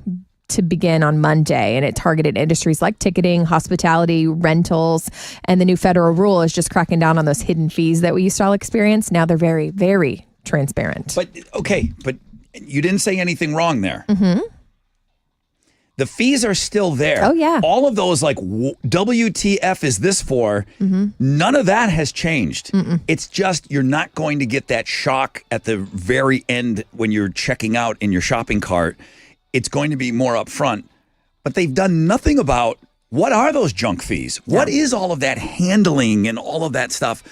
to begin on Monday, and it targeted industries like ticketing, hospitality, rentals, and the new federal rule is just cracking down on those hidden fees that we used to all experience. Now they're very, very transparent. But you didn't say anything wrong there. Mm-hmm. The fees are still there. Oh, yeah. All of those like WTF is this for? None of that has changed. It's just you're not going to get that shock at the very end when you're checking out in your shopping cart. It's going to be more upfront, but they've done nothing about what are those junk fees? What is all of that handling and all of that stuff?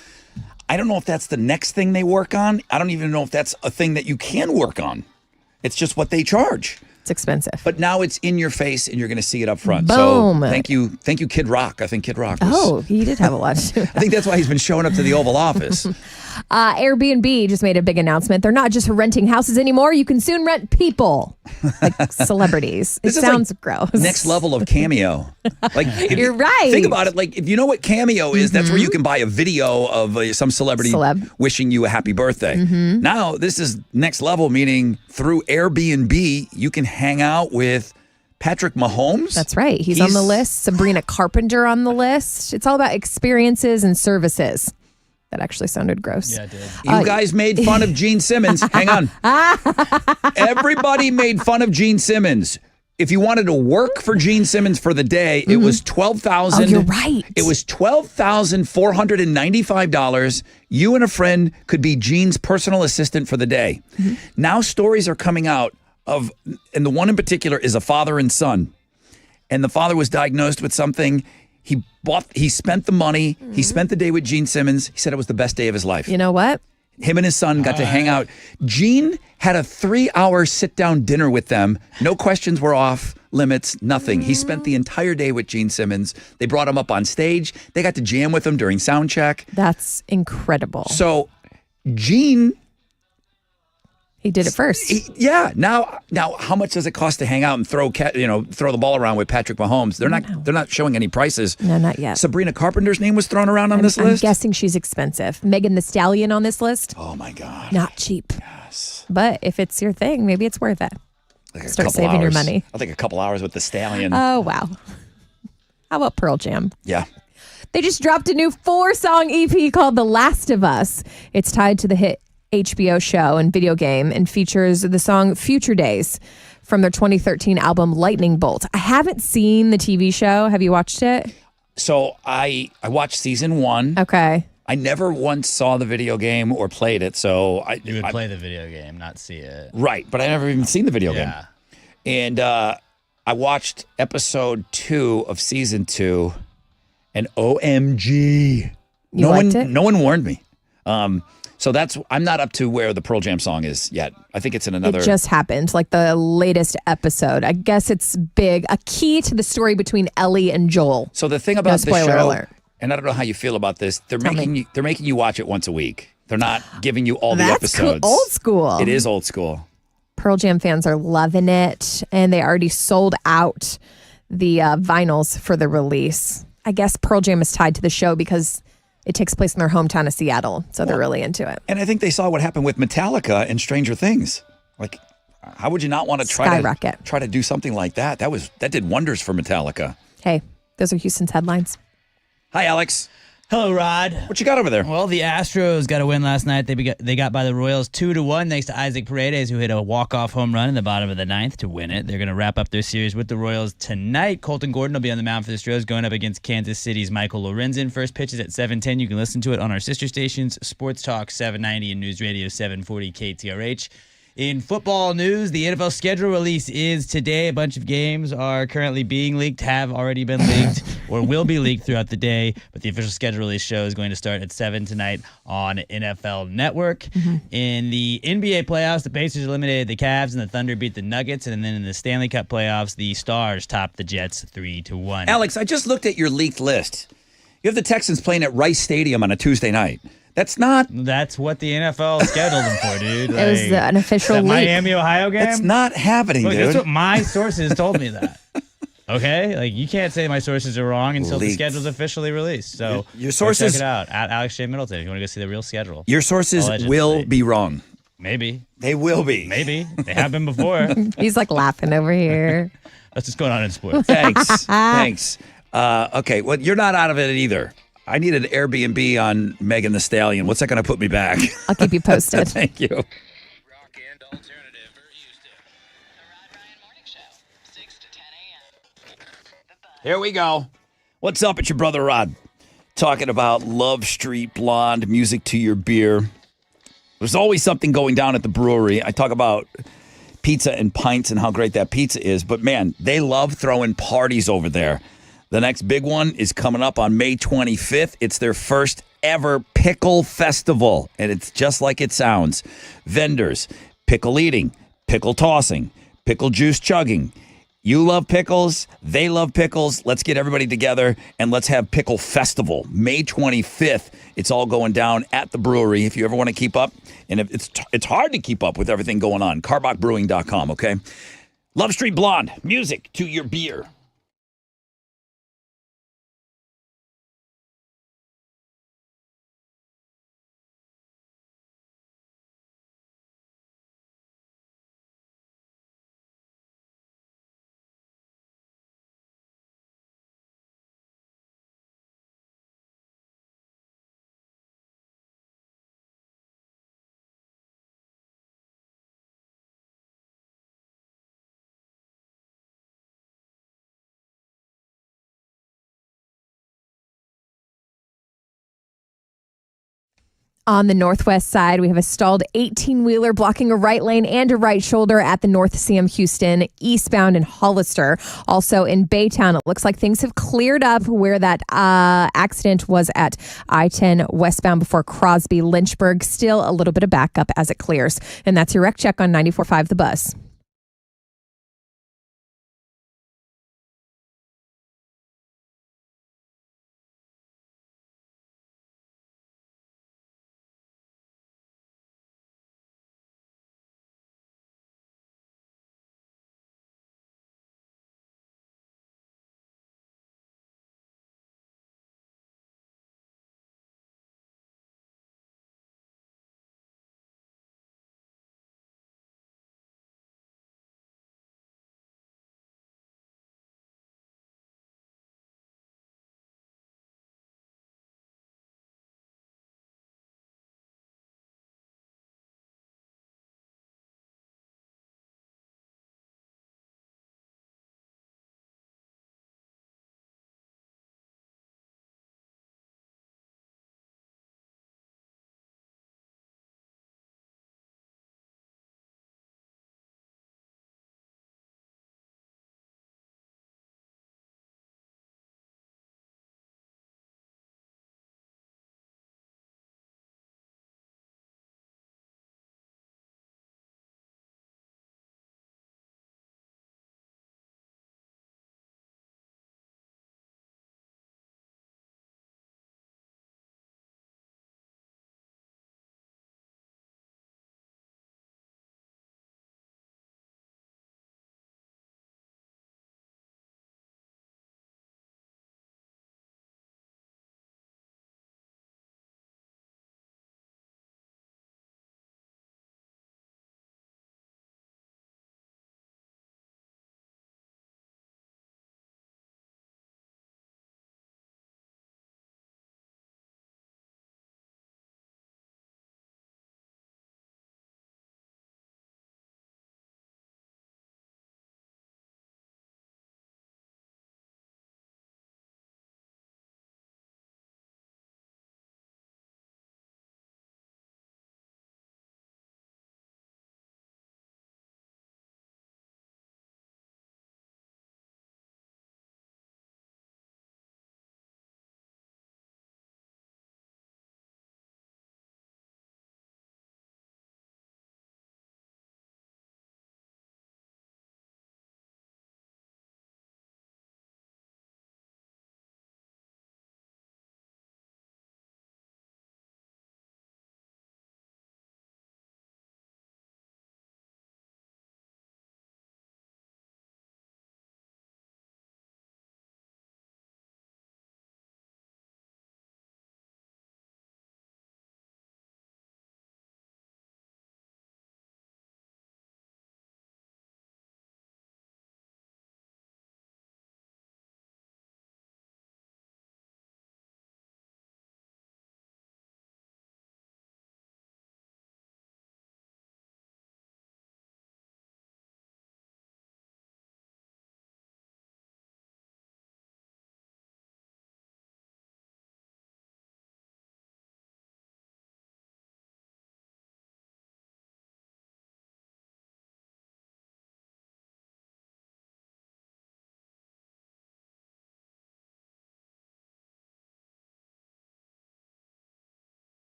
I don't know if that's the next thing they work on. I don't even know if that's a thing that you can work on. It's just what they charge. It's expensive. But now it's in your face and you're going to see it up front. Boom. So thank you, Kid Rock. I think Kid Rock was, he did have a lot to do. I think that's why he's been showing up to the Oval Office. Airbnb just made a big announcement. They're not just renting houses anymore. You can soon rent people, like celebrities. It sounds gross. Next level of Cameo. Like You're right. Think about it. Like if you know what Cameo is, that's where you can buy a video of some celebrity wishing you a happy birthday. Now this is next level, meaning through Airbnb you can hang out with Patrick Mahomes. That's right. He's on the list. Sabrina Carpenter on the list. It's all about experiences and services. That actually sounded gross. Yeah, it did. You guys made fun of Gene Simmons. Hang on. Everybody made fun of Gene Simmons. If you wanted to work for Gene Simmons for the day, it was $12,000. Oh, you're right. It was $12,495. You and a friend could be Gene's personal assistant for the day. Now stories are coming out of, and the one in particular is a father and son. And the father was diagnosed with something. He spent the money. He spent the day with Gene Simmons. He said it was the best day of his life. You know what? Him and his son got to hang out. Gene had a 3-hour sit-down dinner with them. No questions were off limits, nothing. He spent the entire day with Gene Simmons. They brought him up on stage. They got to jam with him during sound check. That's incredible. So Gene... He did it first. Now, how much does it cost to hang out and throw the ball around with Patrick Mahomes? They're not showing any prices. No, not yet. Sabrina Carpenter's name was thrown around on this list. I'm guessing she's expensive. Megan the Stallion on this list. Oh my God. Not cheap. Yes. But if it's your thing, maybe it's worth it. Like Start saving your money. I think a couple hours with the Stallion. Oh wow. How about Pearl Jam? Yeah. They just dropped a new 4-song EP called The Last of Us. It's tied to the hit HBO show and video game and features the song Future Days from their 2013 album Lightning Bolt. I haven't seen the TV show. Have you watched it? So I watched season 1. Okay. I never once saw the video game or played it. So You would play the video game, not see it. Right, but I never even seen the video game. And I watched episode 2 of season 2, and OMG, You liked it? No one warned me. So I'm not up to where the Pearl Jam song is yet. I think it's in another. It just happened, like the latest episode. I guess it's big, a key to the story between Ellie and Joel. So the thing about this show, alert. and I don't know how you feel about this, they're making you watch it once a week. They're not giving you all the episodes. Cool. Old school. It is old school. Pearl Jam fans are loving it, and they already sold out the vinyls for the release. I guess Pearl Jam is tied to the show because it takes place in their hometown of Seattle, so they're really into it. And I think they saw what happened with Metallica and Stranger Things. Like, how would you not want to try to do something like that? That did wonders for Metallica. Hey, those are Houston's headlines. Hi, Alex. Hello, Rod. What you got over there? Well, the Astros got a win last night. They got by the Royals 2-1 thanks to Isaac Paredes, who hit a walk-off home run in the bottom of the ninth to win it. They're going to wrap up their series with the Royals tonight. Colton Gordon will be on the mound for the Astros, going up against Kansas City's Michael Lorenzen. First pitch is at 7:10. You can listen to it on our sister stations, Sports Talk 790 and News Radio 740 KTRH. In football news, the NFL schedule release is today. A bunch of games are currently being leaked, have already been leaked, or will be leaked throughout the day. But the official schedule release show is going to start at 7 tonight on NFL Network. In the NBA playoffs, the Pacers eliminated the Cavs and the Thunder beat the Nuggets. And then in the Stanley Cup playoffs, the Stars topped the Jets 3-1. Alex, I just looked at your leaked list. You have the Texans playing at Rice Stadium on a Tuesday night. That's what the NFL scheduled them for, dude. It was an official that leak. Miami, Ohio game? That's not happening, Look, dude. that's what my sources told me that. Okay? Like, you can't say my sources are wrong until the schedule's officially released. So your sources, check it out at Alex J. Middleton if you want to go see the real schedule. Your sources will be wrong. Maybe. They will be. Maybe. They have been before. He's like laughing over here. That's what's going on in sports. Thanks. Okay, well, you're not out of it either. I need an Airbnb on Megan Thee Stallion. What's that going to put me back? I'll keep you posted. Thank you. Rock and alternative for Houston. The Rod Ryan Morning Show, 6 to 10 a.m. Here we go. What's up? It's your brother Rod. Talking about Love Street Blonde, music to your beer. There's always something going down at the brewery. I talk about pizza and pints and how great that pizza is. But man, they love throwing parties over there. The next big one is coming up on May 25th. It's their first ever pickle festival, and it's just like it sounds. Vendors, pickle eating, pickle tossing, pickle juice chugging. You love pickles. They love pickles. Let's get everybody together, and let's have Pickle Festival. May 25th. It's all going down at the brewery if you ever want to keep up. And if it's hard to keep up with everything going on. Carbachbrewing.com, okay? Love Street Blonde, music to your beer. On the northwest side, we have a stalled 18-wheeler blocking a right lane and a right shoulder at the North Sam Houston, eastbound in Hollister. Also in Baytown, it looks like things have cleared up where that accident was at I-10 westbound before Crosby Lynchburg. Still a little bit of backup as it clears. And that's your Wreck Check on 94.5 The Buzz.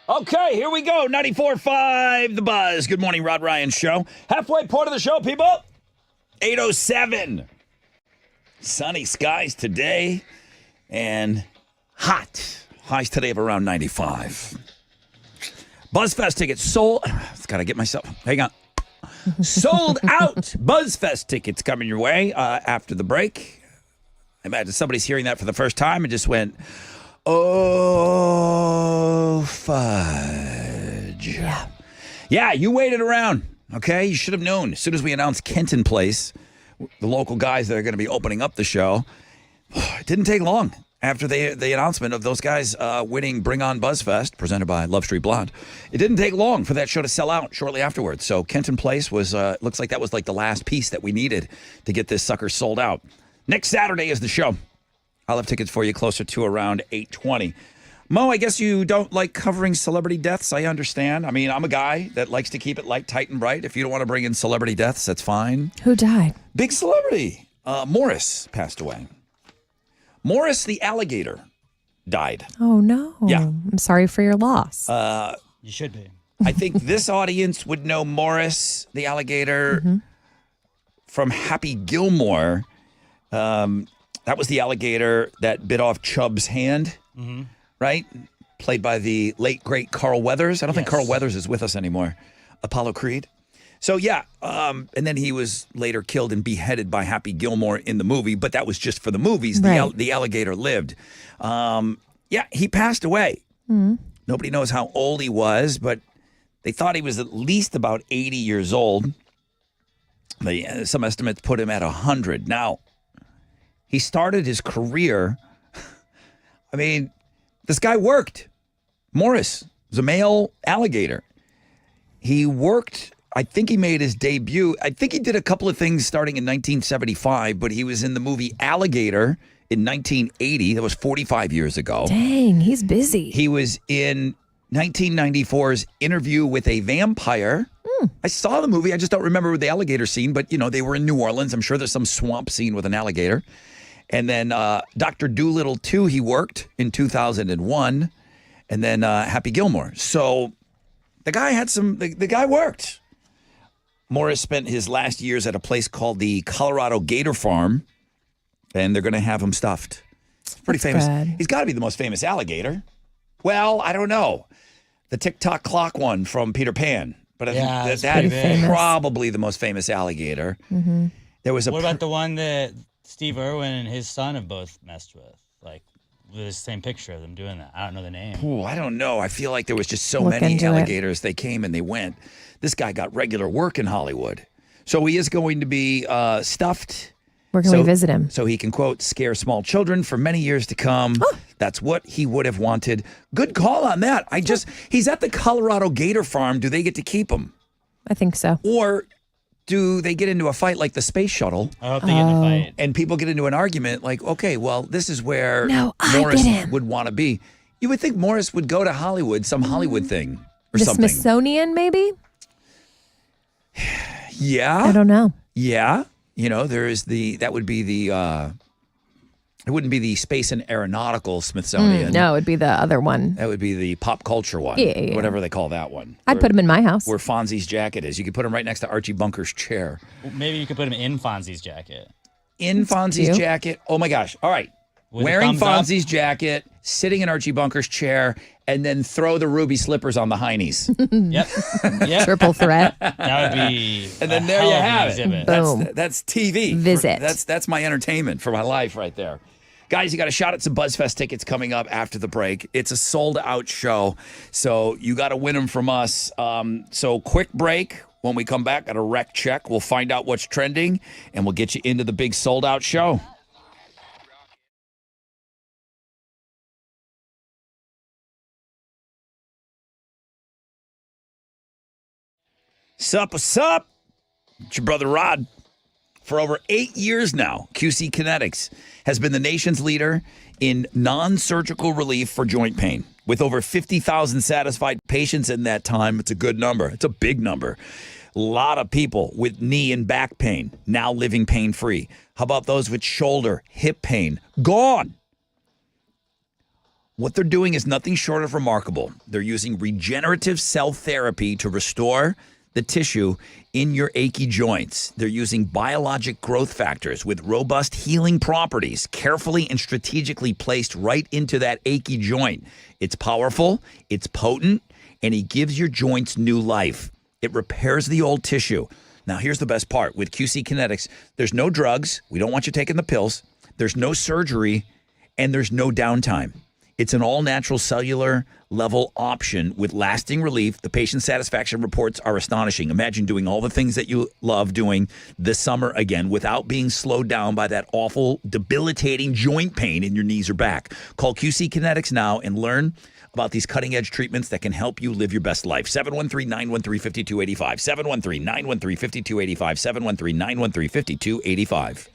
Okay, here we go. 94.5 The Buzz. Good morning, Rod Ryan Show. Halfway point of the show, people. 8:07. Sunny skies today and hot. Highs today of around 95. BuzzFest tickets sold. Got to get myself. Hang on. Sold out. BuzzFest tickets coming your way after the break. I imagine somebody's hearing that for the first time and just went, oh, fudge. Yeah, you waited around, okay? You should have known. As soon as we announced Kenton Place, the local guys that are going to be opening up the show, it didn't take long after the announcement of those guys winning Bring On BuzzFest, presented by Love Street Blonde. It didn't take long for that show to sell out shortly afterwards. So Kenton Place was, looks like that was like the last piece that we needed to get this sucker sold out. Next Saturday is the show. I'll have tickets for you closer to around 8:20. Mo, I guess you don't like covering celebrity deaths. I understand. I mean, I'm a guy that likes to keep it light, tight, and bright. If you don't want to bring in celebrity deaths, that's fine. Who died? Big celebrity. Morris passed away. Morris the alligator died. Oh, no. Yeah. I'm sorry for your loss. You should be. I think this audience would know Morris the alligator from Happy Gilmore. That was the alligator that bit off Chubb's hand, right? Played by the late, great Carl Weathers. I don't think Carl Weathers is with us anymore. Apollo Creed. So, yeah, and then he was later killed and beheaded by Happy Gilmore in the movie, but that was just for the movies. Right. The alligator lived. Yeah, he passed away. Nobody knows how old he was, but they thought he was at least about 80 years old. Some estimates put him at 100. Now, he started his career. I mean, this guy worked. Morris was a male alligator. He worked. I think he made his debut. I think he did a couple of things starting in 1975, but he was in the movie Alligator in 1980. That was 45 years ago. Dang, he's busy. He was in 1994's Interview with a Vampire. I saw the movie. I just don't remember the alligator scene, but, you know, they were in New Orleans. I'm sure there's some swamp scene with an alligator. And then Dr. Dolittle 2, he worked in 2001. And then Happy Gilmore. So the guy had the guy worked. Morris spent his last years at a place called the Colorado Gator Farm. And they're going to have him stuffed. It's pretty famous. Bad. He's got to be the most famous alligator. Well, I don't know. The tick-tock clock one from Peter Pan. But I think that's probably the most famous alligator. There was What about the one that Steve Irwin and his son have both messed with? Like, with the same picture of them doing that. I don't know the name. Ooh, I don't know. I feel like there was just so many alligators. They came and they went. This guy got regular work in Hollywood. So he is going to be stuffed. Where can we visit him? So he can, quote, scare small children for many years to come. That's what he would have wanted. Good call on that. He's at the Colorado Gator Farm. Do they get to keep him? I think so. Or do they get into a fight like the space shuttle? I hope they get in a fight. And people get into an argument like, okay, well, this is where Morris would want to be. You would think Morris would go to Hollywood, some Hollywood thing or the something. Smithsonian, maybe? Yeah. I don't know. Yeah. You know, that would be the, it wouldn't be the Space and Aeronautical Smithsonian. No, it'd be the other one. That would be the pop culture one. Yeah. Whatever they call that one. I'd put him in my house. Where Fonzie's jacket is. You could put him right next to Archie Bunker's chair. Maybe you could put him in Fonzie's jacket. In Fonzie's jacket? Oh my gosh. All right. Wearing Fonzie's jacket, sitting in Archie Bunker's chair, and then throw the ruby slippers on the heinies. Yep. Triple threat. That would be. And then there you have it. Boom. That's TV. Visit. That's my entertainment for my life right there. Guys, you got a shot at some BuzzFest tickets coming up after the break. It's a sold-out show, so you got to win them from us. So quick break. When we come back, got a rec check. We'll find out what's trending, and we'll get you into the big sold-out show. What's up? It's your brother Rod. For over 8 years now, QC Kinetics has been the nation's leader in non-surgical relief for joint pain. With over 50,000 satisfied patients in that time, it's a good number. It's a big number. A lot of people with knee and back pain now living pain-free. How about those with shoulder, hip pain? Gone. What they're doing is nothing short of remarkable. They're using regenerative cell therapy to restore the tissue in your achy joints. They're using biologic growth factors with robust healing properties, carefully and strategically placed right into that achy joint. It's powerful, it's potent, and it gives your joints new life. It repairs the old tissue. Now, here's the best part. With QC Kinetics, there's no drugs. We don't want you taking the pills. There's no surgery, and there's no downtime. It's an all-natural cellular level option with lasting relief. The patient satisfaction reports are astonishing. Imagine doing all the things that you love doing this summer again without being slowed down by that awful, debilitating joint pain in your knees or back. Call QC Kinetics now and learn about these cutting-edge treatments that can help you live your best life. 713-913-5285. 713-913-5285. 713-913-5285.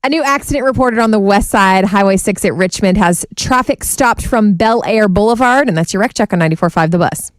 A new accident reported on the west side. Highway 6 at Richmond has traffic stopped from Bel Air Boulevard. And that's your wreck check on 94.5 The Bus.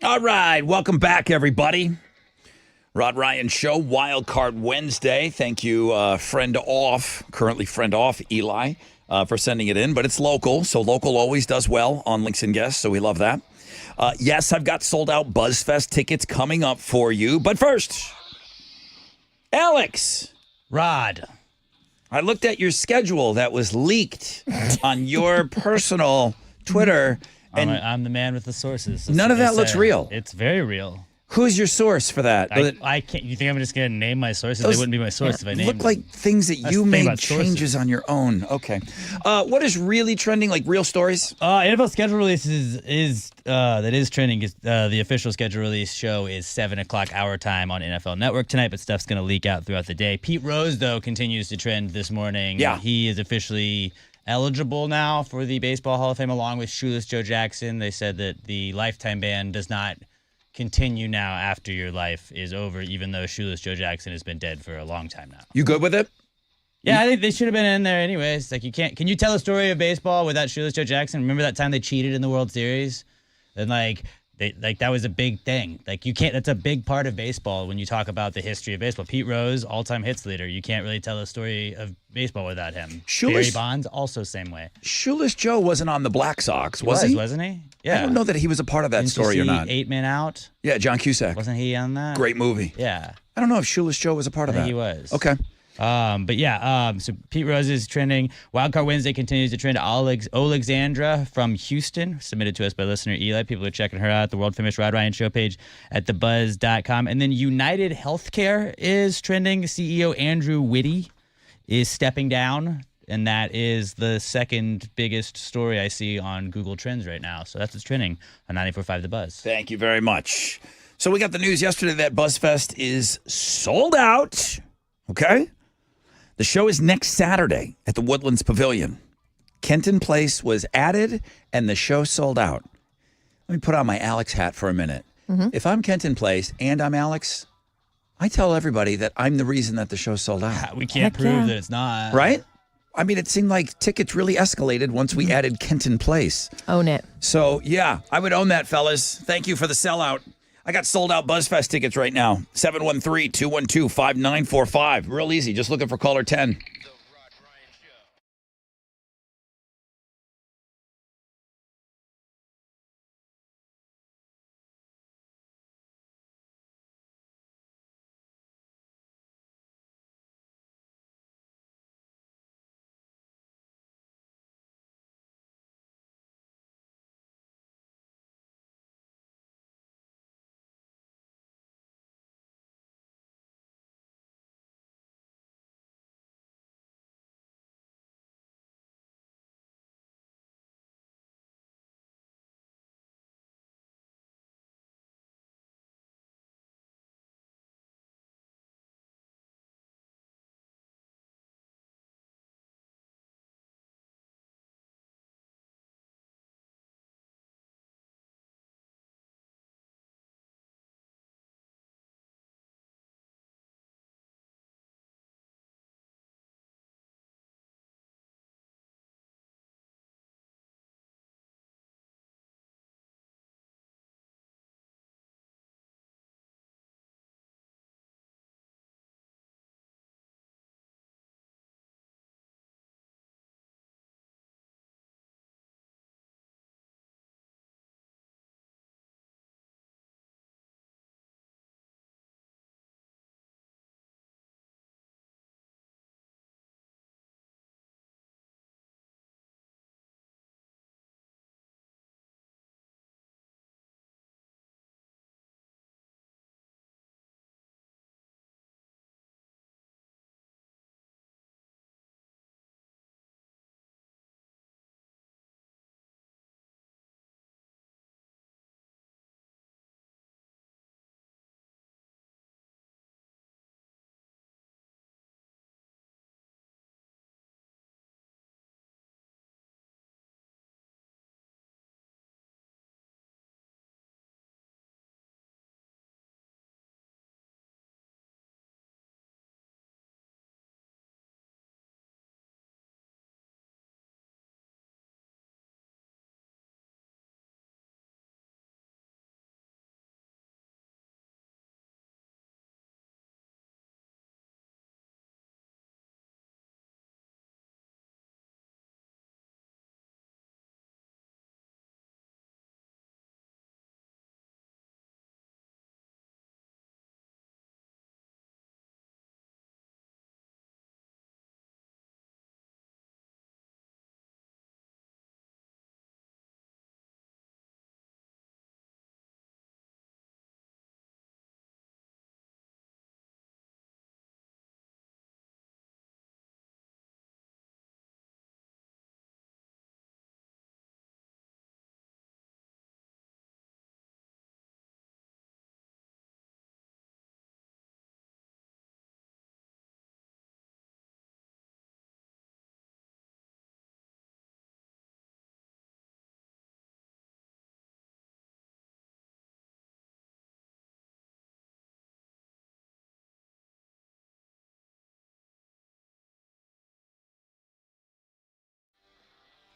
All right, welcome back, everybody. Rod Ryan Show, Wild Card Wednesday. Thank you, currently friend off, Eli, for sending it in. But it's local, so local always does well on Links and Guests, so we love that. Yes, I've got sold-out BuzzFest tickets coming up for you. But first, Alex. Rod. I looked at your schedule that was leaked on your personal Twitter. And I'm the man with the sources. None of that looks real. It's very real. Who's your source for that? I can't. You think I'm just going to name my sources? They wouldn't be my source if I named look them. like things that That's you the thing made about changes sources. on your own. Okay. What is really trending, like real stories? NFL schedule release that is trending. Is the official schedule release show is 7 o'clock our time on NFL Network tonight, but stuff's going to leak out throughout the day. Pete Rose, though, continues to trend this morning. Yeah. He is officially eligible now for the Baseball Hall of Fame along with Shoeless Joe Jackson. They said that the lifetime ban does not continue now after your life is over, even though Shoeless Joe Jackson has been dead for a long time now. You good with it? Yeah, I think they should have been in there anyways. Like, you can't. Can you tell a story of baseball without Shoeless Joe Jackson? Remember that time they cheated in the World Series? And that was a big thing. Like, you can't. That's a big part of baseball when you talk about the history of baseball. Pete Rose, all-time hits leader. You can't really tell a story of baseball without him. Barry Bonds, also same way. Shoeless Joe wasn't on the Black Sox, was he? Wasn't he? Yeah. I don't know that he was a part of that Didn't story you or see not. 8 Men Out? Yeah, John Cusack. Wasn't he on that? Great movie. Yeah. I don't know if Shoeless Joe was a part of I that. think he was. Okay. But yeah, so Pete Rose is trending. Wildcard Wednesday continues to trend. Alexandra from Houston, submitted to us by listener Eli. People are checking her out. The world famous Rod Ryan Show page at thebuzz.com. And then United Healthcare is trending. CEO Andrew Whitty is stepping down. And that is the second biggest story I see on Google Trends right now. So that's what's trending on 94.5 The Buzz. Thank you very much. So we got the news yesterday that BuzzFest is sold out. Okay? The show is next Saturday at the Woodlands Pavilion. Kenton Place was added, and the show sold out. Let me put on my Alex hat for a minute. Mm-hmm. If I'm Kenton Place and I'm Alex, I tell everybody that I'm the reason that the show sold out. We can't prove that it's not. Right? I mean, it seemed like tickets really escalated once we added Kenton Place. Own it. So, yeah, I would own that, fellas. Thank you for the sellout. I got sold out BuzzFest tickets right now. 713-212-5945. Real easy. Just looking for caller 10.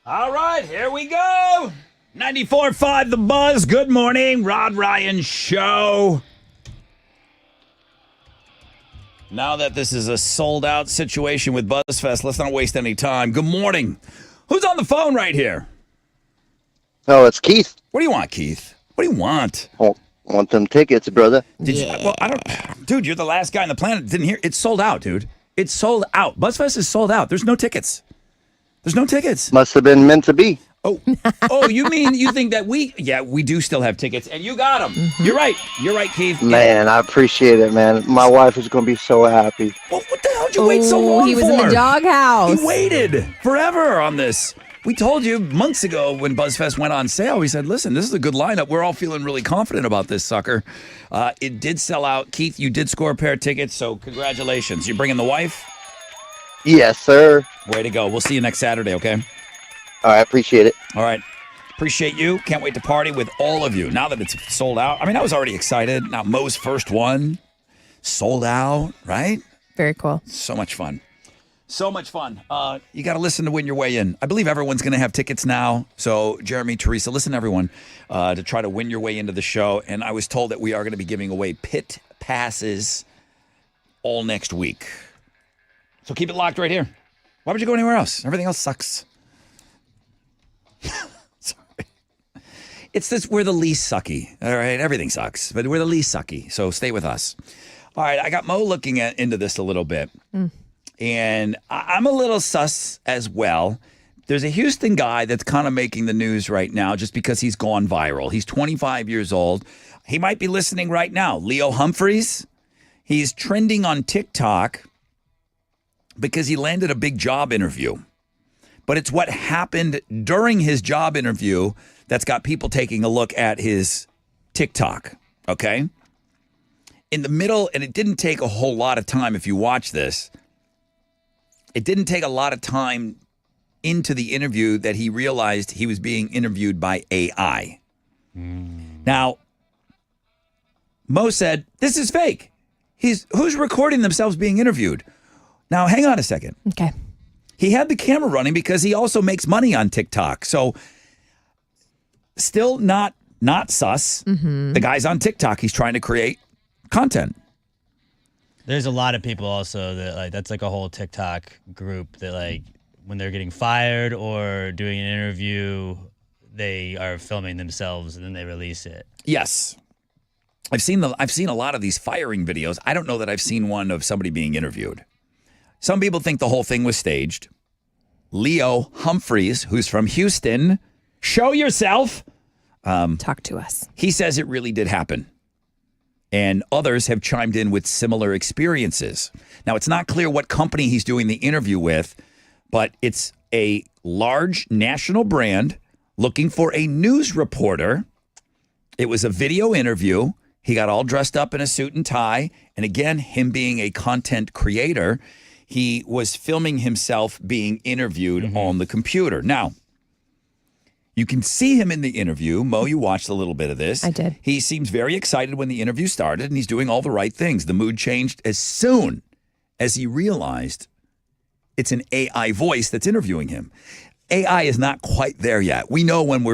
All right, here we go. 94.5 The Buzz. Good morning, Rod Ryan Show. Now that this is a sold-out situation with BuzzFest, let's not waste any time. Good morning. Who's on the phone right here? Oh, it's Keith. What do you want, Keith? What do you want? Oh, I want them tickets, brother. Did you? Well, I don't. Dude, you're the last guy on the planet that didn't hear. It's sold out, dude. It's sold out. BuzzFest is sold out. There's no tickets. There's no tickets. Must have been meant to be. Oh, you mean you think that we do still have tickets, and you got them. Mm-hmm. You're right. You're right, Keith. Man, I appreciate it, man. My wife is going to be so happy. Well, what the hell did you wait so long for? He was in the doghouse. He waited forever on this. We told you months ago when BuzzFest went on sale, we said, listen, this is a good lineup. We're all feeling really confident about this sucker. It did sell out. Keith, you did score a pair of tickets, so congratulations. You bringing the wife? Yes, sir. Way to go. We'll see you next Saturday, okay? All right, appreciate it. All right. Appreciate you. Can't wait to party with all of you. Now that it's sold out. I mean, I was already excited. Now Mo's first one. Sold out, right? Very cool. So much fun. So much fun. You got to listen to win your way in. I believe everyone's going to have tickets now. So, Jeremy, Teresa, listen, everyone, to try to win your way into the show. And I was told that we are going to be giving away pit passes all next week. So keep it locked right here. Why would you go anywhere else? Everything else sucks. Sorry. It's this, we're the least sucky. All right. Everything sucks, but we're the least sucky. So stay with us. All right. I got Mo looking into this a little bit. And I'm a little sus as well. There's a Houston guy that's kind of making the news right now just because he's gone viral. He's 25 years old. He might be listening right now. Leo Humphreys. He's trending on TikTok because he landed a big job interview. But it's what happened during his job interview that's got people taking a look at his TikTok, okay? In the middle, and it didn't take a whole lot of time if you watch this, it didn't take a lot of time into the interview that he realized he was being interviewed by AI. Now, Mo said, this is fake. Who's recording themselves being interviewed? Now, hang on a second. Okay. He had the camera running because he also makes money on TikTok. So still not sus. The guy's on TikTok. He's trying to create content. There's a lot of people also that that's like a whole TikTok group that like when they're getting fired or doing an interview, they are filming themselves and then they release it. Yes. I've seen a lot of these firing videos. I don't know that I've seen one of somebody being interviewed. Some people think the whole thing was staged. Leo Humphreys, who's from Houston, show yourself. Talk to us. He says it really did happen. And others have chimed in with similar experiences. Now, it's not clear what company he's doing the interview with, but it's a large national brand looking for a news reporter. It was a video interview. He got all dressed up in a suit and tie. And again, him being a content creator, he was filming himself being interviewed on the computer. Now, you can see him in the interview. Mo, you watched a little bit of this. I did. He seems very excited when the interview started, and he's doing all the right things. The mood changed as soon as he realized it's an AI voice that's interviewing him. AI is not quite there yet. We know when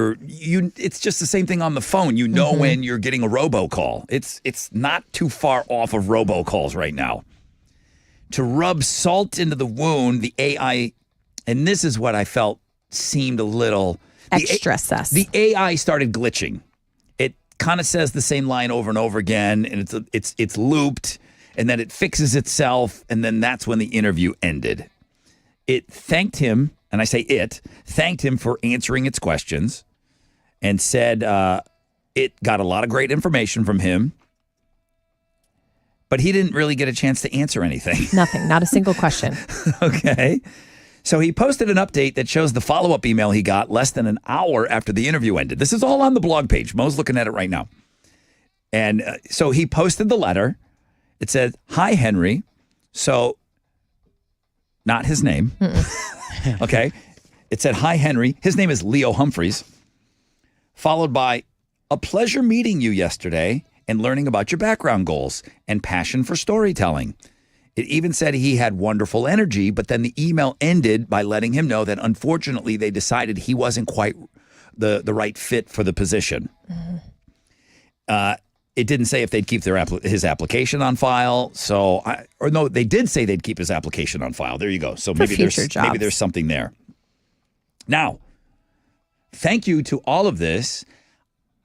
it's just the same thing on the phone. You know when you're getting a robocall. It's not too far off of robocalls right now. To rub salt into the wound, the AI, and this is what I felt seemed a little extra sus. The AI started glitching. It kind of says the same line over and over again, and it's looped, and then it fixes itself, and then that's when the interview ended. It thanked him, and I say thanked him for answering its questions, and said it got a lot of great information from him. But he didn't really get a chance to answer anything. Nothing, not a single question. Okay. So he posted an update that shows the follow-up email he got less than an hour after the interview ended. This is all on the blog page. Mo's looking at it right now. And so he posted the letter. It said, "Hi, Henry." So not his name. Okay. It said, "Hi, Henry." His name is Leo Humphreys. Followed by, "A pleasure meeting you yesterday and learning about your background goals and passion for storytelling. It even said he had wonderful energy, but then the email ended by letting him know that unfortunately they decided he wasn't quite the right fit for the position. It didn't say if they'd keep his application on file. So, they did say they'd keep his application on file. There you go. So maybe there's something there. Now, thank you to all of this.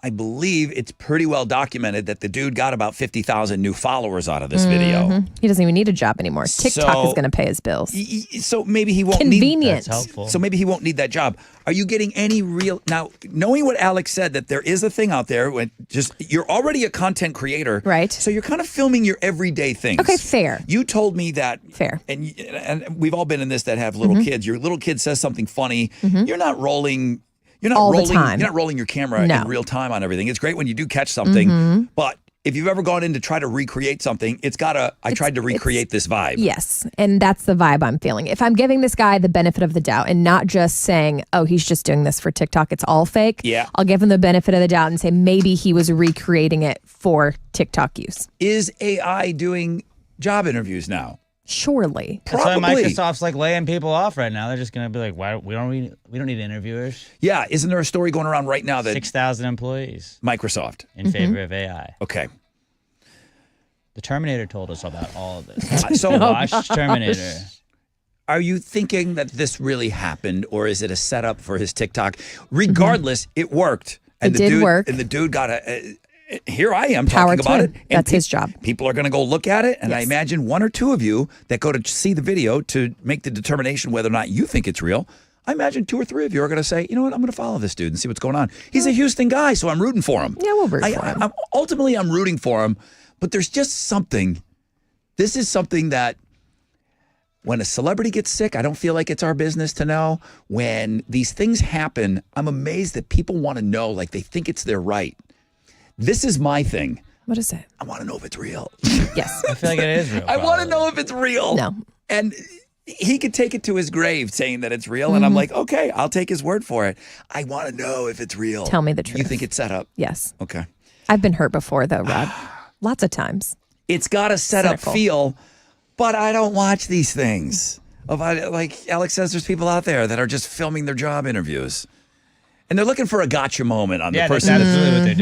I believe it's pretty well documented that the dude got about 50,000 new followers out of this video. He doesn't even need a job anymore. TikTok is going to pay his bills. So maybe he won't Convenient. That's helpful. So maybe he won't need that job. Are you getting any real now? Knowing what Alex said, that there is a thing out there when you're already a content creator, right? So you're kind of filming your everyday things. Okay, fair. You told me that fair, and we've all been in this that have little kids. Your little kid says something funny. You're not rolling. You're not all rolling. The time. You're not rolling your camera in real time on everything. It's great when you do catch something, but if you've ever gone in to try to recreate something, I tried to recreate this vibe. Yes, and that's the vibe I'm feeling. If I'm giving this guy the benefit of the doubt and not just saying, oh, he's just doing this for TikTok, it's all fake. Yeah. I'll give him the benefit of the doubt and say maybe he was recreating it for TikTok use. Is AI doing job interviews now? Surely. That's why Microsoft's like laying people off right now. They're just going to be like, "Why we don't need interviewers." Yeah, isn't there a story going around right now that 6,000 employees Microsoft in favor of AI? Okay. The Terminator told us about all of this. So watch Terminator. Are you thinking that this really happened, or is it a setup for his TikTok? Regardless, it worked. And it did work. And the dude got here I am talking about it. And that's his job. People are going to go look at it, and I imagine one or two of you that go to see the video to make the determination whether or not you think it's real. I imagine 2 or 3 of you are going to say, you know what, I'm going to follow this dude and see what's going on. He's a Houston guy, so I'm rooting for him. Yeah, we'll root for him. Ultimately, I'm rooting for him, but there's just something. This is something that when a celebrity gets sick, I don't feel like it's our business to know. When these things happen, I'm amazed that people want to know, like they think it's their right. This is my thing. What is it? I want to know if it's real. Yes. I feel like it is real. I want to know if it's real. No. And he could take it to his grave saying that it's real. And I'm like, okay, I'll take his word for it. I want to know if it's real. Tell me the truth. You think it's set up? Yes. Okay. I've been hurt before, though, Rod. Lots of times. It's got a set up feel, but I don't watch these things. Like Alex says, there's people out there that are just filming their job interviews. And they're looking for a gotcha moment on the person. That's absolutely what they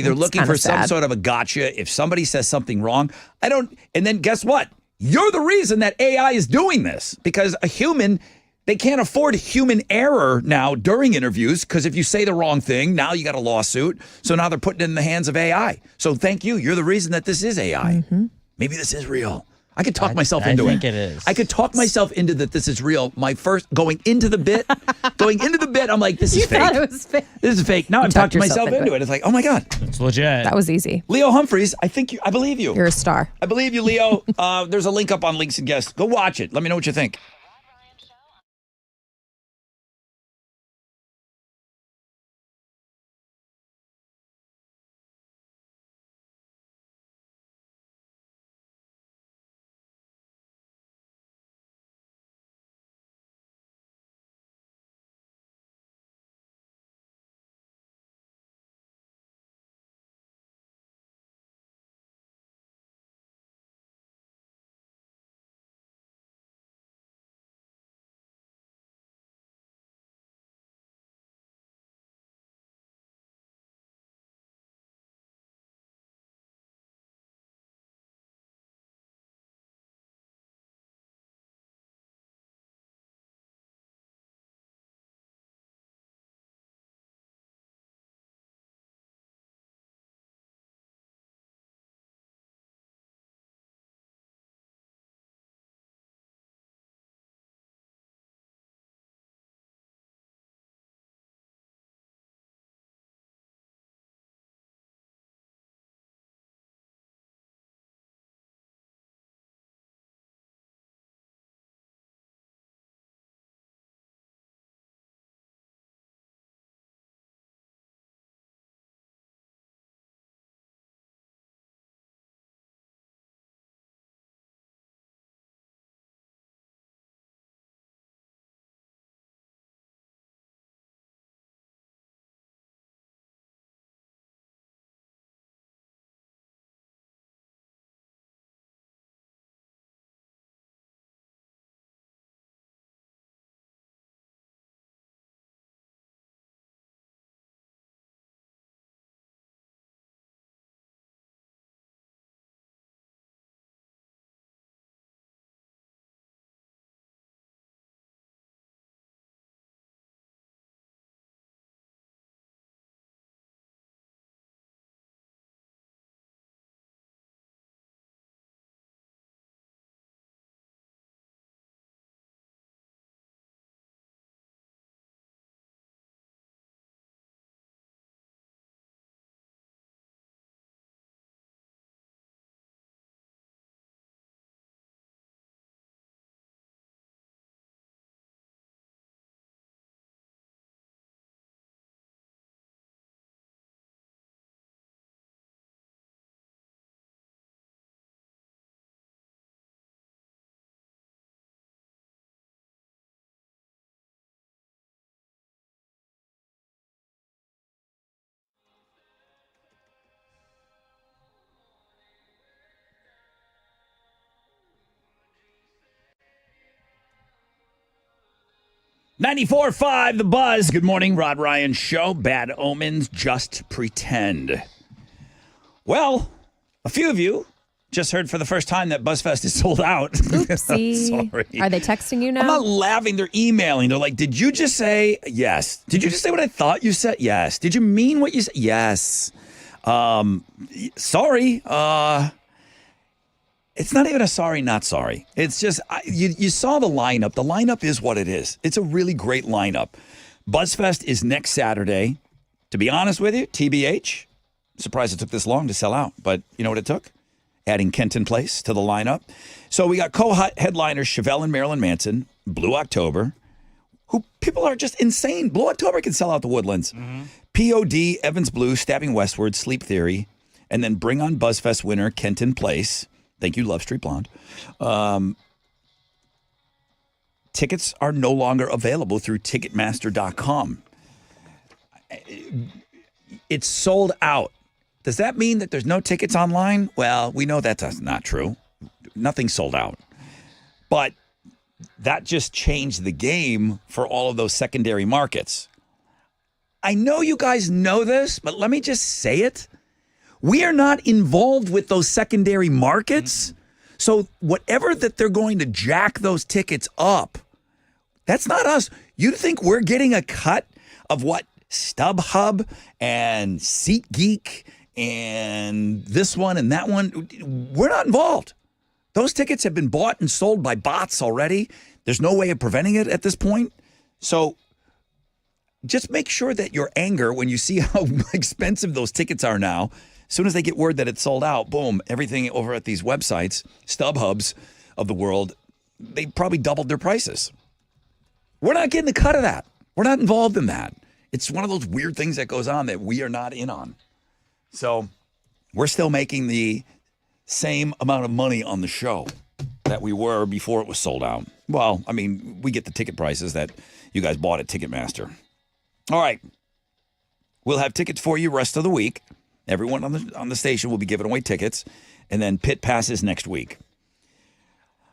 do. They're looking for some sort of a gotcha. If somebody says something wrong, and then guess what? You're the reason that AI is doing this, because a human, they can't afford human error now during interviews, because if you say the wrong thing, now you got a lawsuit. So now they're putting it in the hands of AI. So thank you. You're the reason that this is AI. Maybe this is real. I could talk myself into it. I think it is. I could talk myself into that this is real. My first going into the bit, I'm like, this is fake. Thought it was fake. This is fake. Now I'm talking myself into it. It's like, oh my God. It's legit. That was easy. Leo Humphreys, I believe you. You're a star. I believe you, Leo. There's a link up on Links and Guests. Go watch it. Let me know what you think. 94.5 The Buzz. Good morning, Rod Ryan Show. Bad omens, just pretend. Well, a few of you just heard for the first time that BuzzFest is sold out. Oopsie. Sorry. Are they texting you now? I'm not laughing. They're emailing. They're like, did you just say yes? Did you just say what I thought you said? Yes. Did you mean what you said? Yes. Sorry. It's not even a sorry, not sorry. It's just, you saw the lineup. The lineup is what it is. It's a really great lineup. BuzzFest is next Saturday. To be honest with you, TBH, surprised it took this long to sell out. But you know what it took? Adding Kenton Place to the lineup. So we got co-headliners Chevelle and Marilyn Manson, Blue October, who people are just insane. Blue October can sell out the Woodlands. POD, Evans Blue, Stabbing Westward, Sleep Theory, and then bring on BuzzFest winner Kenton Place. Thank you, Love Street Blonde. Tickets are no longer available through Ticketmaster.com. It's sold out. Does that mean that there's no tickets online? Well, we know that's not true. Nothing's sold out. But that just changed the game for all of those secondary markets. I know you guys know this, but let me just say it. We are not involved with those secondary markets. So whatever that they're going to jack those tickets up, that's not us. You think we're getting a cut of what StubHub and SeatGeek and this one and that one? We're not involved. Those tickets have been bought and sold by bots already. There's no way of preventing it at this point. So just make sure that your anger when you see how expensive those tickets are now, as soon as they get word that it's sold out, boom, everything over at these websites, StubHubs of the world, they probably doubled their prices. We're not getting a cut of that. We're not involved in that. It's one of those weird things that goes on that we are not in on. So we're still making the same amount of money on the show that we were before it was sold out. Well, I mean, we get the ticket prices that you guys bought at Ticketmaster. All right. We'll have tickets for you rest of the week. Everyone on the station will be giving away tickets, and then pit passes next week.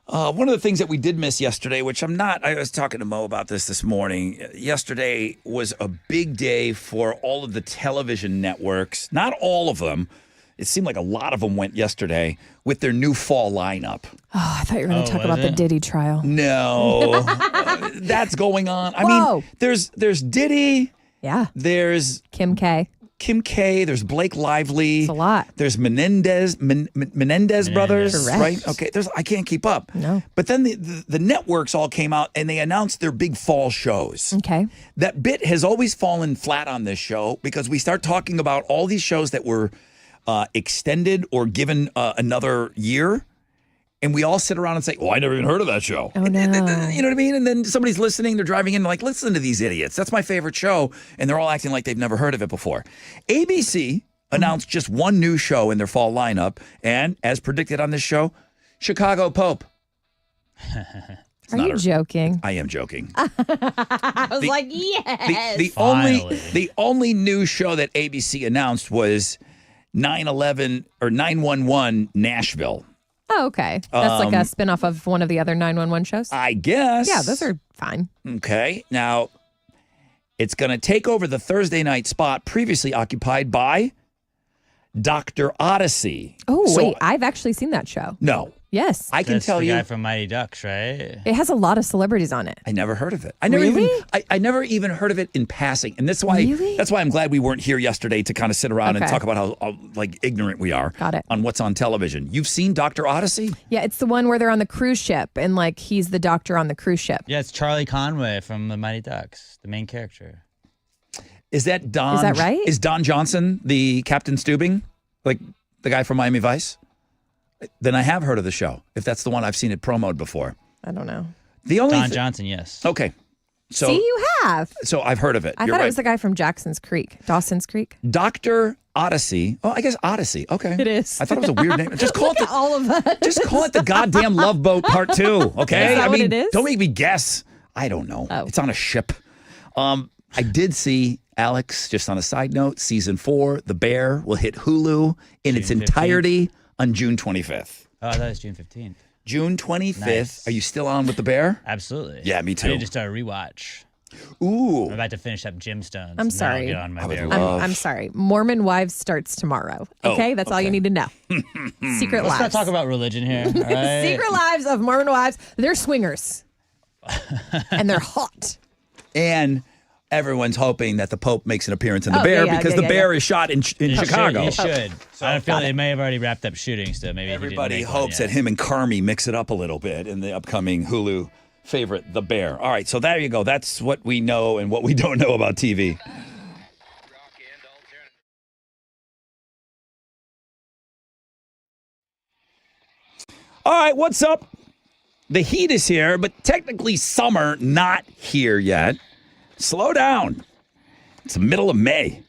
One of the things that we did miss yesterday, which I was talking to Mo about this morning. Yesterday was a big day for all of the television networks. Not all of them. It seemed like a lot of them went yesterday with their new fall lineup. Oh, I thought you were going to talk about the Diddy trial. No, that's going on. I mean, there's Diddy. Yeah. There's Kim K. There's Blake Lively. It's a lot. There's Menendez brothers, Correct. right? Okay, I can't keep up. No. But then the networks all came out and they announced their big fall shows. Okay. That bit has always fallen flat on this show because we start talking about all these shows that were extended or given another year. And we all sit around and say, I never even heard of that show. Oh, no. You know what I mean? And then somebody's listening, they're driving in, like, listen to these idiots. That's my favorite show. And they're all acting like they've never heard of it before. ABC announced just one new show in their fall lineup. And as predicted on this show, Chicago Pope. Are you joking? I am joking. I was like, yes. The only new show that ABC announced was 9/11 or 911 Nashville. Oh, okay. That's like a spinoff of one of the other 911 shows? I guess. Yeah, those are fine. Okay. Now, it's going to take over the Thursday night spot previously occupied by Dr. Odyssey. Oh, wait. I've actually seen that show. No. Yes. I can tell the you. guy from Mighty Ducks, right? It has a lot of celebrities on it. I never heard of it. I never even heard of it in passing. And that's why I'm glad we weren't here yesterday to kind of sit around and talk about how like ignorant we are on what's on television. You've seen Dr. Odyssey? Yeah, it's the one where they're on the cruise ship and like he's the doctor on the cruise ship. Yeah, it's Charlie Conway from the Mighty Ducks, the main character. Is that Don? Is that right? Is Don Johnson the Captain Steubing? Like the guy from Miami Vice? Then I have heard of the show, if that's the one I've seen it promoted before. I don't know. Don Johnson, yes. Okay. So, see, you have. So I've heard of it. I thought it was the guy from Dawson's Creek. Dr. Odyssey. Oh, I guess Odyssey. Okay. It is. I thought it was a weird name. Just call it all of us. Just call it the goddamn Love Boat Part 2. Okay. Is that what it is? Don't make me guess. I don't know. Oh. It's on a ship. I did see Alex, just on a side note, season 4, The Bear will hit Hulu in its entirety on June 25th. Oh, I thought it was June 15th. June 25th. Nice. Are you still on with The Bear? Absolutely. Yeah, me too. I need to start a rewatch. Ooh. I'm about to finish up Gemstones. I'm Now sorry. I'll get on my I would bear. love- I'm sorry. Mormon Wives starts tomorrow. Oh, Okay? That's all you okay. need to know. Secret Let's not lives. talk about religion here. All right? Secret lives of Mormon wives. They're swingers. And they're hot. And everyone's hoping that the Pope makes an appearance in the Oh, Bear yeah, because yeah, the Bear is shot in Chicago. He should. I feel they may have already wrapped up shooting, so maybe Everybody he didn't make one hopes yet. that him and Carmi mix it up a little bit in the upcoming Hulu favorite, The Bear. All right, so there you go. That's what we know and what we don't know about TV. All right, what's up? The heat is here, but technically summer not here yet. Slow down. It's the middle of May.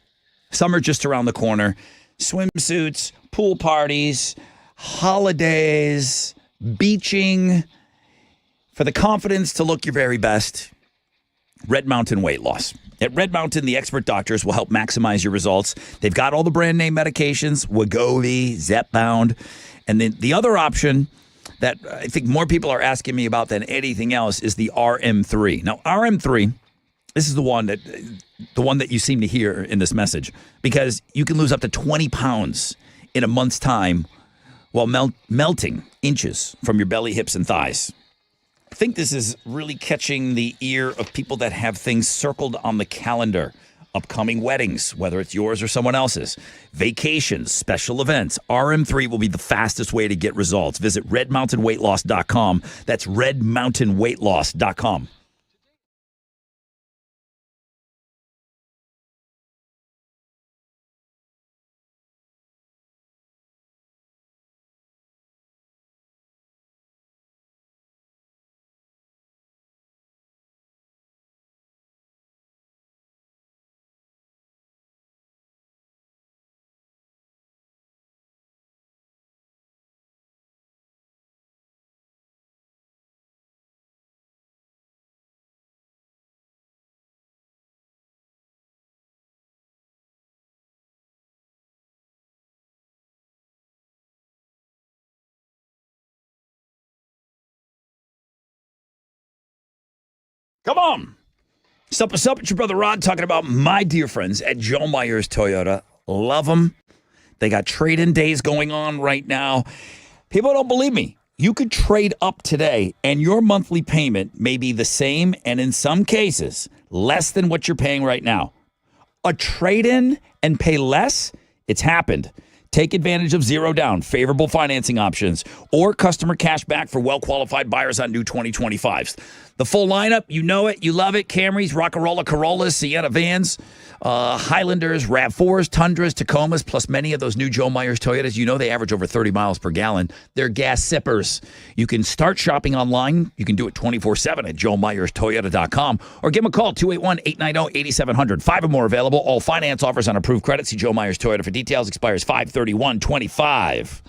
Summer just around the corner. Swimsuits, pool parties, holidays, beaching. For the confidence to look your very best, Red Mountain Weight Loss. At Red Mountain, the expert doctors will help maximize your results. They've got all the brand name medications, Wegovy, Zepbound, and then the other option that I think more people are asking me about than anything else is the RM3. Now, RM3, this is the one that you seem to hear in this message, because you can lose up to 20 pounds in a month's time while melting inches from your belly, hips, and thighs. I think this is really catching the ear of people that have things circled on the calendar. Upcoming weddings, whether it's yours or someone else's, vacations, special events. RM3 will be the fastest way to get results. Visit redmountainweightloss.com. That's redmountainweightloss.com. Come on. What's up? It's your brother Rod talking about my dear friends at Joe Myers Toyota. Love them. They got trade-in days going on right now. People don't believe me. You could trade up today, and your monthly payment may be the same, and in some cases, less than what you're paying right now. A trade-in and pay less? It's happened. Take advantage of zero down, favorable financing options, or customer cash back for well-qualified buyers on new 2025s. The full lineup, you know it, you love it. Camrys, Rock-A-Rolla, Corollas, Sienna vans, Highlanders, RAV4s, Tundras, Tacomas, plus many of those new Joe Myers Toyotas. You know they average over 30 miles per gallon. They're gas sippers. You can start shopping online. You can do it 24/7 at joemyerstoyota.com or give them a call, 281-890-8700. 5 or more available. All finance offers on approved credit. See Joe Myers Toyota for details. Expires 5/31/25.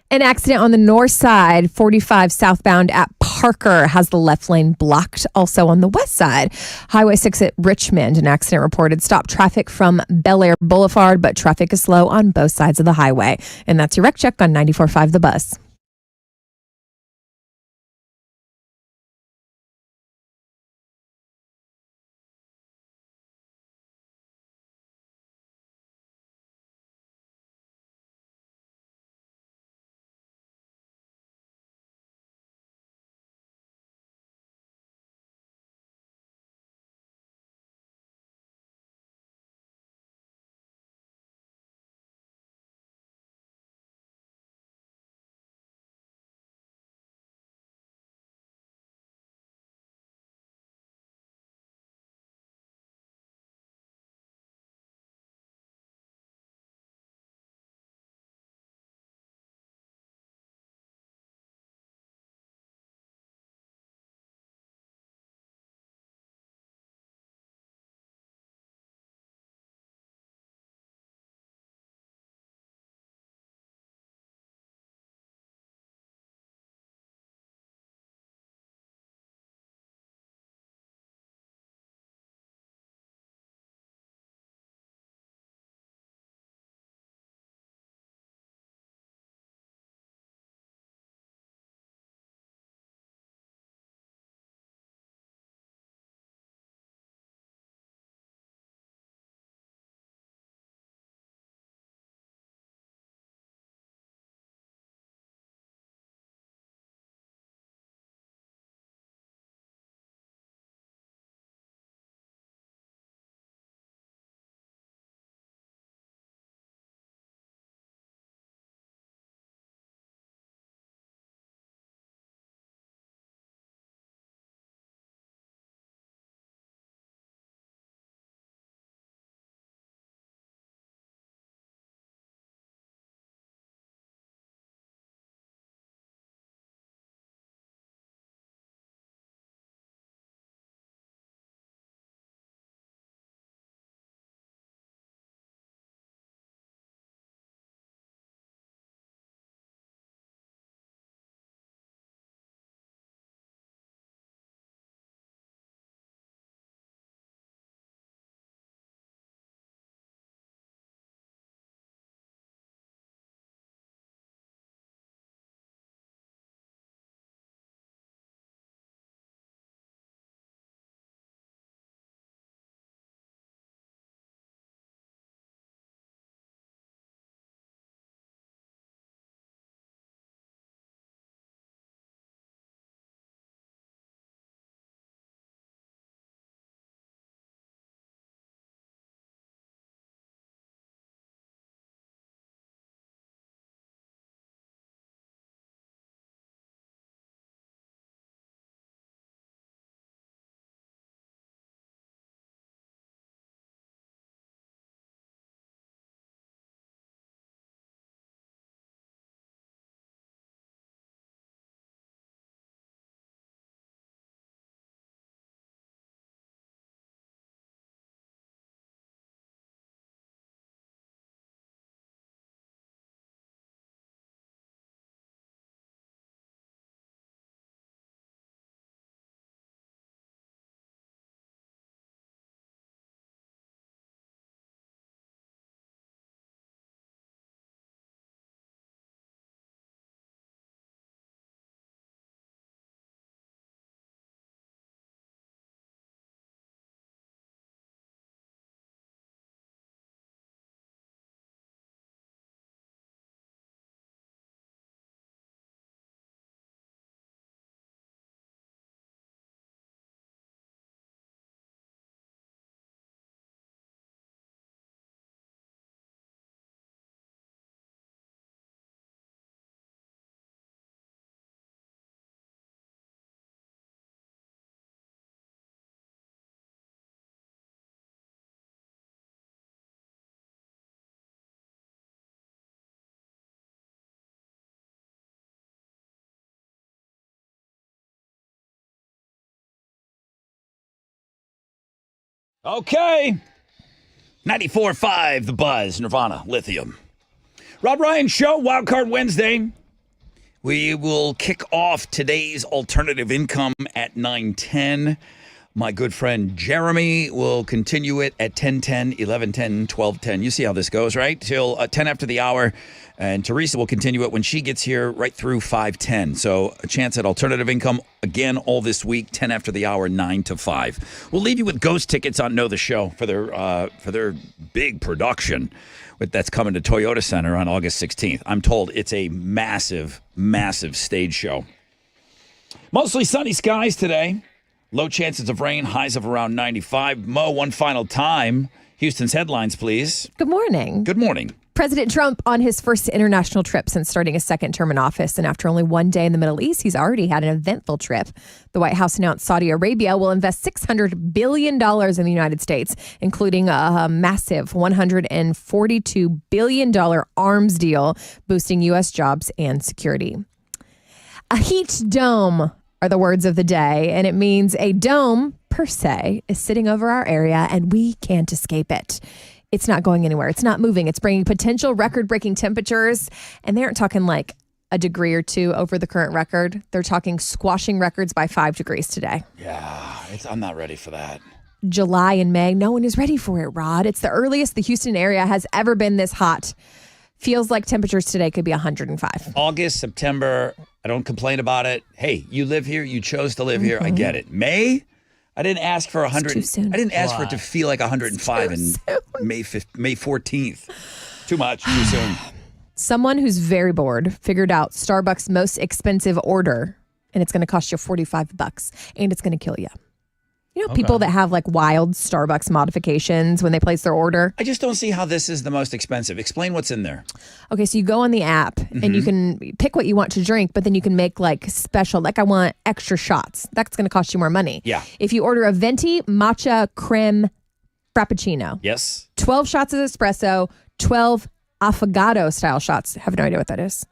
An accident on the north side, 45 southbound at Parker, has the left lane blocked. Also on the west side, Highway 6 at Richmond, an accident reported stopped traffic from Bel Air Boulevard, but traffic is slow on both sides of the highway. And that's your wreck check on 94.5 The Buzz. Okay. 94.5 The Buzz, Nirvana, Lithium. Rod Ryan Show, Wildcard Wednesday. We will kick off today's alternative income at 9:10. My good friend Jeremy will continue it at 10:10, 11:10, 12:10. You see how this goes, right? Till 10 after the hour. And Teresa will continue it when she gets here right through 5:10. So a chance at alternative income again all this week, 10 after the hour, 9 to 5. We'll leave you with ghost tickets on Know the Show for their big production that's coming to Toyota Center on August 16th. I'm told it's a massive, massive stage show. Mostly sunny skies today. Low chances of rain, highs of around 95. Mo, one final time. Houston's headlines, please. Good morning. Good morning. President Trump on his first international trip since starting his second term in office. And after only one day in the Middle East, he's already had an eventful trip. The White House announced Saudi Arabia will invest $600 billion in the United States, including a massive $142 billion arms deal, boosting U.S. jobs and security. A heat dome are the words of the day, and it means a dome, per se, is sitting over our area, and we can't escape it. It's not going anywhere. It's not moving. It's bringing potential record-breaking temperatures, and they aren't talking like a degree or two over the current record. They're talking squashing records by 5 degrees today. Yeah, I'm not ready for that. July and May, no one is ready for it, Rod. It's the earliest the Houston area has ever been this hot. Feels like temperatures today could be 105. August, September, I don't complain about it. Hey, you live here. You chose to live here. I get it. May, I didn't ask for 100. Too soon. I didn't ask for it to feel like 105 in May 14th. Too much. Too soon. Someone who's very bored figured out Starbucks' most expensive order, and it's going to cost you $45, and it's going to kill you. You know, people that have like wild Starbucks modifications when they place their order. I just don't see how this is the most expensive. Explain what's in there. Okay, so you go on the app and you can pick what you want to drink, but then you can make like special, like I want extra shots. That's going to cost you more money. Yeah. If you order a venti matcha creme frappuccino. Yes. 12 shots of espresso, 12 affogato style shots. I have no idea what that is.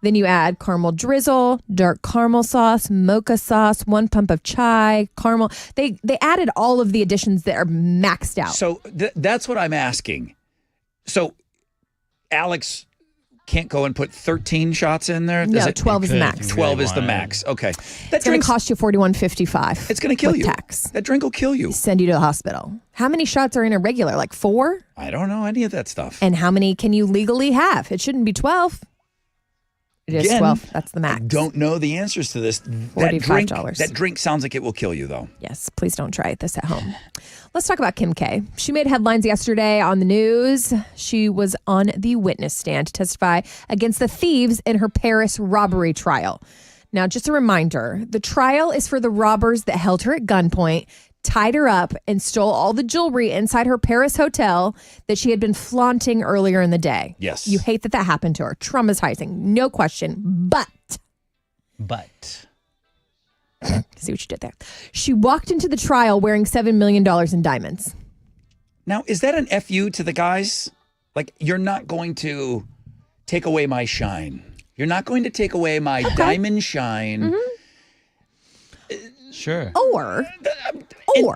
Then you add caramel drizzle, dark caramel sauce, mocha sauce, 1 pump of chai, caramel. They added all of the additions that are maxed out. So that's what I'm asking. So Alex can't go and put 13 shots in there? No, 12 is the max. 12 is the max. Okay. It's going to cost you $41.55. It's going to kill you. Tax. That drink will kill you. Send you to the hospital. How many shots are in a regular? Like 4? I don't know any of that stuff. And how many can you legally have? It shouldn't be 12. It is 12. That's the max. I don't know the answers to this. $45. That drink sounds like it will kill you, though. Yes, please don't try this at home. Let's talk about Kim K. She made headlines yesterday on the news. She was on the witness stand to testify against the thieves in her Paris robbery trial. Now, just a reminder, the trial is for the robbers that held her at gunpoint, tied her up, and stole all the jewelry inside her Paris hotel that she had been flaunting earlier in the day. Yes. You hate that happened to her. Traumatizing, no question. But. See what you did there. She walked into the trial wearing $7 million in diamonds. Now, is that an FU to the guys? Like, you're not going to take away my shine. You're not going to take away my diamond shine. Sure. Or.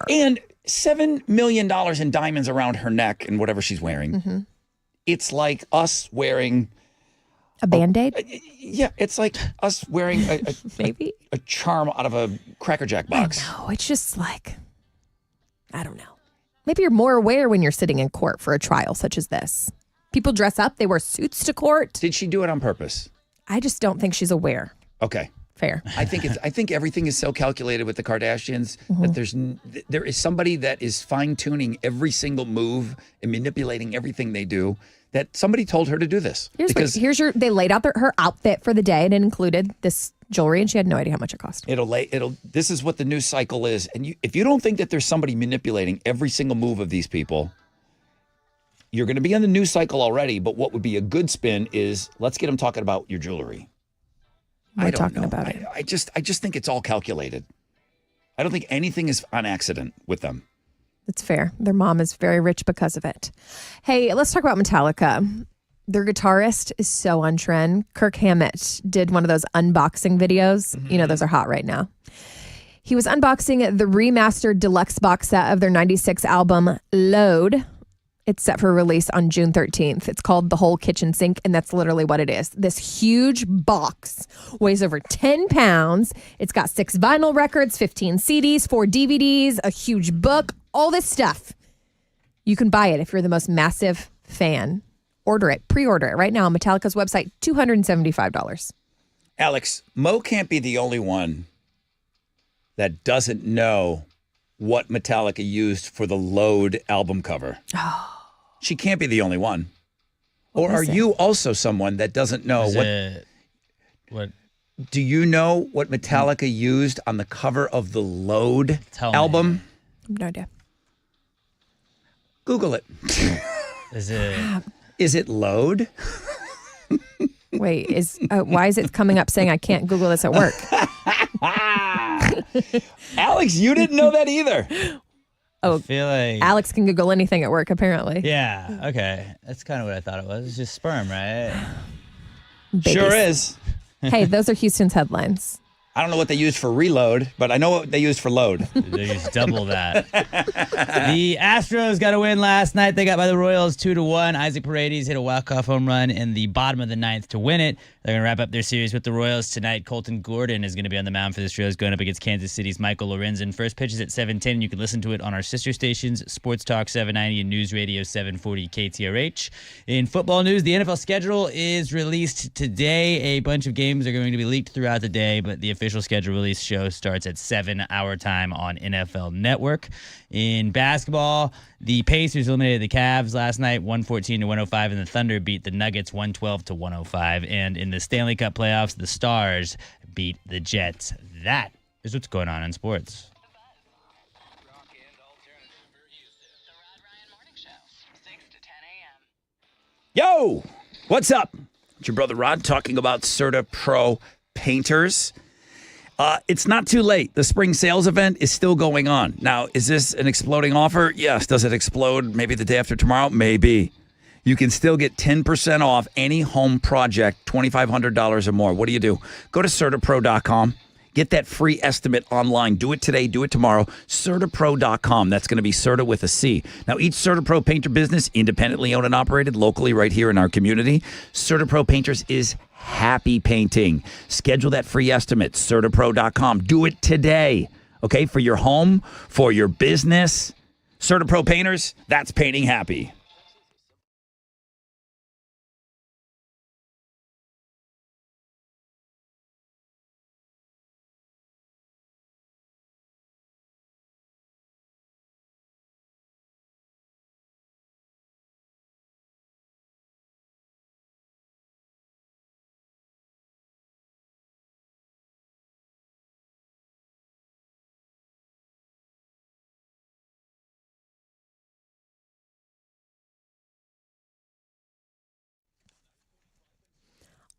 And $7 million in diamonds around her neck and whatever she's wearing. It's like us wearing a Band-Aid? Yeah, it's like us wearing maybe a charm out of a Cracker Jack box. No, it's just like, I don't know. Maybe you're more aware when you're sitting in court for a trial such as this. People dress up. They wear suits to court. Did she do it on purpose? I just don't think she's aware. Okay. Fair. I think everything is so calculated with the Kardashians that there is somebody that is fine-tuning every single move and manipulating everything they do, that somebody told her to do this. They laid out her outfit for the day, and it included this jewelry, and she had no idea how much it cost. This is what the news cycle is. And if you don't think that there's somebody manipulating every single move of these people, you're going to be on the news cycle already. But what would be a good spin is, let's get them talking about your jewelry. We're talking about it. I just think it's all calculated. I don't think anything is on accident with them. It's fair. Their mom is very rich because of it. Hey, let's talk about Metallica. Their guitarist is so on trend. Kirk Hammett did one of those unboxing videos. You know, those are hot right now. He was unboxing the remastered deluxe box set of their 96 album, Load. It's set for release on June 13th. It's called The Whole Kitchen Sink, and that's literally what it is. This huge box weighs over 10 pounds. It's got 6 vinyl records, 15 CDs, 4 DVDs, a huge book, all this stuff. You can buy it if you're the most massive fan. Order it, pre-order it right now on Metallica's website, $275. Alex, Mo can't be the only one that doesn't know what Metallica used for the Load album cover. She can't be the only one. Or are you also someone that doesn't know what? Do you know what Metallica used on the cover of the Load album? I have no idea. Google it. Is it Load? Wait, why is it coming up saying I can't Google this at work? Alex, you didn't know that either. Oh, I feel like Alex can Google anything at work, apparently. Yeah, okay. That's kind of what I thought it was. It's just sperm, right? Babies. Sure is. Hey, those are Houston's headlines. I don't know what they used for reload, but I know what they used for load. They used double that. The Astros got a win last night. They got by the Royals 2-1. Isaac Paredes hit a walk-off home run in the bottom of the ninth to win it. They're going to wrap up their series with the Royals tonight. Colton Gordon is going to be on the mound for the Astros going up against Kansas City's Michael Lorenzen. First pitch is at 7:10. You can listen to it on our sister stations, Sports Talk 790 and News Radio 740 KTRH. In football news, the NFL schedule is released today. A bunch of games are going to be leaked throughout the day, but the official schedule release show starts at 7 our time on NFL Network. In basketball, the Pacers eliminated the Cavs last night 114-105, and the Thunder beat the Nuggets 112-105. And in the Stanley Cup playoffs, the Stars beat the Jets. That is what's going on in sports. Yo, what's up? It's your brother Rod talking about Serta Pro Painters. It's not too late. The spring sales event is still going on. Now, is this an exploding offer? Yes. Does it explode maybe the day after tomorrow? Maybe. You can still get 10% off any home project, $2,500 or more. What do? Go to CertaPro.com. Get that free estimate online. Do it today. Do it tomorrow. CertaPro.com. That's going to be Serta with a C. Now, each CertaPro painter business, independently owned and operated locally right here in our community. CertaPro Painters is happy painting. Schedule that free estimate. CertaPro.com. Do it today. Okay, for your home, for your business. CertaPro Painters, that's painting happy.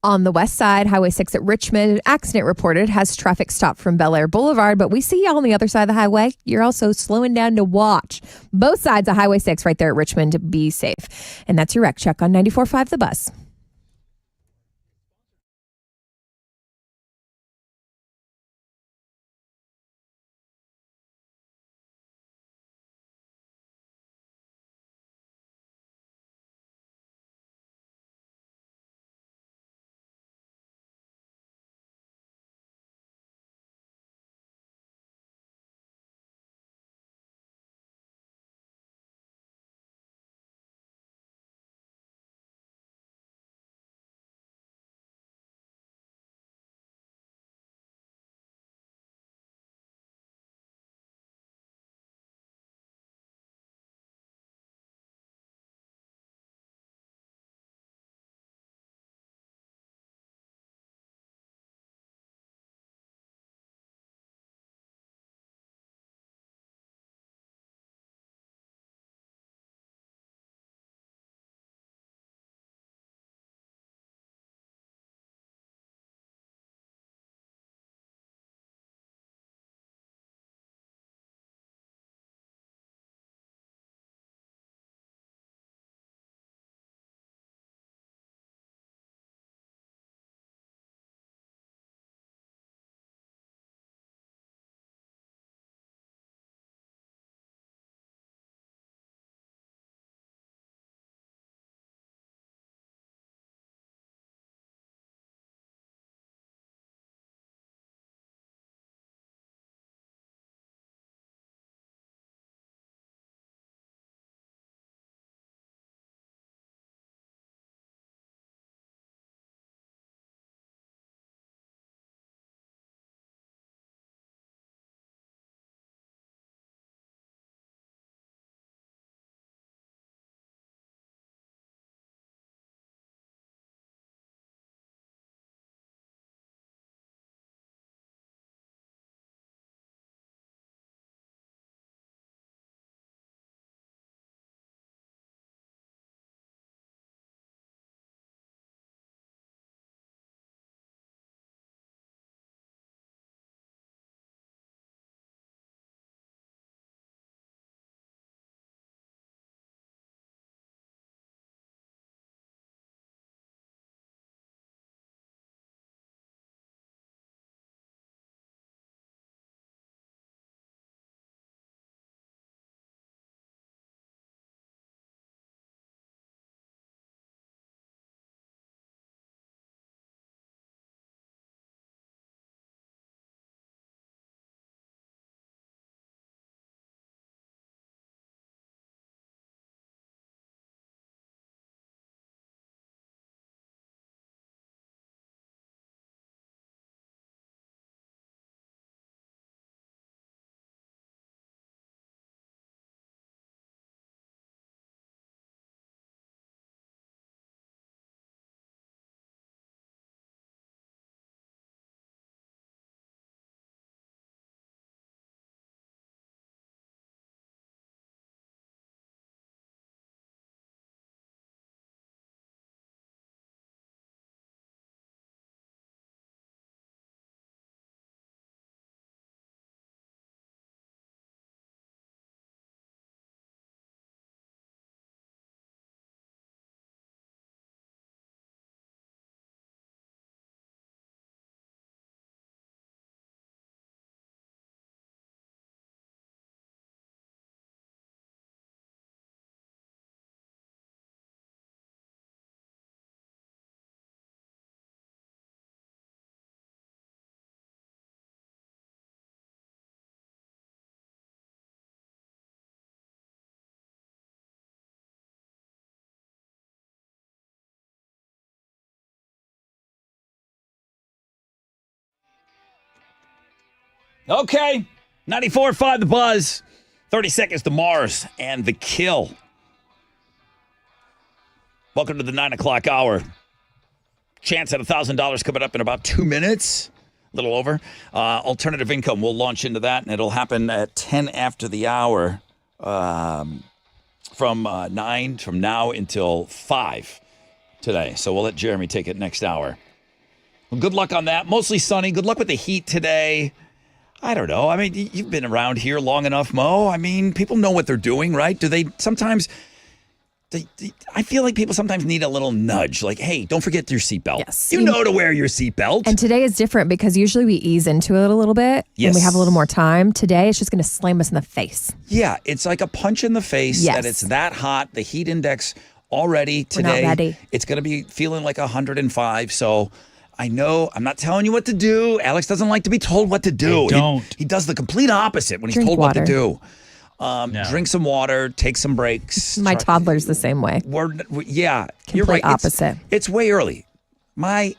On the west side, Highway 6 at Richmond, accident reported, has traffic stopped from Bel Air Boulevard, but we see you on the other side of the highway. You're also slowing down to watch. Both sides of Highway 6 right there at Richmond. Be safe. And that's your wreck check on 94.5 The Buzz. Okay. 94.5 The Buzz. 30 seconds to Mars and The Kill. Welcome to the 9 o'clock hour. Chance at $1,000 coming up in about 2 minutes. A little over. Alternative income, we'll launch into that, and it'll happen at 10 after the hour from 9, from now until 5 today. So we'll let Jeremy take it next hour. Well, good luck on that. Mostly sunny. Good luck with the heat today. I don't know. I mean, you've been around here long enough, Mo. I mean, people know what they're doing, right? Do they sometimes... I feel like people sometimes need a little nudge, like, hey, don't forget your seatbelt. Yes. You know to wear your seatbelt. And today is different because usually we ease into it a little bit Yes. and we have a little more time. Today, it's just going to slam us in the face. Yeah, it's like a punch in the face Yes. that it's that hot. The heat index already We're not today. ready. It's going to be feeling like 105. So I know I'm not telling you what to do. Alex doesn't like to be told what to do. I don't. He does the complete opposite when he's Drink told water. what to do. No. Drink some water, take some breaks. My toddler's the same way. Yeah, you're Complete right. opposite. It's way early. My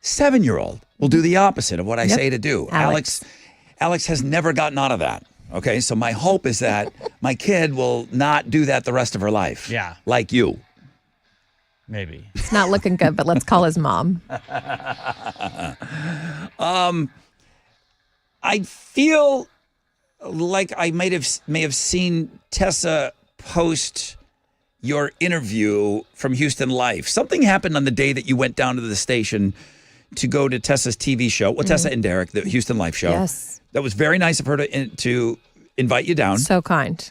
7-year-old will do the opposite of what I Yep. say to do. Alex. Alex has never gotten out of that. Okay, so my hope is that my kid will not do that the rest of her life. Yeah. Like you. Maybe. It's not looking good, but let's call his mom. I feel like I may have seen Tessa post your interview from Houston Life. Something happened on the day that you went down to the station to go to Tessa's TV show. Well, Tessa and Derek, the Houston Life show. Yes. That was very nice of her to invite you down. So kind.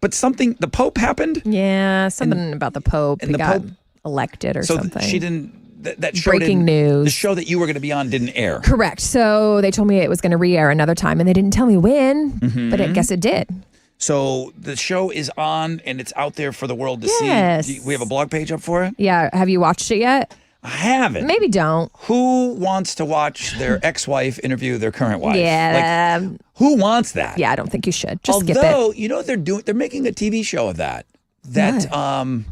But something, the Pope happened. Yeah, something about the Pope. and He the got Pope- elected or So something. she didn't. That show Breaking news. The show that you were going to be on didn't air. Correct. So they told me it was going to re-air another time, and they didn't tell me when, Mm-hmm. but I guess it did. So the show is on and it's out there for the world to Yes. see. We have a blog page up for it. Yeah. Have you watched it yet? I haven't. Maybe don't. Who wants to watch their ex-wife interview their current wife? Yeah. Like, who wants that? Yeah, I don't think you should. Just skip it. Although, you know what they're doing? They're making a TV show of that. That I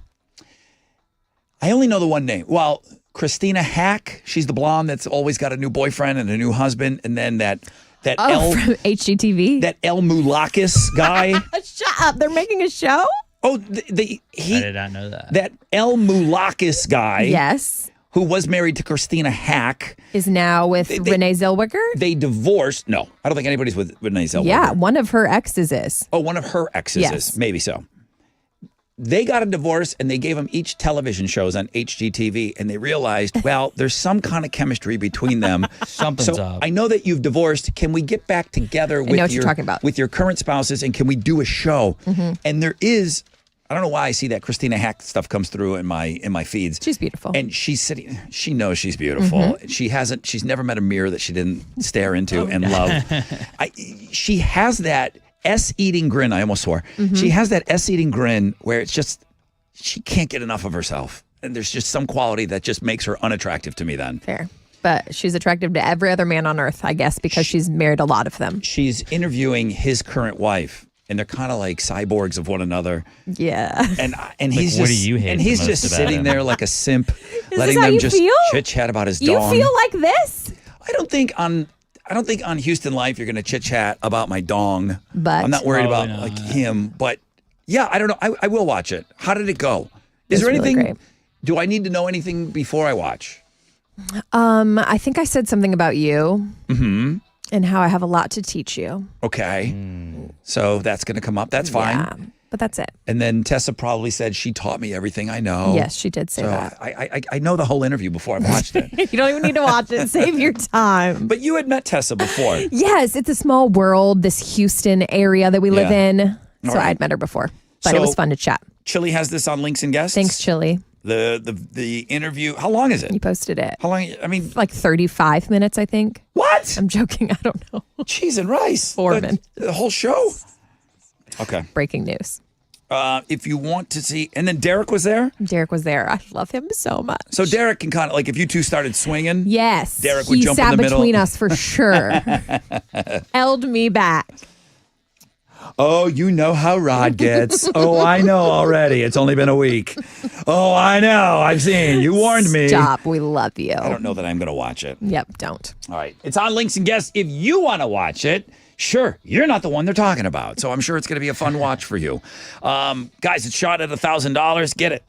only know the one name. Well, Christina Hack. She's the blonde that's always got a new boyfriend and a new husband. And then that from HGTV? that El Mulakis guy. Shut up. They're making a show? Oh, I did not know that. That El Mulakis guy. Yes. Who was married to Christina Hack. Is now with Renee Zellweger? They divorced. No, I don't think anybody's with Renee Zellweger. Yeah, one of her exes is. Oh, one of her exes Yes. is. Maybe so. They got a divorce and they gave them each television shows on HGTV and they realized, well, there's some kind of chemistry between them. Something's so up. I know that you've divorced. Can we get back together with know what you're talking about. with your current spouses and can we do a show? Mm-hmm. And there is, I don't know why I see that Christina Hack stuff comes through in my feeds. She's beautiful. And she's sitting, she knows she's beautiful. Mm-hmm. She's never met a mirror that she didn't stare into and love. She has that S-eating grin. I almost swore. Mm-hmm. She has that S-eating grin where it's just, she can't get enough of herself. And there's just some quality that just makes her unattractive to me then. Fair. But she's attractive to every other man on earth, I guess, because she's married a lot of them. She's interviewing his current wife. And they're kind of like cyborgs of one another. Yeah. And he's what just do you hate and the he's most just about sitting him? there like a simp, Is letting this how them you just feel? chit chat about his You dong. feel like this? I don't think on Houston Life you're going to chit chat about my dong. But I'm not worried Probably about not. like him. But yeah, I don't know. I will watch it. How did it go? Is It's there really anything? great. Do I need to know anything before I watch? I think I said something about you and how I have a lot to teach you. Okay. So that's going to come up. That's fine. Yeah, but that's it. And then Tessa probably said she taught me everything I know. Yes, she did say So that. I know the whole interview before I watched it. You don't even need to watch it. Save your time. But you had met Tessa before. Yes, it's a small world, this Houston area that we live Yeah. in. All So right. I'd met her before, but So- it was fun to chat. Chili has this on Links and Guests. Thanks, Chili. The interview. How long is You it? posted it. How long? I mean, Like 35 minutes, I think. what? I'm joking. I don't know. Cheese and rice. Foreman. The whole show. Okay. Breaking news. If you want to see, and then Derek was there. Derek was there. I love him so much. So Derek can kind of like if you two started swinging. Yes. Derek would he jump in sat the middle. between us for sure. Held me back. Oh, you know how Rod gets. Oh, I know already. It's only been a week. Oh, I know. I've seen. You warned me. Stop. We love you. I don't know that I'm going to watch it. Yep, don't. All right. It's on Links and Guests. If you want to watch it, sure. You're not the one they're talking about. So I'm sure it's going to be a fun watch for you. Guys, it's shot at $1,000. Get it.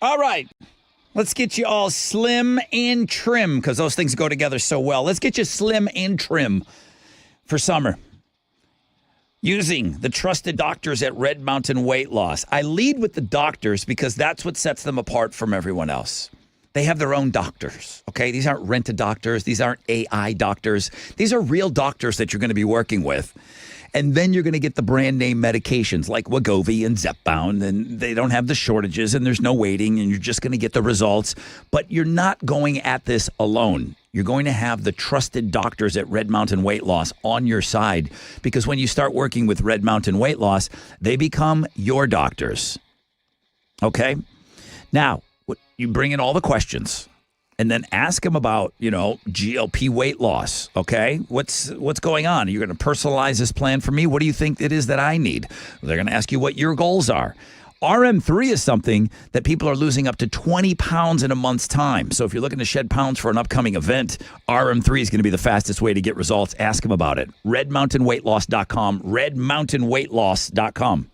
All right. Let's get you all slim and trim because those things go together so well. Let's get you slim and trim for summer. Using the trusted doctors at Red Mountain Weight Loss. I lead with the doctors because that's what sets them apart from everyone else. They have their own doctors, okay? These aren't rented doctors. These aren't AI doctors. These are real doctors that you're going to be working with. And then you're going to get the brand name medications like Wegovy and Zepbound, and they don't have the shortages and there's no waiting, and you're just going to get the results. But you're not going at this alone. You're going to have the trusted doctors at Red Mountain Weight Loss on your side because when you start working with Red Mountain Weight Loss, they become your doctors. Okay? Now, you bring in all the questions. And then ask them about, GLP weight loss, okay? What's going on? You're going to personalize this plan for me? What do you think it is that I need? They're going to ask you what your goals are. RM3 is something that people are losing up to 20 pounds in a month's time. So if you're looking to shed pounds for an upcoming event, RM3 is going to be the fastest way to get results. Ask them about it. RedMountainWeightLoss.com. RedMountainWeightLoss.com.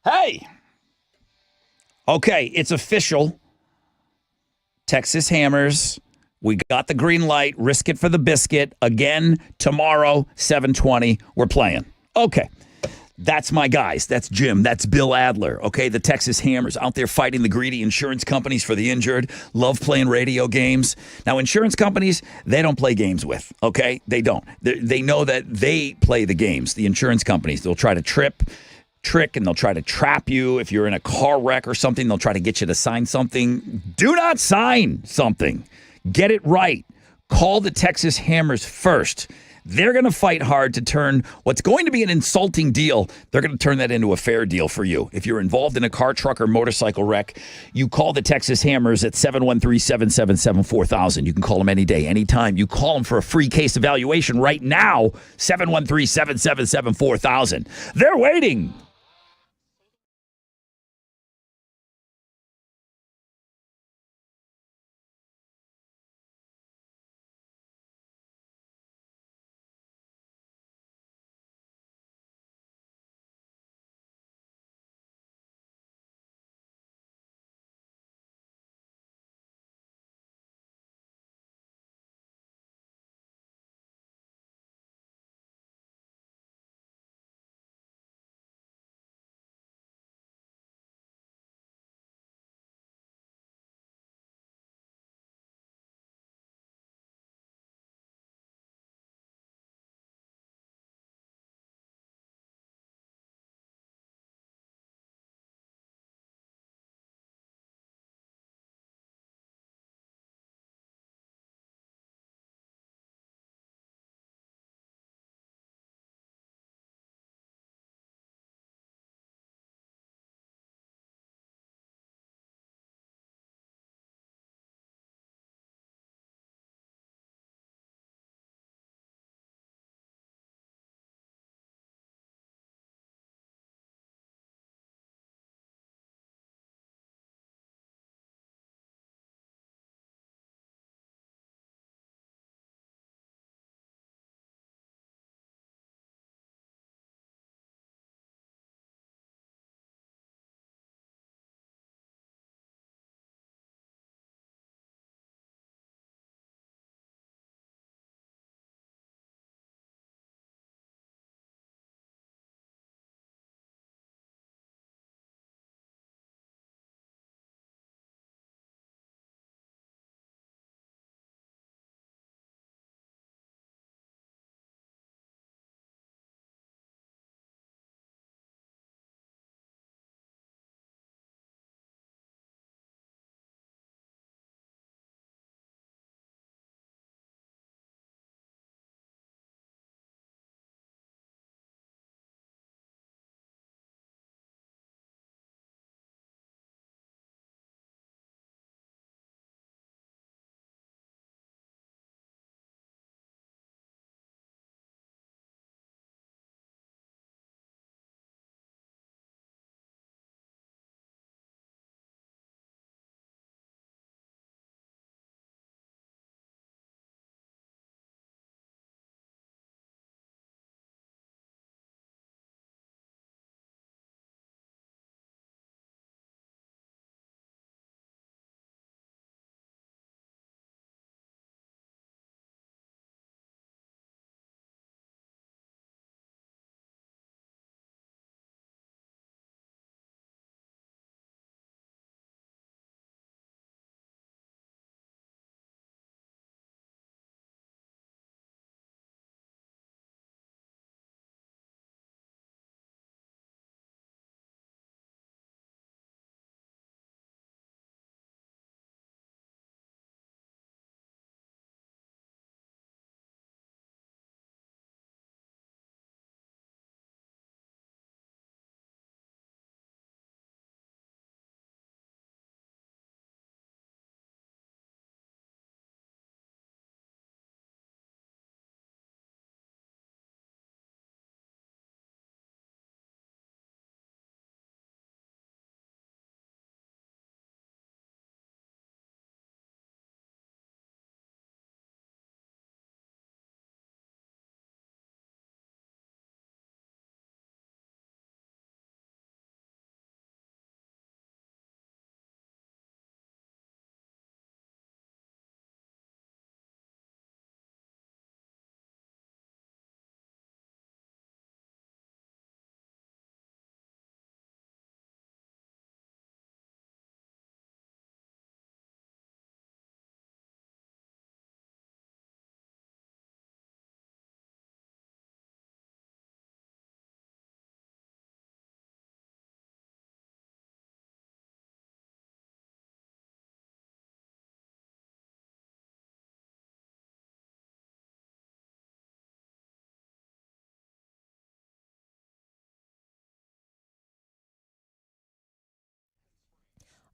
Hey! Okay, it's official. Texas Hammers. We got the green light. Risk it for the biscuit. Again, tomorrow, 7:20. We're playing. Okay. That's my guys. That's Jim. That's Bill Adler. Okay, the Texas Hammers out there fighting the greedy insurance companies for the injured. Love playing radio games. Now, insurance companies, they don't play games with. Okay, they don't. They know that they play the games. The insurance companies, they'll try to trick, and they'll try to trap you. If you're in a car wreck or something, they'll try to get you to sign something. Do not sign something. Get it right. Call the Texas Hammers first. They're going to fight hard to turn what's going to be an insulting deal. They're going to turn that into a fair deal for you. If you're involved in a car, truck, or motorcycle wreck, you call the Texas Hammers at 713-777-4000. You can call them any day, anytime. You call them for a free case evaluation right now, 713-777-4000. They're waiting.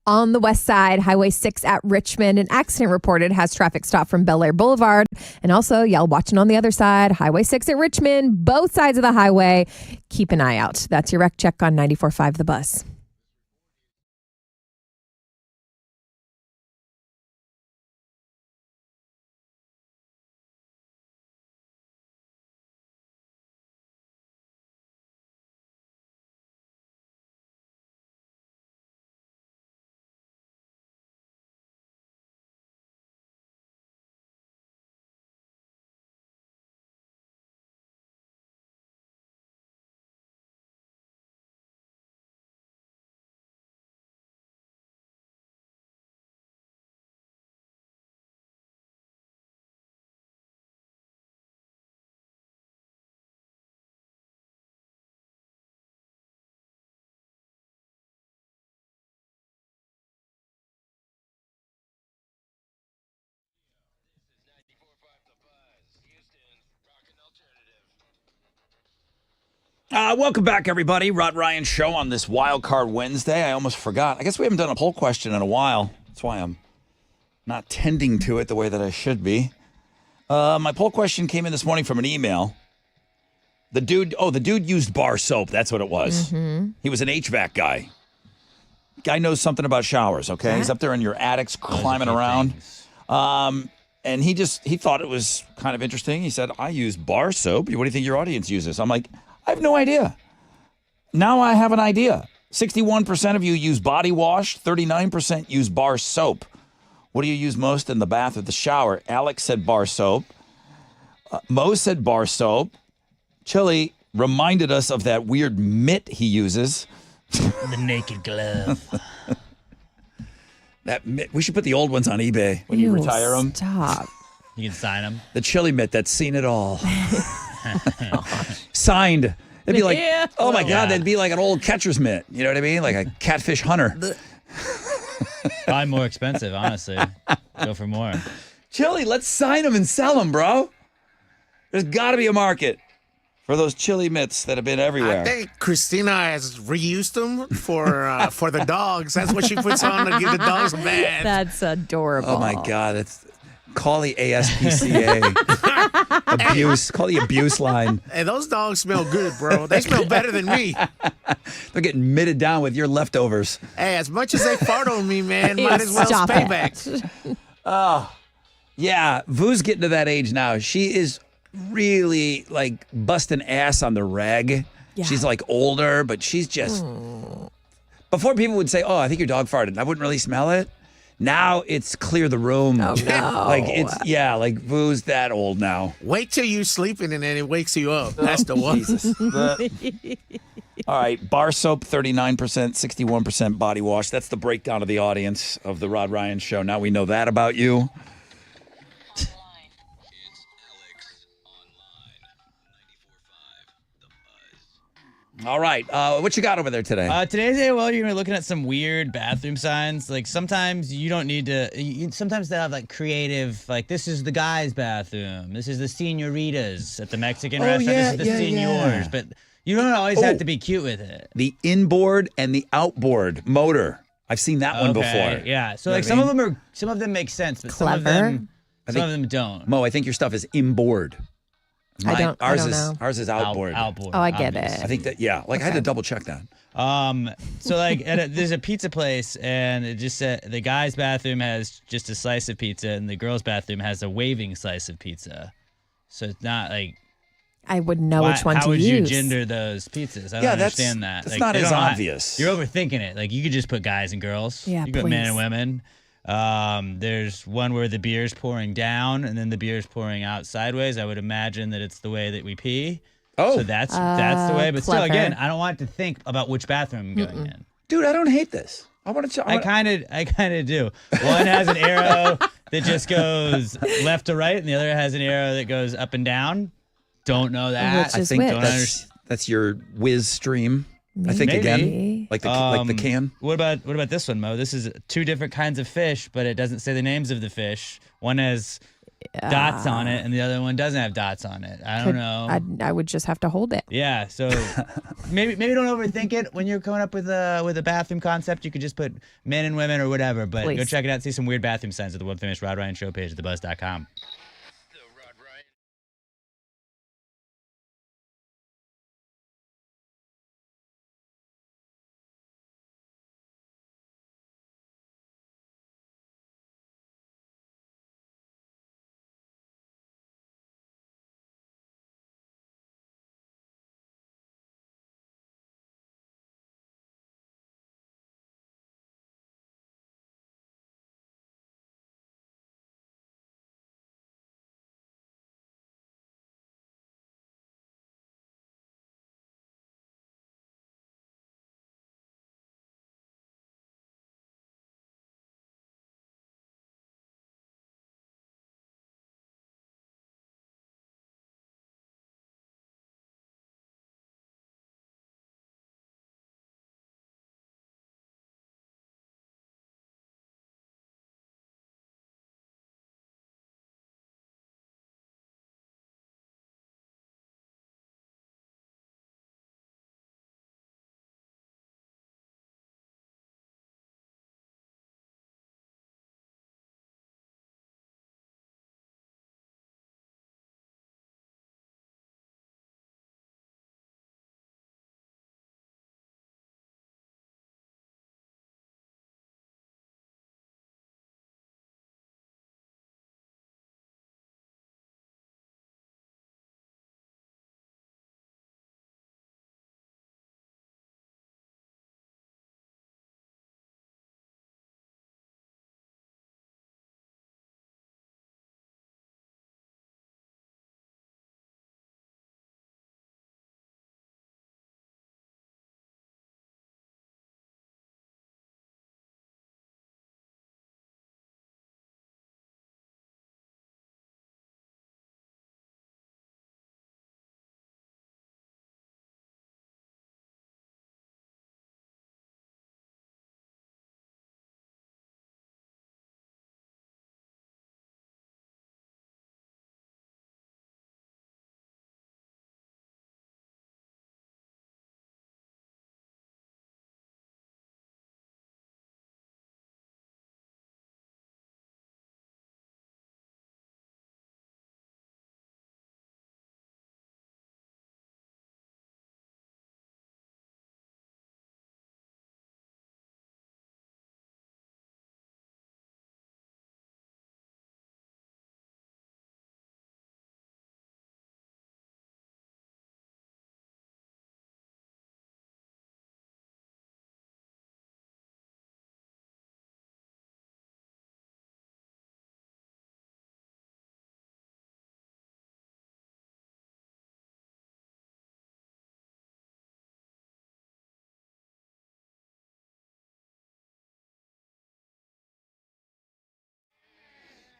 On the west side, Highway 6 at Richmond, an accident reported has traffic stopped from Bel Air Boulevard. And also, y'all watching on the other side, Highway 6 at Richmond, both sides of the highway. Keep an eye out. That's your wreck check on 94.5 The Buzz. Welcome back, everybody. Rod Ryan Show on this Wild Card Wednesday. I almost forgot. I guess we haven't done a poll question in a while. That's why I'm not tending to it the way that I should be. My poll question came in this morning from an email. The dude used bar soap. That's what it was. Mm-hmm. He was an HVAC guy. Guy knows something about showers, okay? He's up there in your attics climbing around. And he thought it was kind of interesting. He said, I use bar soap. What do you think your audience uses? I'm like, I have no idea. Now I have an idea. 61% of you use body wash. 39% use bar soap. What do you use most in the bath or the shower? Alex said bar soap. Mo said bar soap. Chili reminded us of that weird mitt he uses. The naked glove. That mitt. We should put the old ones on eBay when you retire them. Stop. You can sign them. The chili mitt that's seen it all. Signed. It'd be like, oh my God, that'd be like an old catcher's mitt. You know what I mean? Like a catfish hunter. Probably more expensive, honestly. Go for more. Chili, let's sign them and sell them, bro. There's got to be a market for those chili mitts that have been everywhere. I think Christina has reused them for the dogs. That's what she puts on to give the dogs a bath. That's adorable. Oh my God, call the ASPCA. Abuse. Call the abuse line. Hey, those dogs smell good, bro. They smell better than me. They're getting mitted down with your leftovers. Hey, as much as they fart on me, man, might as well pay back. Oh, yeah. Vu's getting to that age now. She is really like busting ass on the reg. Yeah. She's like older, but she's just. Before people would say, "Oh, I think your dog farted," I wouldn't really smell it. Now it's clear the room. Oh, no. Like Vu's that old now. Wait till you're sleeping and then it wakes you up. That's the one. Jesus. All right, bar soap 39%, 61% body wash. That's the breakdown of the audience of the Rod Ryan Show. Now we know that about you. All right. What you got over there today? Today's day, well, you're looking at some weird bathroom signs. Like sometimes you don't need to. Sometimes they have like creative, like this is the guy's bathroom. This is the senoritas at the Mexican restaurant. Yeah, this is the senors. But you don't always have to be cute with it. The inboard and the outboard motor. I've seen that one before. Yeah. So You know like what I mean? some of them make sense, but Clever. some of them don't. Mo, I think your stuff is inboard. I don't know. Ours is outboard. Outboard. Oh, I get it. I think that, yeah. Like I had to double check that. So like there's a pizza place and it just said the guy's bathroom has just a slice of pizza and the girl's bathroom has a waving slice of pizza. So it's not like I wouldn't know which one to use. How would you gender those pizzas? I don't understand that. That's not as obvious. You're overthinking it. Like you could just put guys and girls. Yeah, you put men and women. There's one where the beer's pouring down and then the beer's pouring out sideways. I would imagine that it's the way that we pee. Oh, so that's the way. But still, again, I don't want to think about which bathroom I'm going in. Dude, I don't hate this. I want to. I kind of do. One has an arrow that just goes left to right, and the other has an arrow that goes up and down. Don't know that. I think that's your whiz stream. Maybe. I think again, like the can. What about this one, Mo? This is two different kinds of fish, but it doesn't say the names of the fish. One has dots on it, and the other one doesn't have dots on it. I don't know. I would just have to hold it. Yeah, so maybe don't overthink it when you're coming up with a bathroom concept. You could just put men and women or whatever, but Please. go check it out. See some weird bathroom signs at the world famous Rod Ryan Show page at thebuzz.com.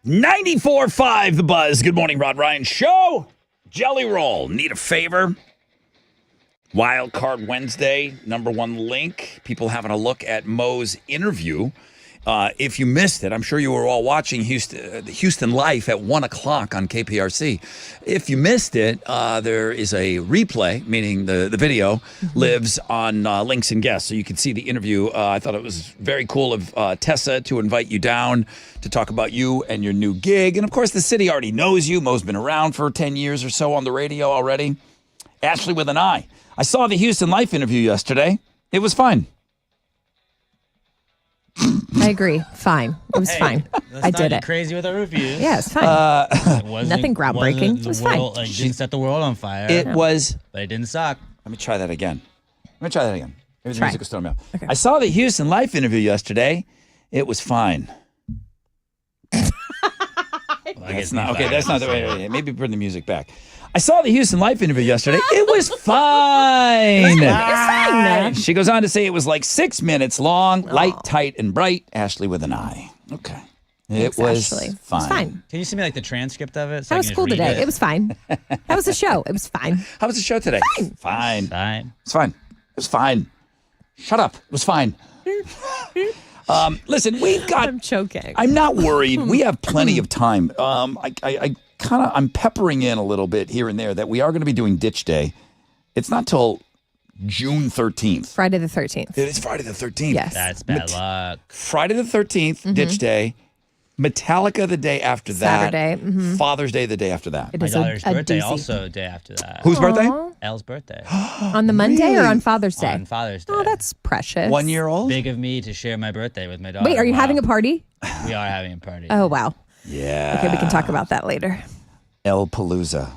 .94.5 The Buzz. Good morning, Rod Ryan Show. Jelly Roll. Need a favor? Wild Card Wednesday, #1 link. People having a look at Mo's interview. If you missed it, I'm sure you were all watching Houston Life at 1 o'clock on KPRC. If you missed it, there is a replay, meaning the video lives on Links and Guests, so you can see the interview. I thought it was very cool of Tessa to invite you down to talk about you and your new gig. And, of course, the city already knows you. Mo's been around for 10 years or so on the radio already. Ashley with an I. I saw the Houston Life interview yesterday. It was fine. I agree. Fine. It was fine. I did it. Crazy with our reviews. Yeah, it's fine. Nothing groundbreaking. It was fine. It didn't set the world on fire. It was. But it didn't suck. Let me try that again. Maybe the music will storm out. Okay. I saw the Houston Life interview yesterday. It was fine. That's not the way. Maybe bring the music back. I saw the Houston Life interview yesterday. It was fine. You're fine. She goes on to say it was like 6 minutes long, light, tight, and bright. Ashley with an I. Okay. Thanks, it was Ashley. fine. It was fine. Can you send me like the transcript of it? So That was cool today. It was fine. That was the show. It was fine. How was the show today? Fine. Fine. It's fine. It was fine. Shut up. It was fine. Listen, we've got. I'm choking. I'm not worried. We have plenty of time. I'm peppering in a little bit here and there that we are going to be doing Ditch Day. It's not till June 13th. Friday the 13th. It is Friday the 13th. Yes. That's bad luck. Friday the 13th, Ditch Day. Metallica the day after that. Saturday. Father's Day the day after that. It My is daughter's a birthday doozy. also day after that. Whose birthday? Elle's birthday. On the Monday or on Father's Day? On Father's Day. Oh, that's precious. 1 year old? Big of me to share my birthday with my daughter. Wait, are you having a party? We are having a party. Oh, wow. Yeah. Okay, we can talk about that later. El Palooza.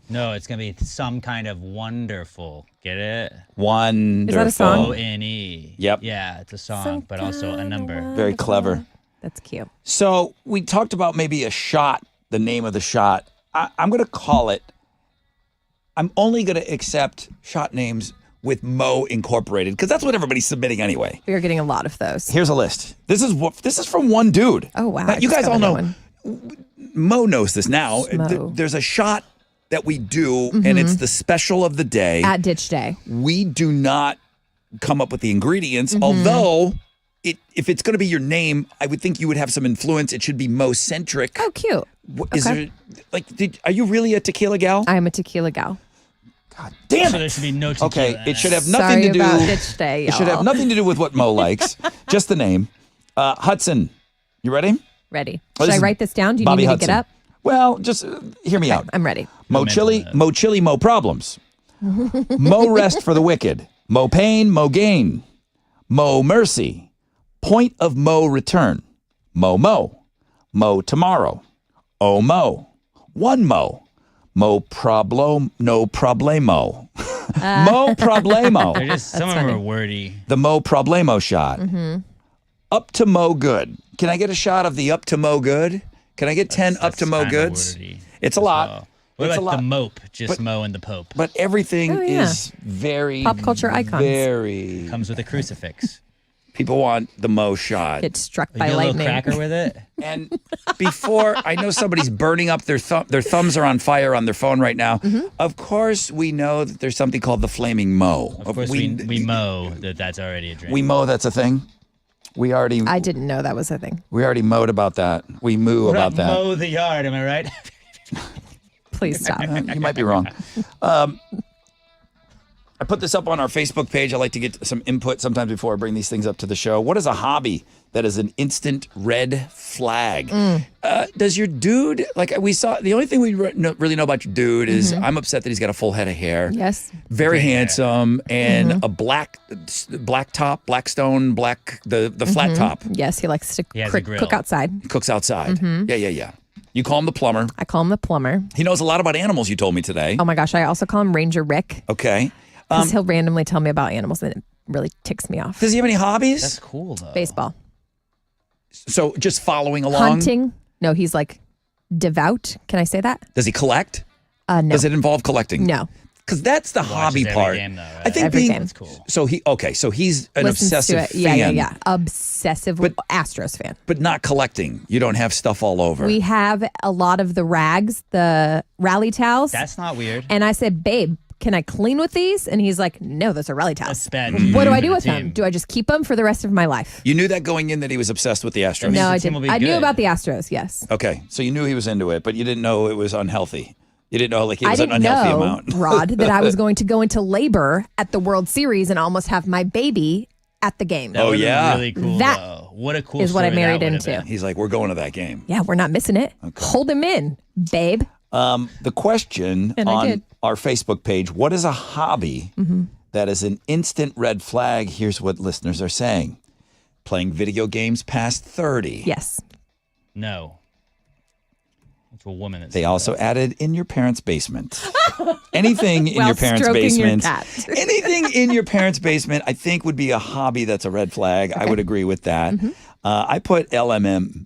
No, it's going to be some kind of wonderful. Get it? Wonderful. Is that a song? O-N-E. Yep. Yeah, it's a song, but also a number. Very clever. That's cute. So we talked about maybe a shot, the name of the shot. I'm going to call it, I'm only going to accept shot names with Mo incorporated because that's what everybody's submitting anyway. We are getting a lot of those. Here's a list. This is from one dude. Oh, wow. Now, I you just guys got all know. another one. Mo knows this now. Smo. There's a shot that we do, and it's the special of the day. At Ditch Day. We do not come up with the ingredients, although if it's going to be your name, I would think you would have some influence. It should be Mo-centric. Oh, cute. Is Okay. there are you really a tequila gal? I am a tequila gal. God damn So it. there should be no tequila. Okay, in it should have nothing Sorry to do. about Ditch Day, It should have y'all. nothing to do with what Mo likes. Just the name. Hudson, you ready? Ready. Oh, Should this I is write this down? Do you Bobby need me Hudson. to get up? Well, just hear me out. I'm ready. Mo chili, Mo problems. Mo rest for the wicked. Mo pain, Mo gain. Mo mercy. Point of Mo return. Mo tomorrow. Oh Mo. One Mo. Mo problem, no problemo. Mo problemo. They're just, some of them are wordy. The Mo problemo shot. Up to Mo good. Can I get a shot of the up to Mo good? Can I get 10 up to Mo kinda goods? wordy It's a as lot. well. What It's a about lot. the mope? Just But- Mo and the Pope. But everything Oh, yeah. is very Pop culture icons. Very. Comes with a crucifix. People want the Mo shot. Get struck You by get a little lightning. cracker with it. And before I know somebody's burning up their thumbs are on fire on their phone right now. Of course, we know that there's something called the flaming Mo. Of course, we mow that's already a drink. we Mo. That's a thing. We already I didn't know that was a thing. we already mowed about that. We moo What about that. Mow the yard, am I right? Please stop. You might be wrong. I put this up on our Facebook page. I like to get some input sometimes before I bring these things up to the show. What is a hobby that is an instant red flag? Does your dude, like we saw, the only thing we really know about your dude is I'm upset that he's got a full head of hair. Yes. Very handsome and a black top, Blackstone, the flat top. Yes, he likes to He has a grill. cook outside. He cooks outside. Yeah. You call him the plumber. I call him the plumber. He knows a lot about animals, you told me today. Oh my gosh, I also call him Ranger Rick Okay. because he'll randomly tell me about animals and it really ticks me off. Does he have any hobbies? That's cool, though. Baseball. So just following along. Hunting. No, he's like devout. Can I say that? Does he collect? No. Does it involve collecting? No. Because that's the hobby every part. game, though, right? I think Every being game. That's cool. so he's an Listens obsessive to it. fan. Yeah. Obsessive Astros fan. But not collecting. You don't have stuff all over. We have a lot of the rags, the rally towels. That's not weird. And I said, babe, can I clean with these? And he's like, no, those are rally towels. That's bad. What do I do for with the them? team. Do I just keep them for the rest of my life? You knew that going in that he was obsessed with the Astros. No, the I team will didn't. be I knew good. about the Astros, yes. Okay, so you knew he was into it, but you didn't know it was unhealthy. You didn't know like it I was an didn't unhealthy know, amount. Rod, that I was going to go into labor at the World Series and almost have my baby at the game. That Oh, would've been yeah. really cool. That though. What a cool is what I story that married would've into. been. He's like, we're going to that game. Yeah, we're not missing it. Hold him in, babe. The question And I on did. our Facebook page, what is a hobby that is an instant red flag? Here's what listeners are saying. Playing video games past 30. Yes. No. It's a woman. That They said also that. added in your parents' basement. Anything in While your parents' stroking your basement. cat. Anything in your parents' basement, I think would be a hobby that's a red flag. I would agree with that. I put MLM.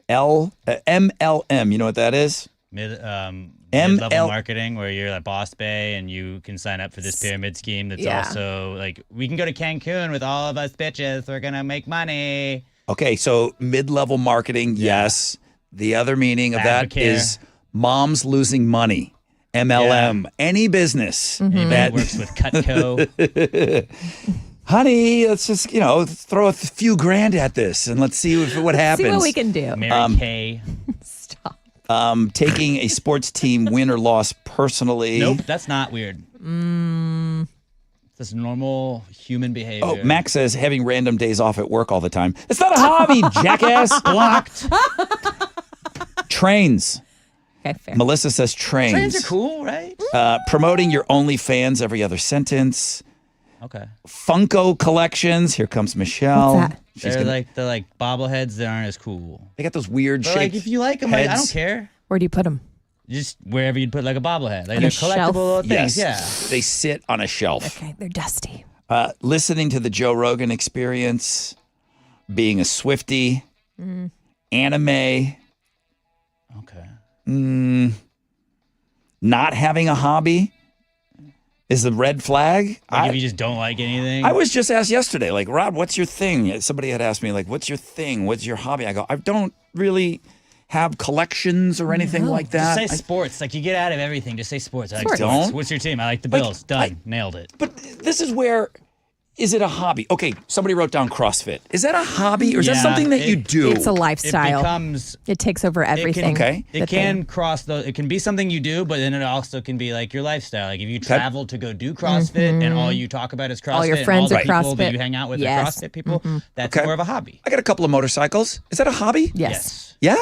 You know what that is? Mid-level marketing, where you're at Boss Bay and you can sign up for this pyramid scheme that's Yeah. also like, we can go to Cancun with all of us bitches. We're going to make money. Okay, so mid-level marketing, yes. The other meaning of that Advocare. is moms losing money. MLM. Any business Anybody that that works with Cutco. honey, let's just, throw a few grand at this and let's see what happens. See what we can do. Mary Kay. Stop. Taking a sports team win or loss personally. Nope, that's not weird. That's normal human behavior. Oh, Max says having random days off at work all the time. It's not a hobby, jackass. Blocked. Trains. Okay, fair. Melissa says trains. Trains are cool, right? Promoting your OnlyFans every other sentence. Okay. Funko collections. Here comes Michelle. What's that? They're like bobbleheads that aren't as cool. They got those weird But shaped like if you like them, heads. I don't care. Where do you put them? Just wherever you'd put like a bobblehead. Like On they're a shelf? collectible things. Yes. Yeah. They sit on a shelf. Okay, they're dusty. Listening to the Joe Rogan Experience. Being a Swiftie. Anime. Okay. Not having a hobby is the red flag. Like if you just don't like anything. I was just asked yesterday, like, Rob, what's your thing? Somebody had asked me, like, what's your thing? What's your hobby? I go, I don't really have collections or anything like that. Just say sports. Like you get out of everything. Just say sports. I like Sports. sports. Don't. What's your team? I like the Bills. Done. Nailed it. But this is where, is it a hobby? Okay, somebody wrote down CrossFit. Is that a hobby or is that Yeah, something that you do? It's a lifestyle. It becomes. It takes over everything. It can cross those. It can be something you do, but then it also can be like your lifestyle. Like if you travel to go do CrossFit and all you talk about is CrossFit, All your friends and all the are people that CrossFit. you hang out with Yes. are CrossFit people, that's Okay. more of a hobby. I got a couple of motorcycles. Is that a hobby? Yes. Yeah?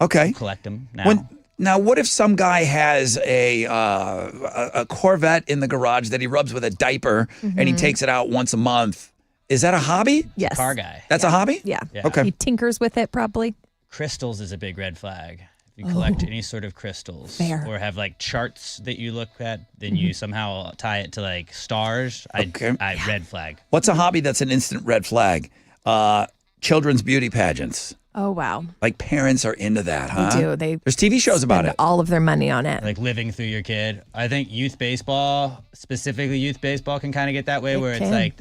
Okay. Collect them now. Now, what if some guy has a Corvette in the garage that he rubs with a diaper and he takes it out once a month? Is that a hobby? Yes. Car guy. That's a hobby? Yeah. Okay. He tinkers with it probably. Crystals is a big red flag. If you collect any sort of crystals Fair. or have like charts that you look at, then you somehow tie it to like stars. I red flag. What's a hobby that's an instant red flag? Children's beauty pageants. Oh, wow. Like parents are into that, huh? They do. There's TV shows about spend it. all of their money on it. Like living through your kid. I think youth baseball, specifically youth baseball, can kind of get that way where it's can. like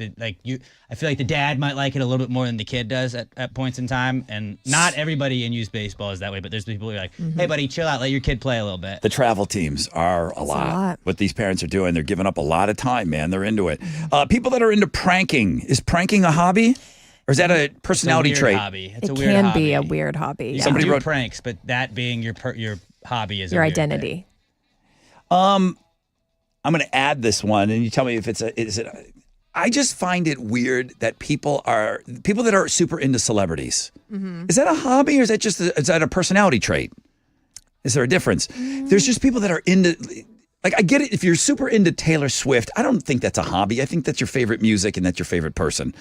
I feel like the dad might like it a little bit more than the kid does at points in time. And not everybody in youth baseball is that way, but there's people who are like, hey buddy, chill out, let your kid play a little bit. The travel teams are a lot. What these parents are doing, they're giving up a lot of time, man. They're into it. People that are into pranking. Is pranking a hobby? Or is that a personality it's a weird trait? Hobby. It's It a weird can hobby. be a weird hobby. You Yeah. Somebody Somebody do wrote- pranks, but that being your hobby is Your a weird identity. thing. I'm going to add this one, and you tell me if is it. I just find it weird that people that are super into celebrities. Is that a hobby, or is that a personality trait? Is there a difference? There's just people that are into. Like, I get it. If you're super into Taylor Swift, I don't think that's a hobby. I think that's your favorite music and that's your favorite person.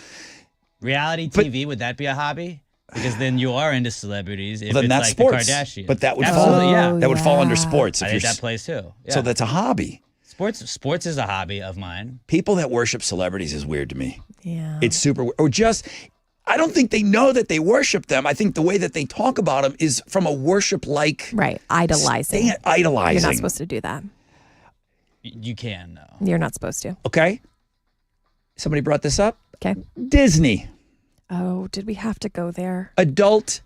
Reality TV, would that be a hobby? Because then you are into celebrities. If Then it's that's like sports. the Kardashians. But that would Absolutely, fall. That would fall under sports. I If think you're that plays too. Yeah. So that's a hobby. Sports is a hobby of mine. People that worship celebrities is weird to me. Yeah. It's super or just. I don't think they know that they worship them. I think the way that they talk about them is from a worship-like. Right. Idolizing. Idolizing. You're not supposed to do that. You can though. You're not supposed to. Okay. Somebody brought this up. Okay. Disney. Oh, did we have to go there? Adult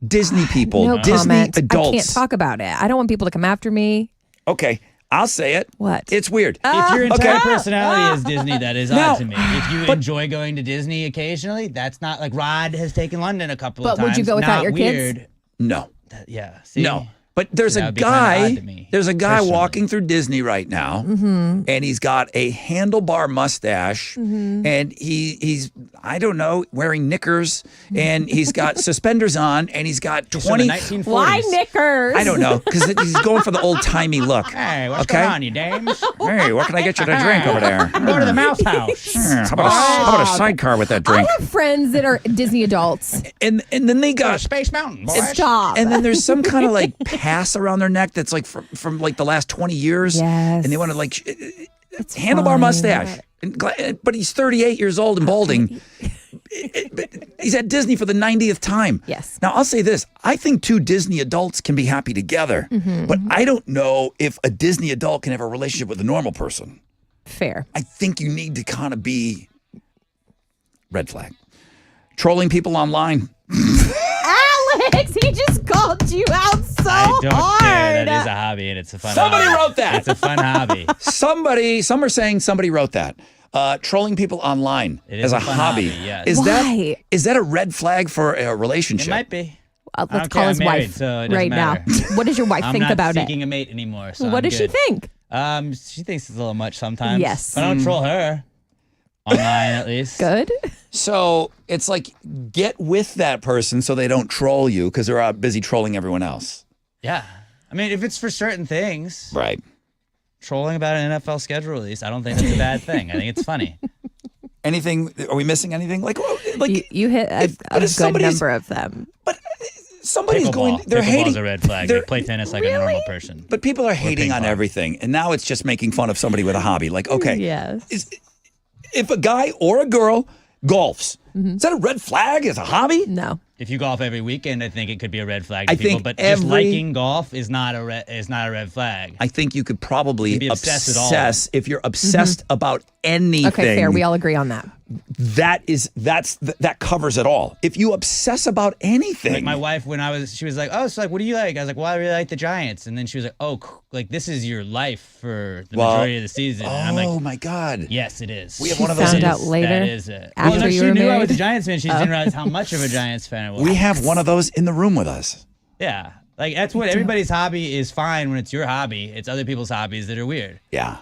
Disney people. No Disney comment. adults. I can't talk about it. I don't want people to come after me. Okay. I'll say it. What? It's weird. If your entire personality is Disney, that is Now- odd to me. If you enjoy going to Disney occasionally, that's not like Rod has taken London a couple of But times. would you go without Not your weird. kids? No. Yeah. See? No. But there's That a would be kinda odd to guy. me, There's a guy personally. walking through Disney right now, and he's got a handlebar mustache, and he's I don't know, wearing knickers, and he's got suspenders on, and he's got He's from the 20. 1940s. Why knickers? I don't know, because he's going for the old timey look. Hey, what's Okay. going on, you dames? Hey, what can I get you to drink over there? Go to the mouse house. How about a sidecar with that I drink? have friends that are Disney adults. And then they got Space Mountain, boys. Stop. And then there's some kind of like pass around their neck that's like from like the last 20 years. Yes. And they want to like It's handlebar fine. mustache. But he's 38 years old and balding. But he's at Disney for the 90th time. Yes. Now, I'll say this. I think two Disney adults can be happy together. But I don't know if a Disney adult can have a relationship with a normal person. Fair. I think you need to kind of be red flag. Trolling people online. Alex, he just called you out so I don't hard. care. That is a hobby, and it's a fun Somebody hobby. wrote that. It's a fun hobby. Some are saying somebody wrote that. Trolling people online It is as a a fun hobby. hobby, yes. Is that a red flag for a relationship? It might be. Let's call his wife right now. What does your wife think about I'm not it? seeking a mate anymore. So What I'm does she good. think? She thinks it's a little much sometimes. Yes. But I don't troll her. Online, at least. Good. So it's like get with that person so they don't troll you because they're out busy trolling everyone else. Yeah. I mean, if it's for certain things. Right. Trolling about an NFL schedule release, I don't think that's a bad thing. I think it's funny. Anything? Are we missing anything? Like you hit a good number of them. Somebody's going. They're hating. Pickleball's a red flag. They play tennis like a normal person. But people are hating on everything, and now it's just making fun of somebody with a hobby. Like, okay, yes. If a guy or a girl golfs, is that a red flag as a hobby? No. If you golf every weekend, I think it could be a red flag to I people. think But just liking golf is not a red flag. I think you could probably be obsessed at all. obsess if you're obsessed about anything. Okay, fair. We all agree on that. That covers it all. If you obsess about anything, Like my wife, she was like, "Oh, so like, what do you like?" I was like, "Well, I really like the Giants." And then she was like, "Oh, like this is your life for the majority of the season." And I'm like, oh my god, yes, it is. We have one of those. Found out later. That is it. After Well, you she were knew I married? was a Giants fan. She just didn't realize how much of a Giants fan I was. We have one of those in the room with us. Yeah, like that's what everybody's hobby is. Fine when it's your hobby. It's other people's hobbies that are weird. Yeah,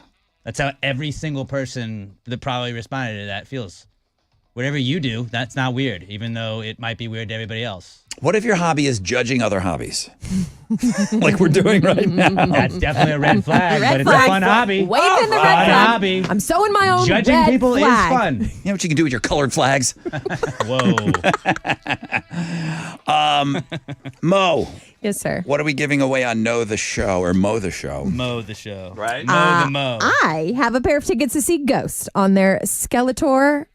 that's how every single person that probably responded to that feels. Whatever you do, that's not weird, even though it might be weird to everybody else. What if your hobby is judging other hobbies? Like we're doing right now. That's definitely a red flag, Red but it's flag. a fun hobby. Waving the red Fun flag. hobby. I'm sewing my own Judging red people flag. is fun. You know what you can do with your colored flags? Whoa. Mo. Yes, sir. What are we giving away on Know the Show or Mo the Show? Mo the show. Right? Mo the Mo. I have a pair of tickets to see Ghost on their Skeletor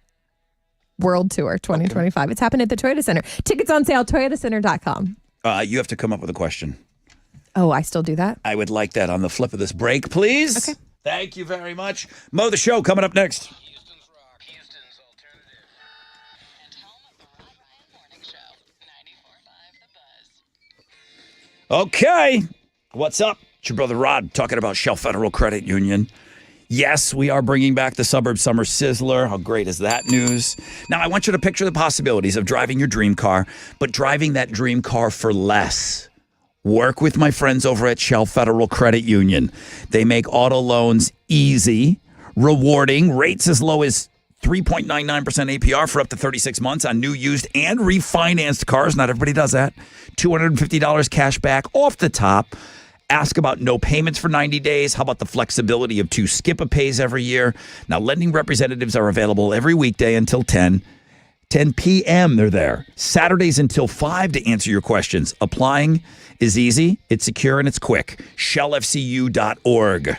World Tour 2025. It's happening at the Toyota Center. Tickets on sale, toyotacenter.com. You have to come up with a question. Oh, I still do that? I would like that on the flip of this break, please. Okay. Thank you very much. Mo the Show coming up next. Houston's Rock, Houston's alternative. And home of the Rod Ryan Morning Show, 94.5 The Buzz. Okay. What's up? It's your brother Rod talking about Shell Federal Credit Union. Yes, we are bringing back the Suburb Summer Sizzler. How great is that news? Now, I want you to picture the possibilities of driving your dream car, but driving that dream car for less. Work with my friends over at Shell Federal Credit Union. They make auto loans easy, rewarding, rates as low as 3.99% APR for up to 36 months on new, used, and refinanced cars. Not everybody does that. $250 cash back off the top. Ask about no payments for 90 days. How about the flexibility of 2 skip-a-pays every year? Now, lending representatives are available every weekday until 10 p.m. They're there. Saturdays until 5 to answer your questions. Applying is easy, it's secure, and it's quick. ShellFCU.org.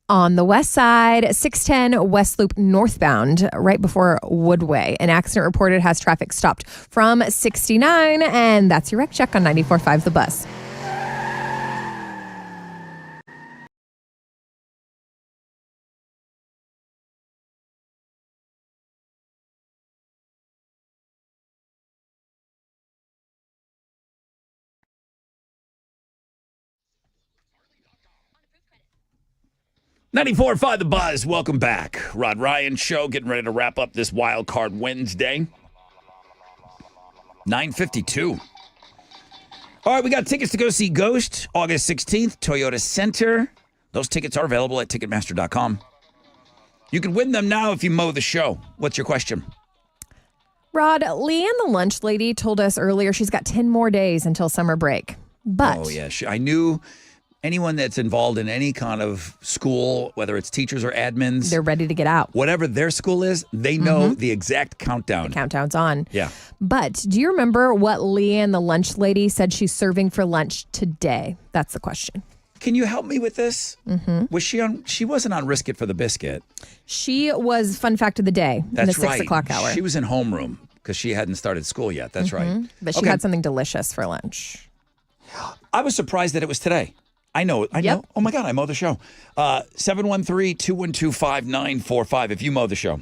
On the west side, 610 West Loop northbound, right before Woodway. An accident reported has traffic stopped from 69, and that's your wreck check on 94.5 The Buzz. .94.5 The Buzz. Welcome back. Rod Ryan Show, getting ready to wrap up this Wild Card Wednesday. 9:52. All right, we got tickets to go see Ghost August 16th, Toyota Center. Those tickets are available at Ticketmaster.com. You can win them now if you mow the show. What's your question? Rod, Leanne the lunch lady told us earlier she's got 10 more days until summer break. But Oh, yeah. I knew anyone that's involved in any kind of school, whether it's teachers or admins, they're ready to get out. whatever their school is, they know the exact countdown. The countdown's on. Yeah. But do you remember what Leanne the lunch lady said she's serving for lunch today? That's the question. Can you help me with this? Mm-hmm. Was she on? She wasn't on Risk It for the Biscuit. She was fun fact of the day in the 6 o'clock hour. She was in homeroom because she hadn't started school yet. That's right. But she had something delicious for lunch. I was surprised that it was today. I know. Oh, my God, I mow the show. 713-212-5945 if you mow the show.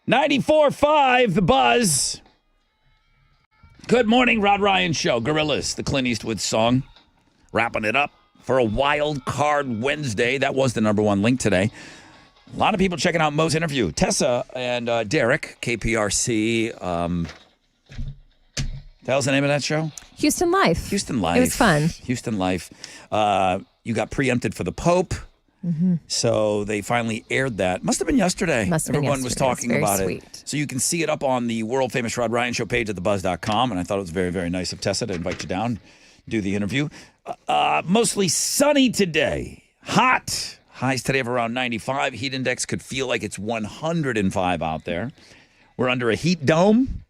94.5, The Buzz. Good morning, Rod Ryan Show. Gorillas, the Clint Eastwood song. Wrapping it up for a Wild Card Wednesday. That was the number one link today. A lot of people checking out Mo's interview. Tessa and Derek, KPRC. The hell's the name of that show? Houston Life. Houston Life. It was fun. Houston Life. You got preempted for the Pope. Mm-hmm. So they finally aired that. Must have been yesterday. Everyone was talking about it. So you can see it up on the world famous Rod Ryan Show page at thebuzz.com. And I thought it was very, very nice of Tessa to invite you down, do the interview. Mostly sunny today. Hot. Highs today of around 95. Heat index could feel like it's 105 out there. We're under a heat dome.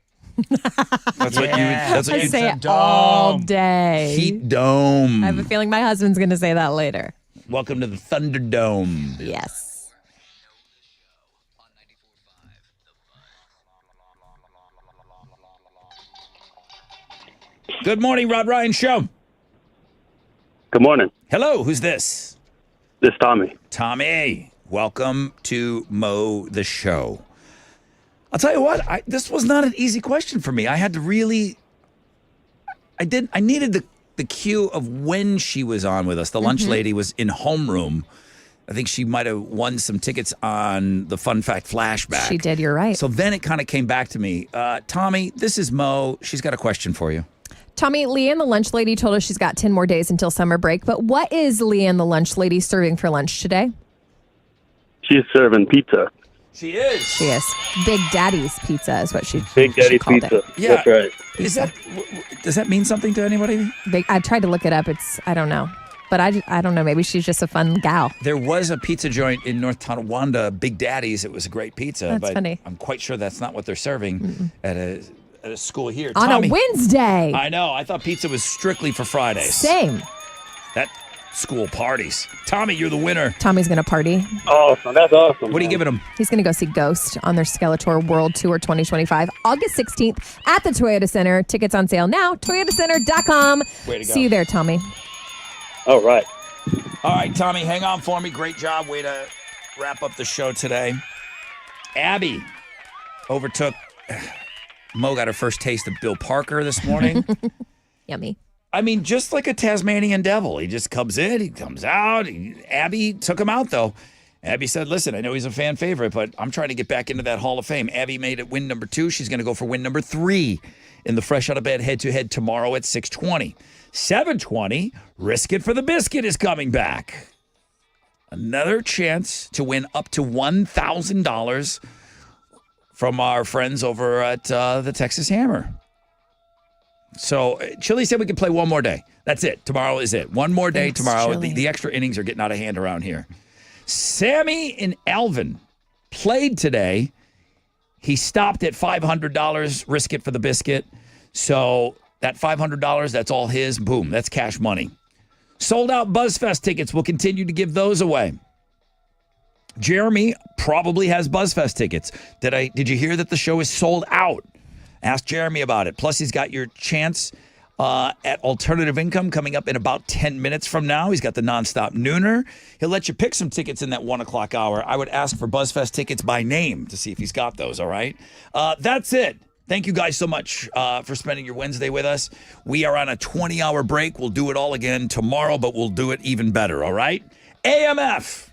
That's what I say it all day. Heat dome. I have a feeling my husband's going to say that later. Welcome to the Thunderdome. Yes. Good morning, Rod Ryan Show. Good morning. Hello, who's this? This is Tommy. Tommy, welcome to Mo the Show. I'll tell you what, this was not an easy question for me. I had to really, I needed the cue of when she was on with us. The lunch lady was in homeroom. I think she might have won some tickets on the Fun Fact Flashback. She did, you're right. So then it kind of came back to me. Tommy, this is Mo. She's got a question for you. Tommy, Leanne, the lunch lady, told us she's got 10 more days until summer break. But what is Leanne, the lunch lady, serving for lunch today? She's serving pizza. She is. She is. Big Daddy's Pizza is what she Big Daddy called Pizza. it. Yeah. That's right. Does that mean something to anybody? I tried to look it up. I don't know. But I don't know. Maybe she's just a fun gal. There was a pizza joint in North Tonawanda, Big Daddy's. It was a great pizza. That's but funny. I'm quite sure that's not what they're serving at a school here. On Tommy, a Wednesday. I know. I thought pizza was strictly for Fridays. Same. That school parties. Tommy, you're the winner. Tommy's going to party. Awesome. That's awesome. What are you giving him? He's going to go see Ghost on their Skeletor World Tour 2025, August 16th at the Toyota Center. Tickets on sale now, toyotacenter.com. Way to go. See you there, Tommy. All right. All right, Tommy, hang on for me. Great job. Way to wrap up the show today. Abby overtook. Mo got her first taste of Bill Parker this morning. Yummy. I mean, just like a Tasmanian devil. He just comes in, he comes out. Abby took him out, though. Abby said, listen, I know he's a fan favorite, but I'm trying to get back into that Hall of Fame. Abby made it win number 2. She's going to go for win number 3 in the Fresh Out of Bed head-to-head tomorrow at 6:20. 7:20, Risk It for the Biscuit is coming back. Another chance to win up to $1,000 from our friends over at the Texas Hammer. So Chili said we could play one more day. That's it. Tomorrow is it. One more day tomorrow. The extra innings are getting out of hand around here. Sammy and Alvin played today. He stopped at $500. Risk It for the Biscuit. So that $500, that's all his. Boom. That's cash money. Sold out BuzzFest tickets. We'll continue to give those away. Jeremy probably has BuzzFest tickets. Did you hear that the show is sold out? Ask Jeremy about it. Plus, he's got your chance at Alternative Income coming up in about 10 minutes from now. He's got the nonstop nooner. He'll let you pick some tickets in that 1 o'clock hour. I would ask for BuzzFest tickets by name to see if he's got those, all right? That's it. Thank you guys so much for spending your Wednesday with us. We are on a 20-hour break. We'll do it all again tomorrow, but we'll do it even better, all right? AMF.